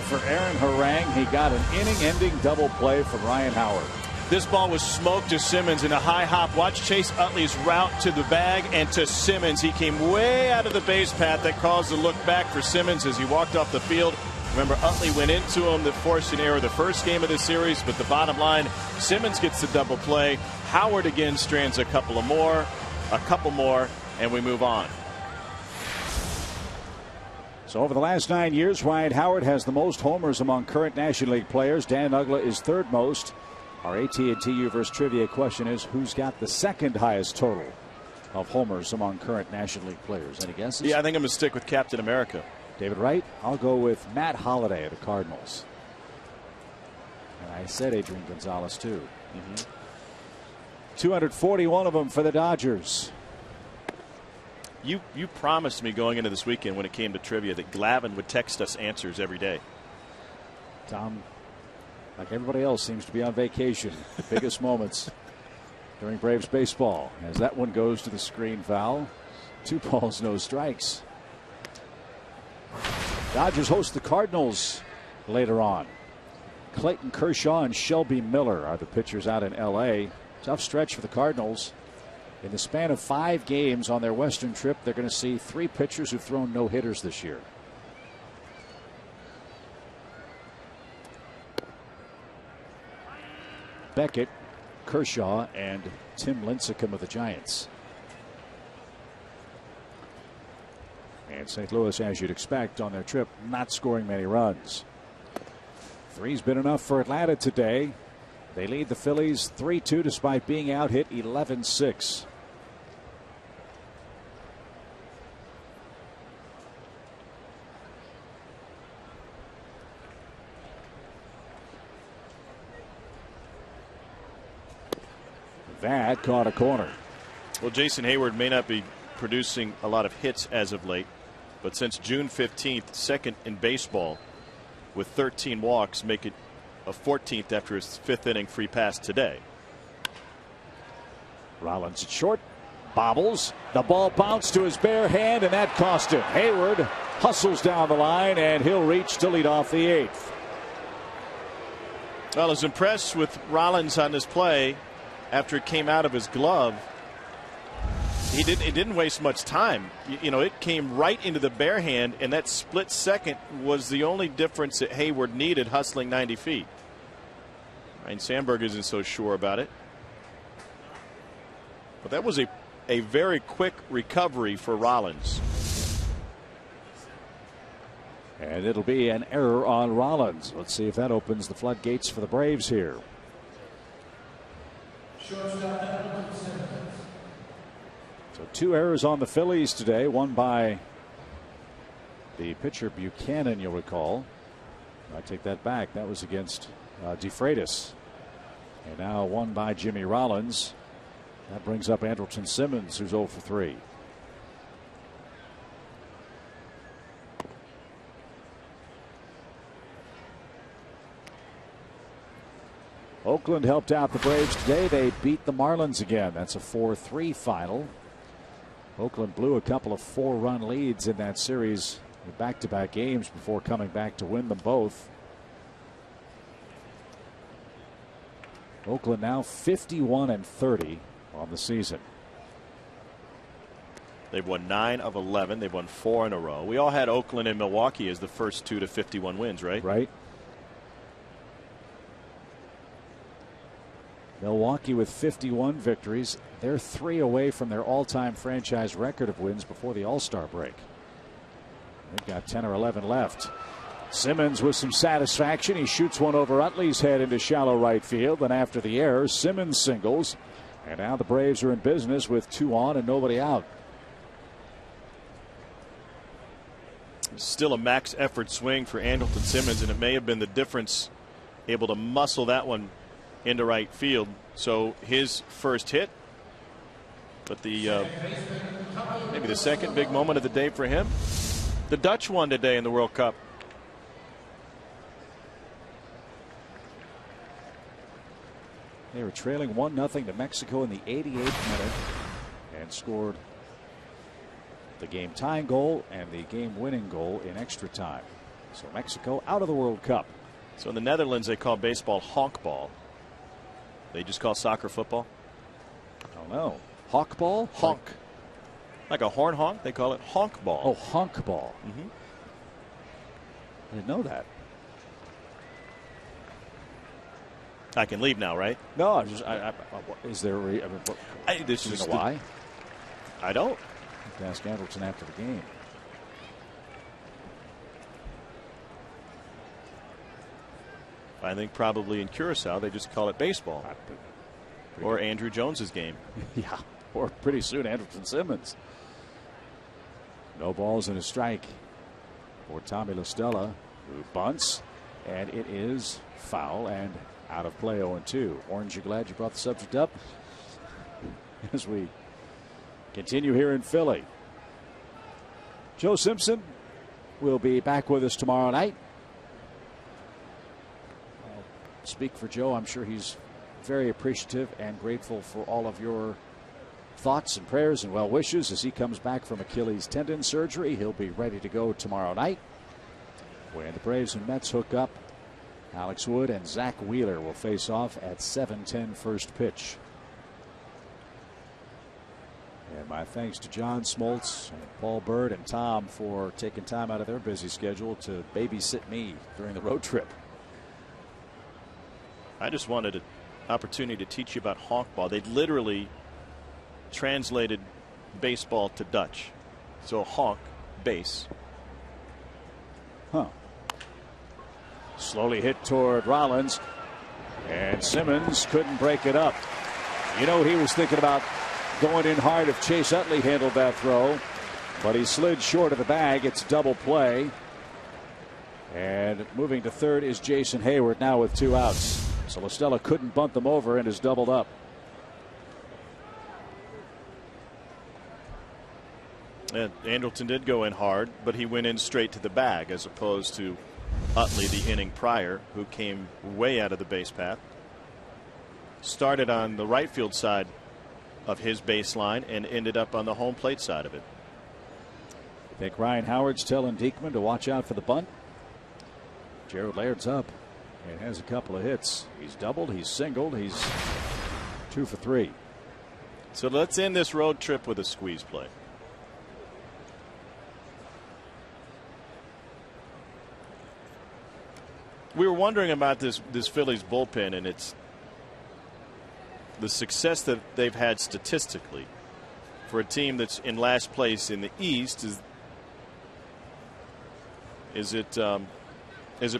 For Aaron Harang, he got an inning-ending double play from Ryan Howard. This ball was smoked to Simmons in a high hop. Watch Chase Utley's route to the bag and to Simmons. He came way out of the base path. That caused a look back for Simmons as he walked off the field. Remember, Utley went into him that forced an error the first game of the series, but the bottom line, Simmons gets the double play. Howard again strands a couple more, and we move on. So over the last 9 years, Ryan Howard has the most homers among current National League players. Dan Uggla is third most. Our AT&T Universe trivia question is, who's got the second highest total of homers among current National League players? Any guesses? Yeah, I think I'm going to stick with Captain America. David Wright? I'll go with Matt Holliday of the Cardinals. And I said Adrian Gonzalez, too. 241 of them for the Dodgers. You promised me going into this weekend when it came to trivia that Glavin would text us answers every day. Tom, like everybody else, seems to be on vacation. The biggest moments during Braves baseball, as that one goes to the screen foul. 2 balls, no strikes. Dodgers host the Cardinals later on. Clayton Kershaw and Shelby Miller are the pitchers out in L.A. Tough stretch for the Cardinals. In the span of 5 games on their Western trip, they're going to see 3 pitchers who've thrown no hitters this year. Beckett, Kershaw, and Tim Lincecum of the Giants. And St. Louis, as you'd expect on their trip, not scoring many runs. 3's been enough for Atlanta today. They lead the Phillies 3-2 despite being out hit 11-6. That caught a corner. Well, Jason Hayward may not be producing a lot of hits as of late, but since June 15th, second in baseball with 13 walks, make it a 14th after his 5th inning free pass today. Rollins at short, bobbles. The ball bounced to his bare hand, and that cost him. Hayward hustles down the line, and he'll reach to lead off the 8th. Well, I was impressed with Rollins on this play after it came out of his glove. It didn't waste much time. You know, it came right into the bare hand, and that split second was the only difference that Hayward needed, hustling 90 feet. Ryan Sandberg isn't so sure about it. But that was a very quick recovery for Rollins. And it'll be an error on Rollins. Let's see if that opens the floodgates for the Braves here. So 2 errors on the Phillies today, one by the pitcher Buchanan, you'll recall. I take that back. That was against DeFreitas. And now one by Jimmy Rollins. That brings up Andrelton Simmons, who's 0 for 3. Oakland helped out the Braves today. They beat the Marlins again. That's a 4-3 final. Oakland blew a couple of 4-run leads in that series with back-to-back games before coming back to win them both. Oakland now 51-30 on the season. They've won 9 of 11. They've won 4 in a row. We all had Oakland and Milwaukee as the first 2 to 51 wins, right? Right. Milwaukee with 51 victories. They're 3 away from their all-time franchise record of wins before the All-Star break. They've got 10 or 11 left. Simmons with some satisfaction. He shoots one over Utley's head into shallow right field. Then after the error, Simmons singles. And now the Braves are in business with 2 on and nobody out. Still a max effort swing for Andrelton Simmons, and it may have been the difference, able to muscle that one into right field. So his first hit, but the maybe the second big moment of the day for him. The Dutch won today in the World Cup. They were trailing 1-0 to Mexico in the 88th minute and scored the game tying goal and the game winning goal in extra time. So Mexico out of the World Cup. So in the Netherlands they call baseball honkball. They just call soccer football? I don't know. Hawkball? Honk. Like a horn honk, they call it honkball. Oh, honkball. Mm-hmm. I didn't know that. I can leave now, right? No, is there this do you is know why? I don't. To ask Andrelton after the game. I think probably in Curacao they just call it baseball. Or Andrew Jones's game. Yeah, or pretty soon Andrelton Simmons. No balls and a strike for Tommy La Stella, who bunts, and it is foul and out of play. 0-2. Orange, you glad you brought the subject up? As we continue here in Philly. Joe Simpson will be back with us tomorrow night. I'll speak for Joe. I'm sure he's very appreciative and grateful for all of your thoughts and prayers and well wishes as he comes back from Achilles tendon surgery. He'll be ready to go tomorrow night. When the Braves and Mets hook up, Alex Wood and Zach Wheeler will face off at 7:10 first pitch. And my thanks to John Smoltz and Paul Bird and Tom for taking time out of their busy schedule to babysit me during the road trip. I just wanted an opportunity to teach you about honk ball. They literally translated baseball to Dutch. So honk, base. Huh. Slowly hit toward Rollins, and Simmons couldn't break it up. You know, he was thinking about going in hard if Chase Utley handled that throw, but he slid short of the bag. It's double play. And moving to third is Jason Hayward now with 2 outs. So LaStella couldn't bunt them over and is doubled up. And Andrelton did go in hard, but he went in straight to the bag as opposed to Utley the inning prior, who came way out of the base path. Started on the right field side of his baseline and ended up on the home plate side of it. I think Ryan Howard's telling Diekman to watch out for the bunt. Gerald Laird's up and has a couple of hits. He's doubled, he's singled, he's 2 for 3. So let's end this road trip with a squeeze play. We were wondering about this Phillies bullpen and it's the success that they've had statistically for a team that's in last place in the East. Is it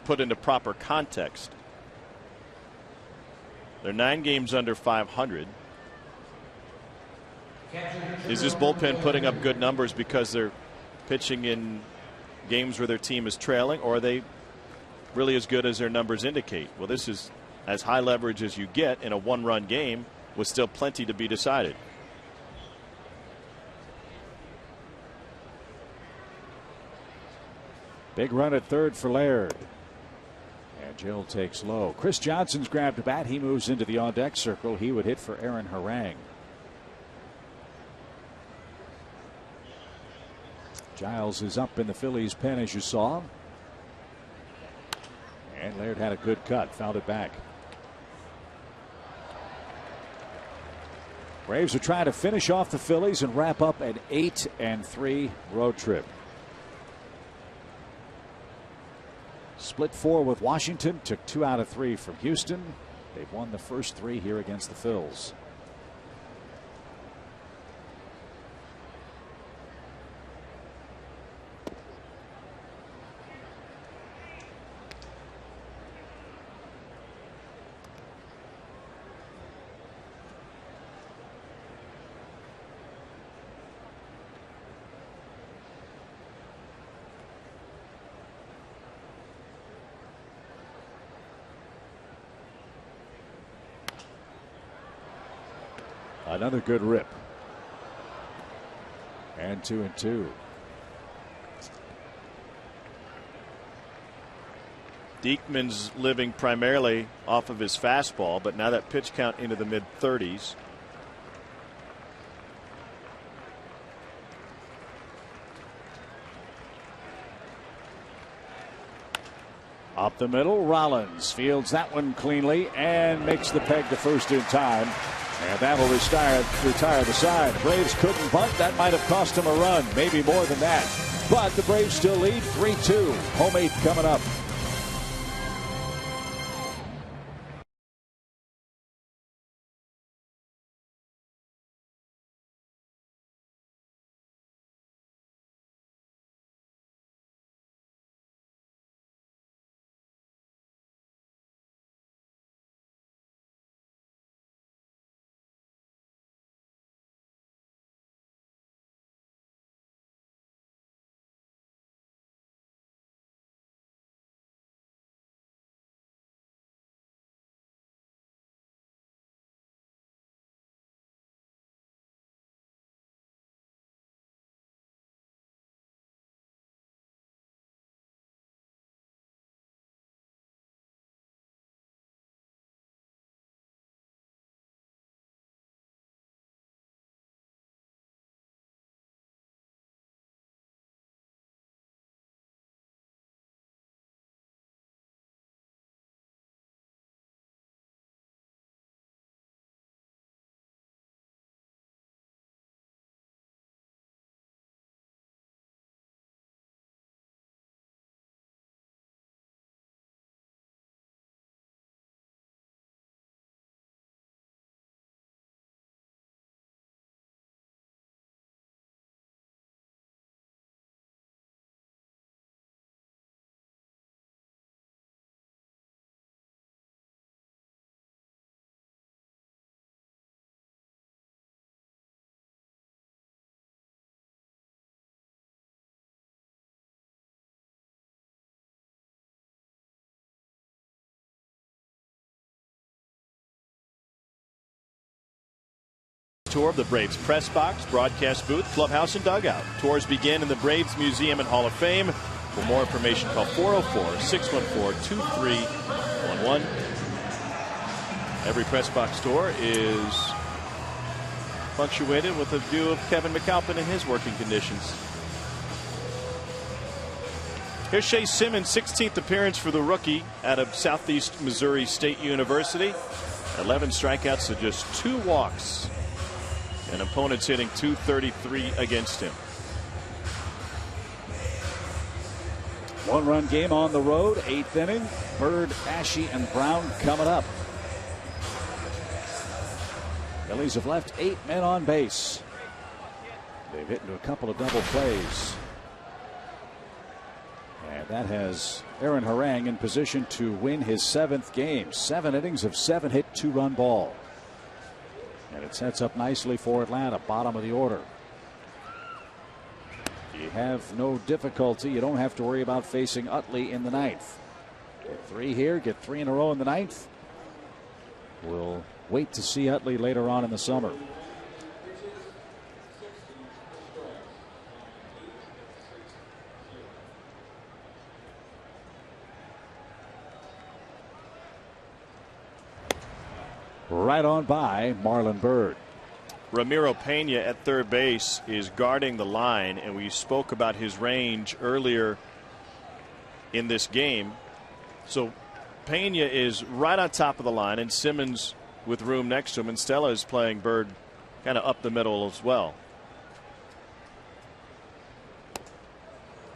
put into proper context? They're 9 games under 500. Is this bullpen putting up good numbers because they're pitching in games where their team is trailing, or are they really as good as their numbers indicate? Well, this is as high leverage as you get in a 1-run game with still plenty to be decided. Big run at third for Laird. And Jill takes low. Chris Johnson's grabbed a bat. He moves into the on-deck circle. He would hit for Aaron Harang. Giles is up in the Phillies pen, as you saw. And Laird had a good cut, fouled it back. Braves are trying to finish off the Phillies and wrap up an 8-3 road trip. Split 4 with Washington, took 2 out of 3 from Houston. They've won the first 3 here against the Phils. Another good rip. And 2-2. Diekman's living primarily off of his fastball, but now that pitch count into the mid-30s. Up the middle, Rollins fields that one cleanly and makes the peg to first in time. And that will retire the side. The Braves couldn't bunt. That might have cost them a run, maybe more than that. But the Braves still lead 3-2. Home 8 coming up. tour of the Braves press box, broadcast booth, clubhouse, and dugout. Tours begin in the Braves Museum and Hall of Fame. For more information, call 404-614-2311. Every press box tour is punctuated with a view of Kevin McAlpin in his working conditions. Here's Shea Simmons' 16th appearance for the rookie out of Southeast Missouri State University. 11 strikeouts to just 2 walks. And opponents hitting .233 against him. 1-run game on the road, 8th inning. Bird, Ashe, and Brown coming up. Phillies have left 8 men on base. They've hit into a couple of double plays. And that has Aaron Harang in position to win his 7th game. 7 innings of 7-hit, 2-run ball. And it sets up nicely for Atlanta, bottom of the order. You have no difficulty. You don't have to worry about facing Utley in the 9th. Get 3 here, get 3 in a row in the 9th. We'll wait to see Utley later on in the summer. Right on by Marlon Byrd. Ramiro Pena at third base is guarding the line, and we spoke about his range earlier in this game. So Pena is right on top of the line, and Simmons with room next to him, and Stella is playing Byrd kind of up the middle as well.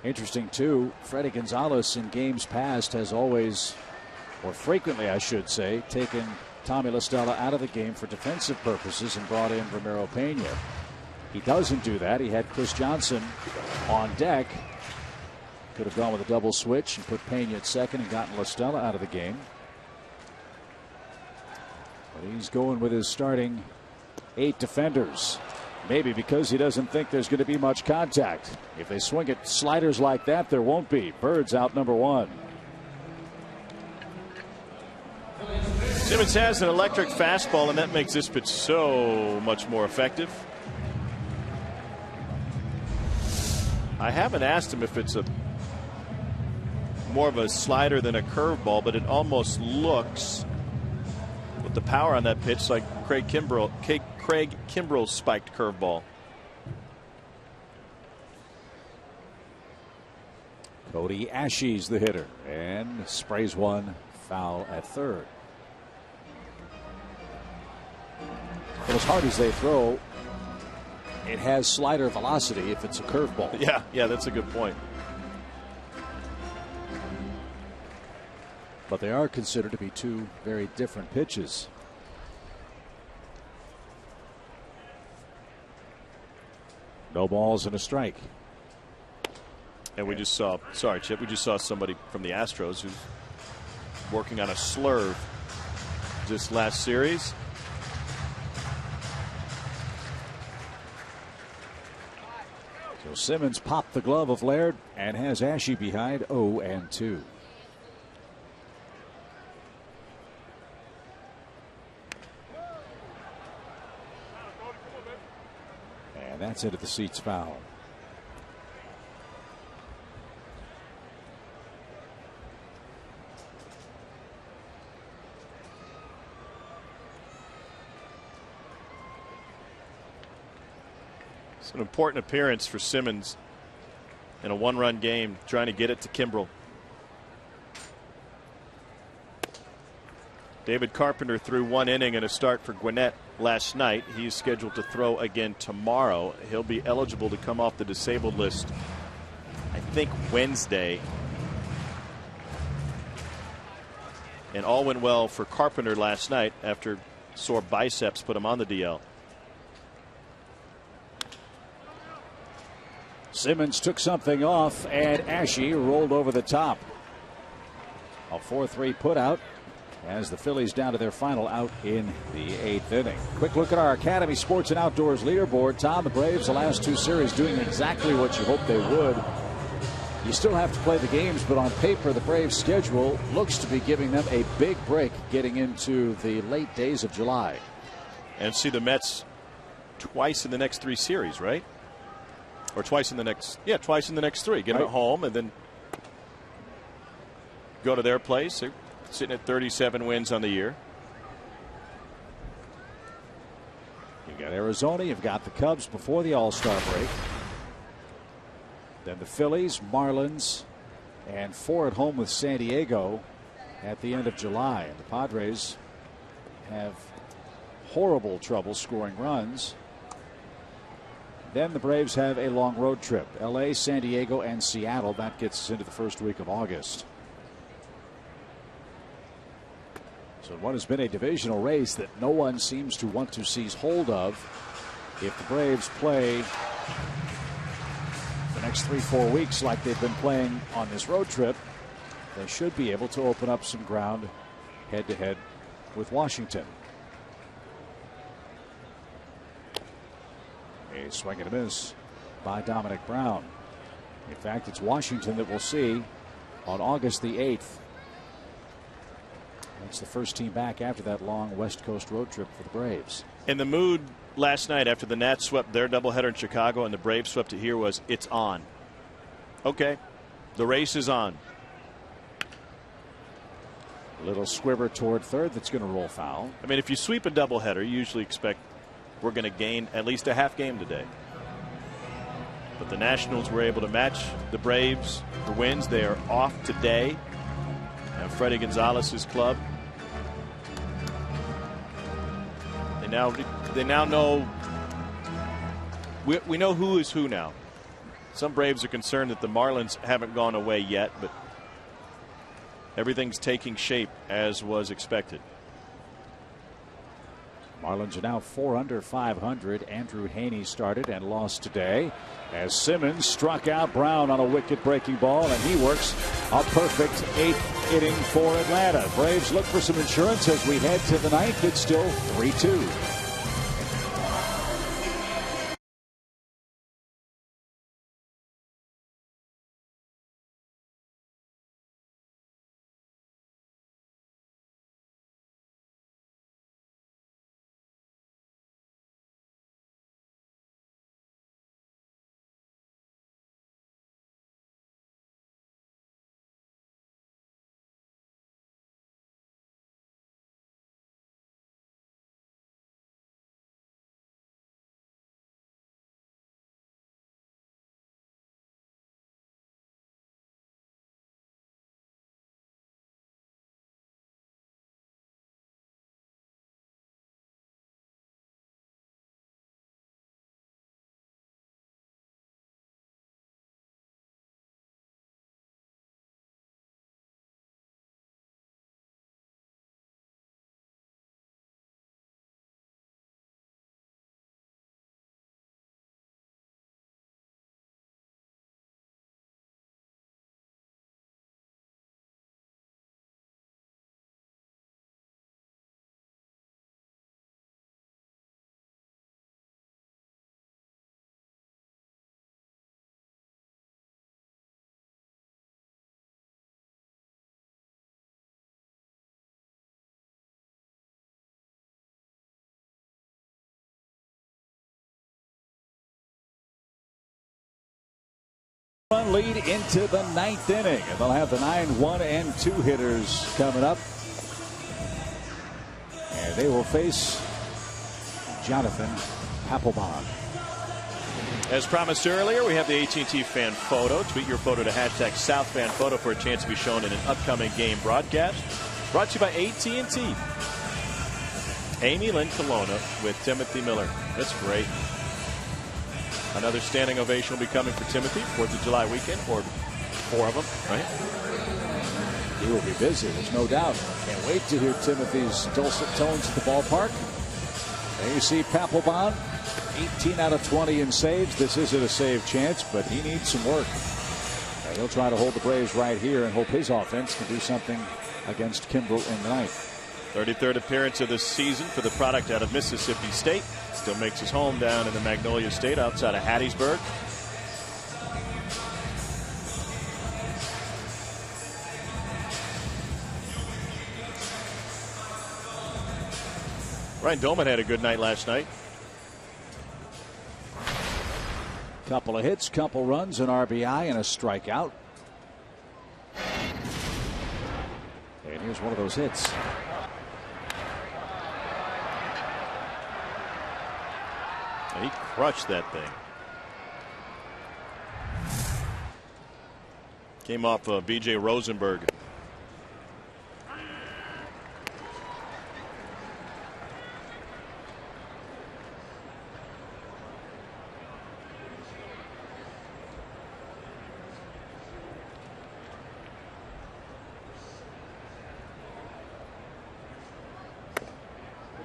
Interesting too, Freddie Gonzalez in games past has always, or frequently I should say, taken Tommy La Stella out of the game for defensive purposes and brought in Ramiro Pena. He doesn't do that. He had Chris Johnson on deck. Could have gone with a double switch and put Pena at second and gotten La Stella out of the game. But he's going with his starting 8 defenders. Maybe because he doesn't think there's going to be much contact. If they swing at sliders like that, there won't be. Bird's out number 1. Simmons has an electric fastball, and that makes this pitch so much more effective. I haven't asked him if it's a more of a slider than a curveball, but it almost looks, with the power on that pitch, like Craig Kimbrell's spiked curveball. Cody Ashe's the hitter and sprays one foul at third. But as hard as they throw, it has slider velocity if it's a curveball. Yeah, that's a good point. But they are considered to be 2 very different pitches. No balls and a strike. And we just saw, sorry Chip, we just saw somebody from the Astros who's working on a slurve this last series. So Simmons popped the glove of Laird and has Ashe behind 0-2. And that's into the seats foul. It's an important appearance for Simmons in a 1-run game, trying to get it to Kimbrell. David Carpenter threw 1 inning and a start for Gwinnett last night. He's scheduled to throw again tomorrow. He'll be eligible to come off the disabled list, I think, Wednesday. And all went well for Carpenter last night after sore biceps put him on the DL. Simmons took something off, and Ashe rolled over the top. A 4-3 put out as the Phillies down to their final out in the 8th inning. Quick look at our Academy Sports and Outdoors leaderboard. Tom, the Braves the last 2 series doing exactly what you hoped they would. You still have to play the games, but on paper the Braves schedule looks to be giving them a big break getting into the late days of July. And see the Mets twice in the next 3 series, right? Or twice in the next 3. Get them at home and then go to their place. They're sitting at 37 wins on the year. You've got Arizona, you've got the Cubs before the All-Star break. Then the Phillies, Marlins, and 4 at home with San Diego at the end of July. And the Padres have horrible trouble scoring runs. Then the Braves have a long road trip. LA, San Diego, and Seattle. That gets us into the first week of August. So what has been a divisional race that no one seems to want to seize hold of. If the Braves play the next 3-4 weeks like they've been playing on this road trip, they should be able to open up some ground head-to-head with Washington. A swing and a miss by Dominic Brown. In fact, it's Washington that we'll see on August the 8th. That's the first team back after that long West Coast road trip for the Braves. And the mood last night after the Nats swept their doubleheader in Chicago and the Braves swept it here was, it's on. Okay, the race is on. A little squibber toward third that's going to roll foul. I mean, if you sweep a doubleheader, you usually expect we're going to gain at least a half game today. But the Nationals were able to match the Braves for wins. They are off today. Freddie Gonzalez's club. They now know. We know who is who now. Some Braves are concerned that the Marlins haven't gone away yet, but everything's taking shape as was expected. Marlins are now 4 under 500. Andrew Haney started and lost today as Simmons struck out Brown on a wicket-breaking ball, and he works a perfect 8th inning for Atlanta. Braves look for some insurance as we head to the 9th. It's still 3-2. Lead into the 9th inning, and they'll have the 9, 1, and 2 hitters coming up, and they will face Jonathan Papelbon. As promised earlier, we have the AT&T fan photo. Tweet your photo to hashtag SouthFanPhoto for a chance to be shown in an upcoming game broadcast. Brought to you by AT&T. Amy Lynn Colonna with Timothy Miller. That's great. Another standing ovation will be coming for Timothy, 4th of July weekend, or 4 of them, right? He will be busy, there's no doubt. Can't wait to hear Timothy's dulcet tones at the ballpark. There you see Papelbon, 18 out of 20 in saves. This isn't a save chance, but he needs some work. And he'll try to hold the Braves right here and hope his offense can do something against Kimbrel in the 9th. 33rd appearance of the season for the product out of Mississippi State. Still makes his home down in the Magnolia State outside of Hattiesburg. Ryan Doman had a good night last night. Couple of hits, couple runs, an RBI, and a strikeout. And here's one of those hits. And he crushed that thing. Came off B.J. Rosenberg.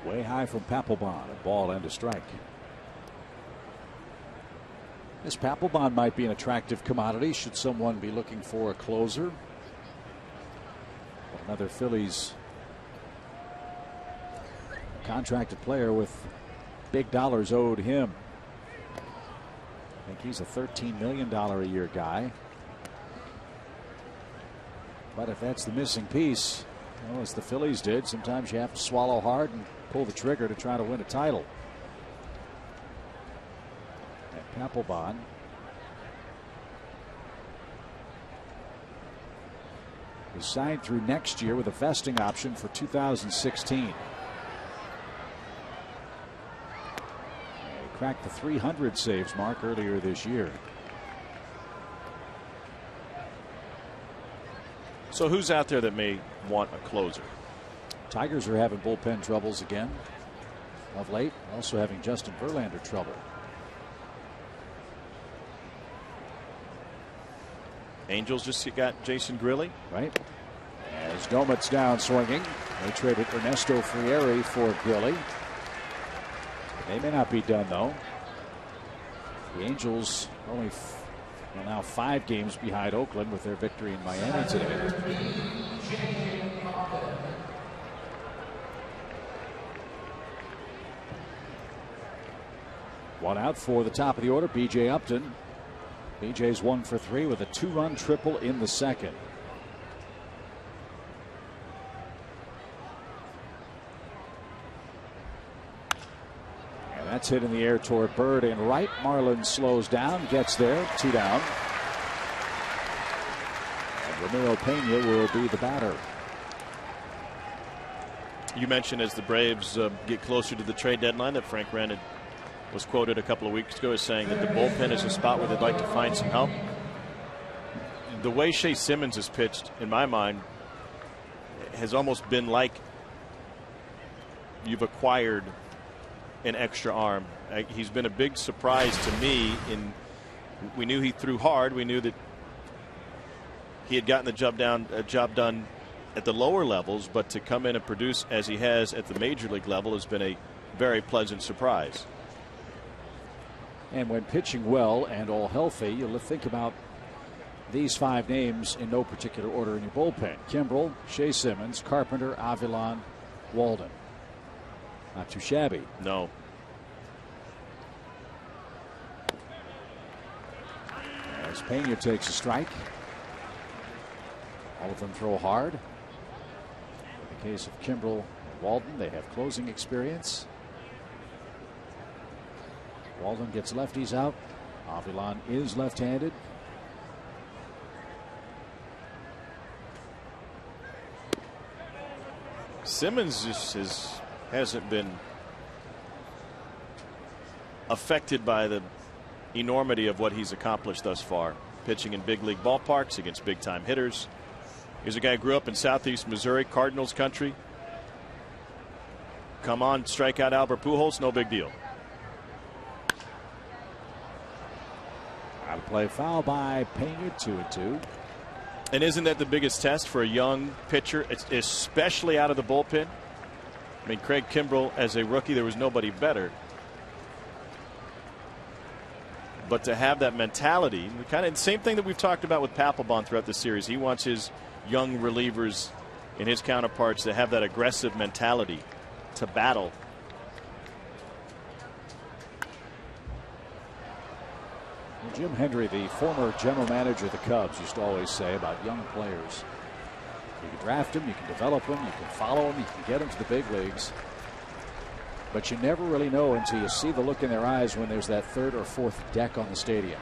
Way high from Papelbon, a ball and a strike. This Papelbon might be an attractive commodity should someone be looking for a closer. Another Phillies contracted player with big dollars owed him. I think he's a $13 million a year guy. But if that's the missing piece, well, as the Phillies did, sometimes you have to swallow hard and pull the trigger to try to win a title. And Papelbon is signed through next year with a vesting option for 2016. He cracked the 300 saves mark earlier this year. So who's out there that may want a closer? Tigers are having bullpen troubles again of late. Also having Justin Verlander trouble. Angels just got Jason Grilli. Right. As Domit's down swinging. They traded Ernesto Frieri for Grilli. They may not be done though. The Angels only now 5 games behind Oakland with their victory in Miami today. One out for the top of the order, B.J. Upton. B.J.'s 1 for 3 with a 2-run triple in the second. And that's hit in the air toward Bird and right. Marlins slows down, gets there, 2 down. And Ramiro Pena will be the batter. You mentioned as the Braves get closer to the trade deadline that Frank Wren was quoted a couple of weeks ago as saying that the bullpen is a spot where they'd like to find some help. The way Shea Simmons has pitched, in my mind, has almost been like you've acquired an extra arm. He's been a big surprise to me. We knew he threw hard. We knew that he had gotten the job done at the lower levels, but to come in and produce as he has at the major league level has been a very pleasant surprise. And when pitching well and all healthy, you'll think about these 5 names in no particular order in your bullpen. Kimbrel, Shea Simmons, Carpenter, Avilan, Walden. Not too shabby. No. As Pena takes a strike. All of them throw hard. In the case of Kimbrel and Walden, they have closing experience. Walden gets lefties out. Avilan is left-handed. Simmons just hasn't been affected by the enormity of what he's accomplished thus far. Pitching in big league ballparks against big-time hitters. He's a guy who grew up in southeast Missouri, Cardinals country. Come on, strike out Albert Pujols, no big deal. Out of play, foul by Pena, 2-2. And isn't that the biggest test for a young pitcher, especially out of the bullpen? I mean, Craig Kimbrel, as a rookie, there was nobody better. But to have that mentality, kind of the same thing that we've talked about with Papelbon throughout the series. He wants his young relievers and his counterparts to have that aggressive mentality to battle. Jim Hendry, the former general manager of the Cubs, used to always say about young players, you can draft them, you can develop them, you can follow them, you can get them to the big leagues. but you never really know until you see the look in their eyes when there's that third or fourth deck on the stadium.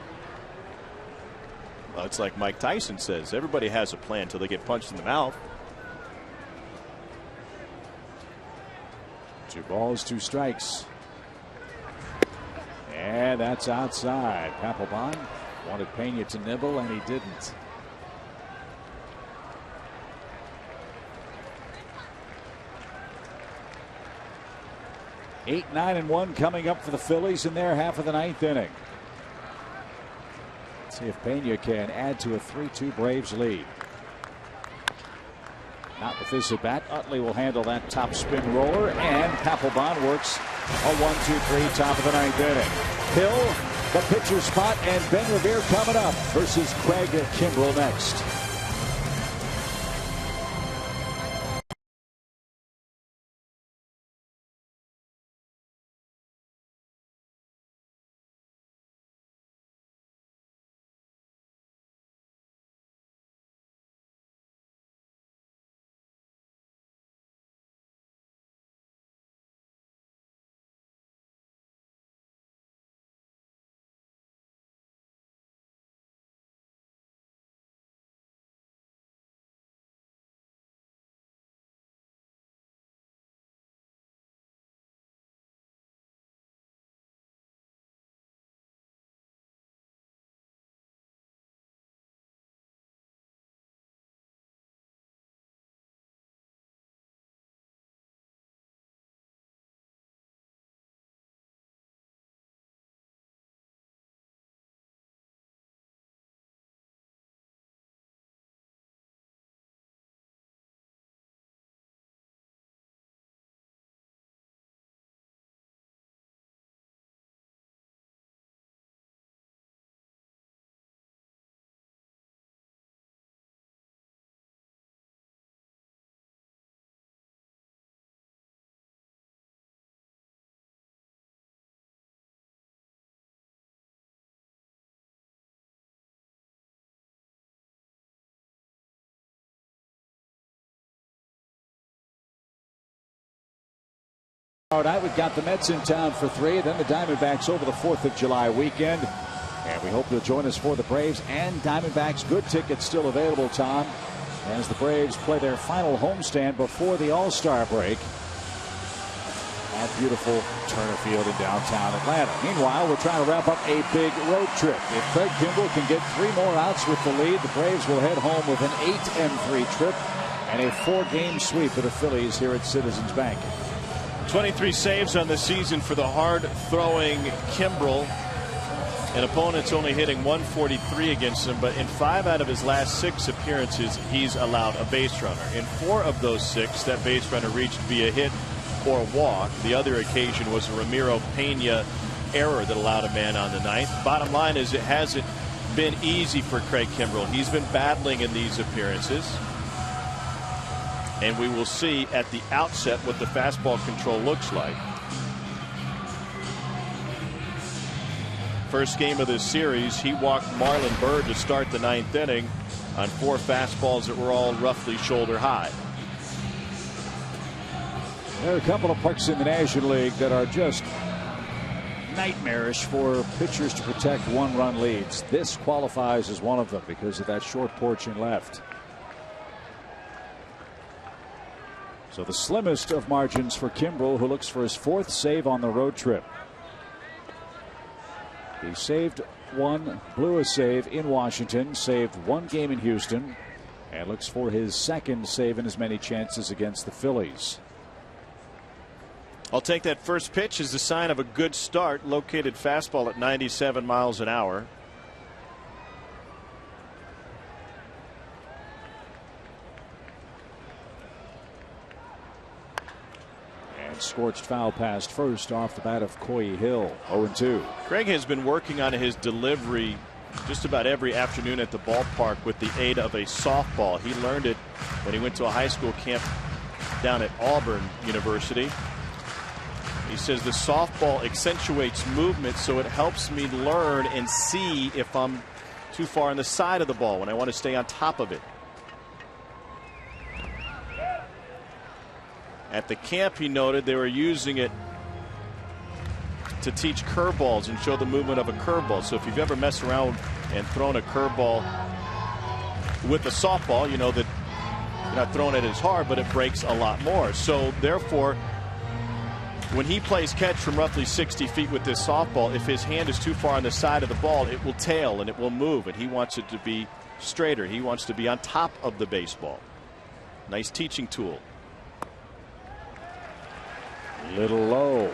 Well, it's like Mike Tyson says, everybody has a plan until they get punched in the mouth. 2 balls, 2 strikes. And that's outside. Papelbon wanted Pena to nibble, and he didn't. Eight, 9, and 1 coming up for the Phillies in their half of the 9th inning. Let's see if Pena can add to a 3-2 Braves lead. Not with this at bat. Utley will handle that top spin roller, and Papelbon works a 1-2-3 top of the 9th inning. Hill, the pitcher spot, and Ben Revere coming up versus Craig Kimbrell next. Night, we've got the Mets in town for 3, then the Diamondbacks over the 4th of July weekend. And we hope you'll join us for the Braves and Diamondbacks. Good tickets still available, Tom, as the Braves play their final homestand before the All-Star break at beautiful Turner Field in downtown Atlanta. Meanwhile, we're trying to wrap up a big road trip. If Craig Kimbrell can get 3 more outs with the lead, the Braves will head home with an 8-3 trip and a 4-game sweep of the Phillies here at Citizens Bank. 23 saves on the season for the hard-throwing Kimbrell. An opponent's only hitting 143 against him, but in 5 out of his last 6 appearances, he's allowed a base runner. In 4 of those 6, that base runner reached via hit or walk. The other occasion was a Ramiro Pena error that allowed a man on the 9th. Bottom line is, it hasn't been easy for Craig Kimbrell. He's been battling in these appearances. And we will see at the outset what the fastball control looks like. First game of this series, he walked Marlon Byrd to start the 9th inning on 4 fastballs that were all roughly shoulder high. There are a couple of parks in the National League that are just nightmarish for pitchers to protect 1-run leads. This qualifies as one of them because of that short porch in left. So the slimmest of margins for Kimbrell, who looks for his 4th save on the road trip. He saved 1, blew a save in Washington, saved 1 game in Houston, and looks for his 2nd save in as many chances against the Phillies. I'll take that first pitch as a sign of a good start. Located fastball at 97 miles an hour. Scorched foul past first off the bat of Coy Hill. 0-2. Craig has been working on his delivery just about every afternoon at the ballpark with the aid of a softball. He learned it when he went to a high school camp down at Auburn University. He says the softball accentuates movement, so it helps me learn and see if I'm too far on the side of the ball when I want to stay on top of it. At the camp, he noted they were using it to teach curveballs and show the movement of a curveball. So if you've ever messed around and thrown a curveball with a softball, you know that you're not throwing it as hard, but it breaks a lot more. So therefore, when he plays catch from roughly 60 feet with this softball, if his hand is too far on the side of the ball, it will tail and it will move, and he wants it to be straighter. He wants to be on top of the baseball. Nice teaching tool. Little low.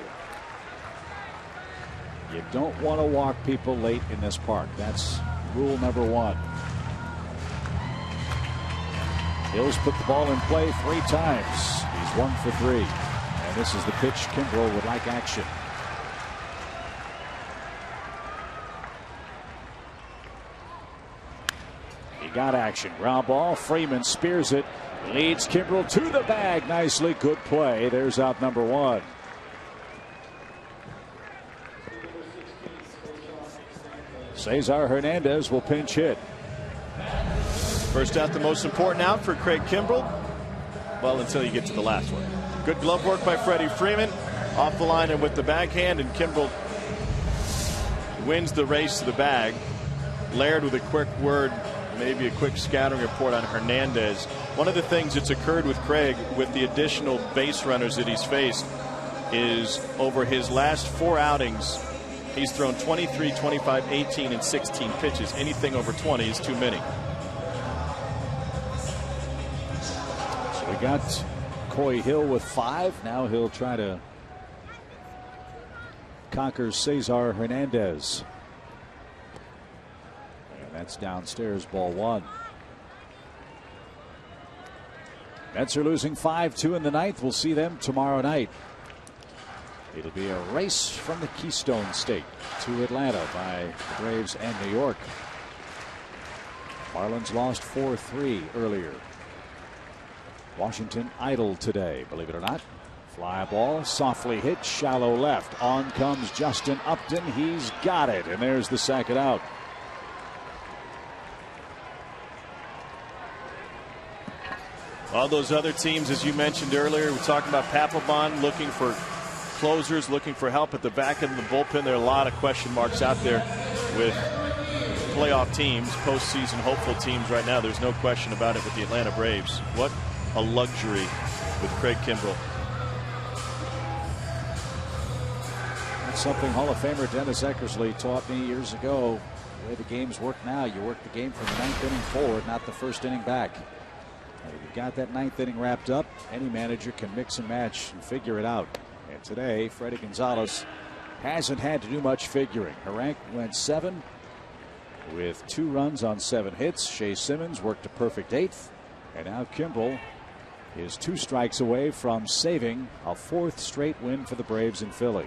You don't want to walk people late in this park. That's rule number 1. Hill's put the ball in play 3 times. He's 1 for 3. And this is the pitch Kimbrel would like action. He got action. Ground ball. Freeman spears it. Leads Kimbrel to the bag nicely. Good play. There's out number 1. Cesar Hernandez will pinch hit. First out, the most important out for Craig Kimbrel. Well, until you get to the last one. Good glove work by Freddie Freeman. Off the line and with the backhand, and Kimbrel wins the race to the bag. Laird with a quick word, maybe a quick scattering report on Hernandez. One of the things that's occurred with Craig with the additional base runners that he's faced is over his last 4 outings, he's thrown 23, 25, 18, and 16 pitches. Anything over 20 is too many. So we got Coy Hill with 5. Now he'll try to conquer Cesar Hernandez. And that's downstairs, ball 1. Mets are losing 5-2 in the 9th. We'll see them tomorrow night. It'll be a race from the Keystone State to Atlanta by the Braves and New York. Marlins lost 4-3 earlier. Washington idle today, believe it or not. Fly ball, softly hit, shallow left. On comes Justin Upton. He's got it, and there's the second out. All those other teams, as you mentioned earlier, we're talking about Papelbon looking for closers, looking for help at the back end of the bullpen. There are a lot of question marks out there with playoff teams, postseason hopeful teams right now. There's no question about it with the Atlanta Braves. What a luxury with Craig Kimbrel. That's something Hall of Famer Dennis Eckersley taught me years ago. The way the games work now, you work the game from the 9th inning forward, not the 1st inning back. And if you've got that 9th inning wrapped up, any manager can mix and match and figure it out. And today, Freddie Gonzalez hasn't had to do much figuring. Harank went 7 with 2 runs on 7 hits. Shea Simmons worked a perfect 8th. And now Kimbrel is 2 strikes away from saving a 4th straight win for the Braves in Philly.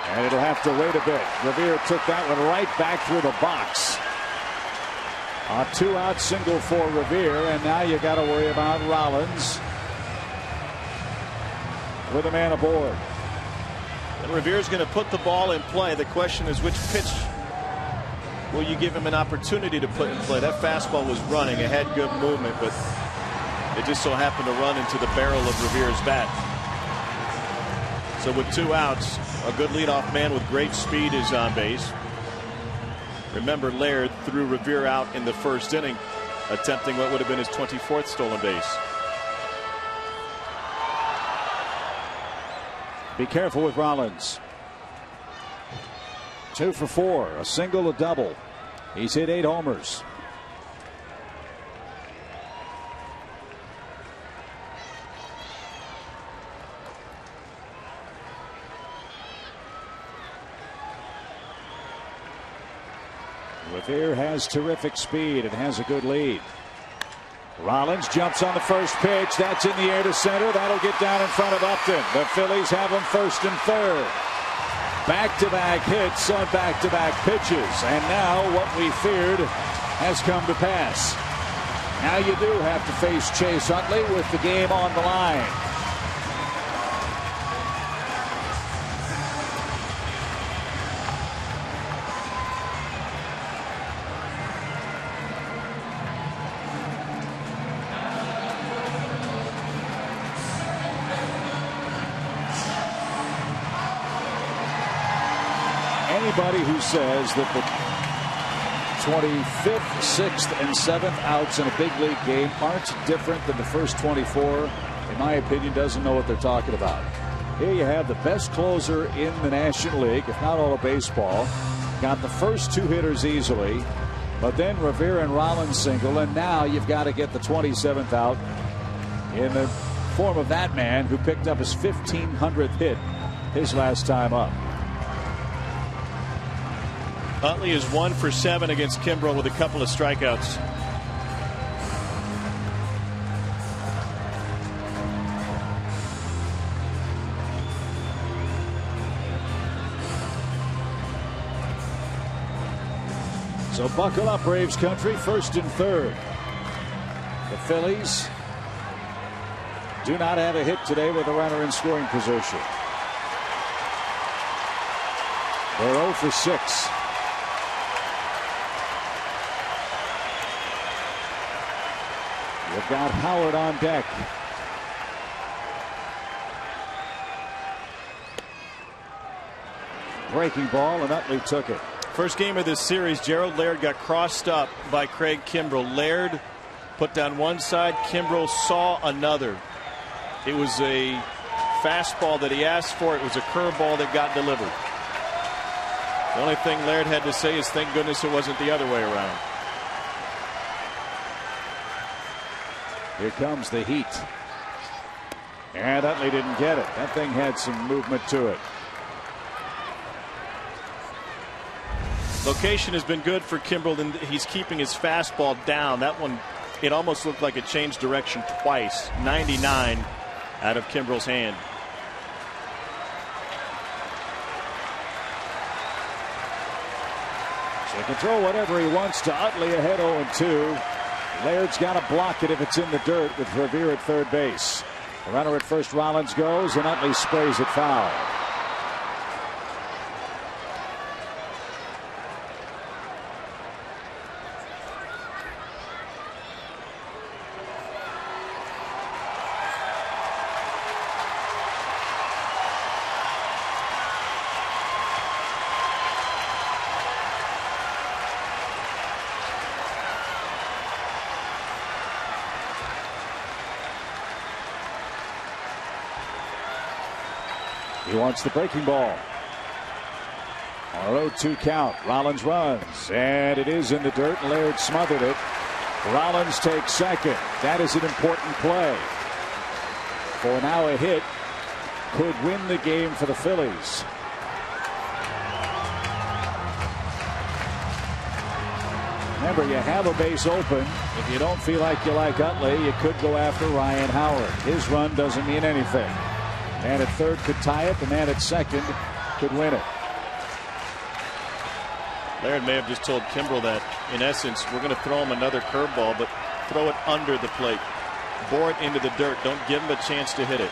And it'll have to wait a bit. Revere took that one right back through the box. A 2-out single for Revere, and now you got to worry about Rollins with a man aboard. And Revere's going to put the ball in play. The question is, which pitch will you give him an opportunity to put in play? That fastball was running. It had good movement, but it just so happened to run into the barrel of Revere's bat. So with 2 outs, a good leadoff man with great speed is on base. Remember, Laird threw Revere out in the 1st inning, attempting what would have been his 24th stolen base. Be careful with Rollins. 2 for 4, a single, a double. He's hit 8 homers. Revere has terrific speed and has a good lead. Rollins jumps on the first pitch. That's in the air to center. That'll get down in front of Upton. The Phillies have him 1st and 3rd. Back-to-back hits on back-to-back pitches. And now what we feared has come to pass. Now you do have to face Chase Utley with the game on the line. anybody who says that the 25th, 6th, and 7th outs in a big league game aren't different than the first 24, in my opinion, doesn't know what they're talking about. Here you have the best closer in the National League, if not all of baseball. Got the first 2 hitters easily, but then Rivera and Rollins single, and now you've got to get the 27th out in the form of that man who picked up his 1,500th hit his last time up. Utley is 1 for 7 against Kimbrel with a couple of strikeouts. So buckle up, Braves country. 1st and 3rd. The Phillies do not have a hit today with a runner in scoring position. They're 0 for 6. You've got Howard on deck. Breaking ball, and Utley took it. First game of this series, Gerald Laird got crossed up by Craig Kimbrel. Laird put down one side, Kimbrel saw another. It was a fastball that he asked for. It was a curveball that got delivered. The only thing Laird had to say is thank goodness it wasn't the other way around. Here comes the heat. And Utley didn't get it. That thing had some movement to it. Location has been good for Kimbrel, and he's keeping his fastball down. That one, it almost looked like it changed direction twice. 99 out of Kimbrel's hand. So he can throw whatever he wants to Utley ahead 0-2. Laird's got to block it if it's in the dirt with Revere at third base. The runner at first, Rollins, goes, and Utley sprays it foul. He wants the breaking ball. On a 0-2 count, Rollins runs, and it is in the dirt. Laird smothered it. Rollins takes second. That is an important play. For now, a hit could win the game for the Phillies. Remember, you have a base open. If you don't feel like you like Utley, you could go after Ryan Howard. His run doesn't mean anything. The man at third could tie it. The man at second could win it. Laird may have just told Kimbrel that, in essence, we're going to throw him another curveball, but throw it under the plate. Bore it into the dirt. Don't give him a chance to hit it.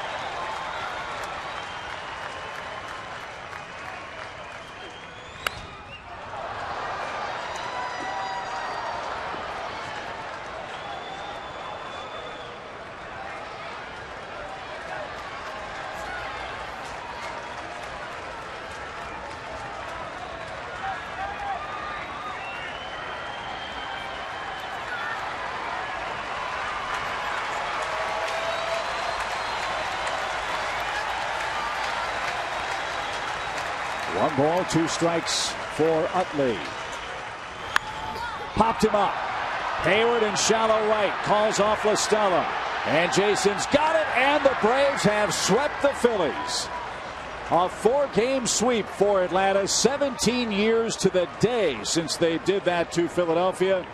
One ball, 2 strikes for Utley. Popped him up. Hayward in shallow right. Calls off La Stella. And Jason's got it. And the Braves have swept the Phillies. A 4-game sweep for Atlanta. 17 years to the day since they did that to Philadelphia.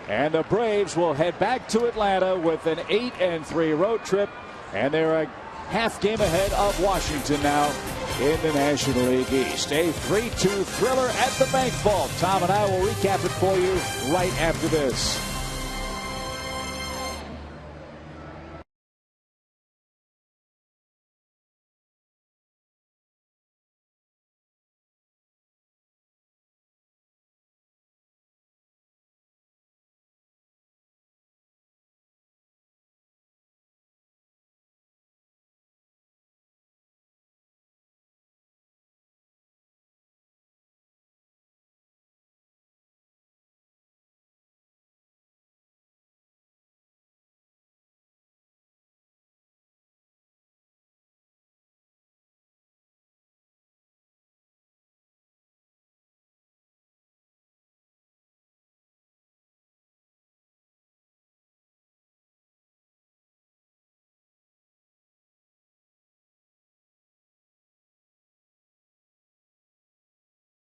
And the Braves will head back to Atlanta with an 8-3 road trip. And they're a half game ahead of Washington now in the National League East. A 3-2 thriller at the Bank Vault. Tom and I will recap it for you right after this.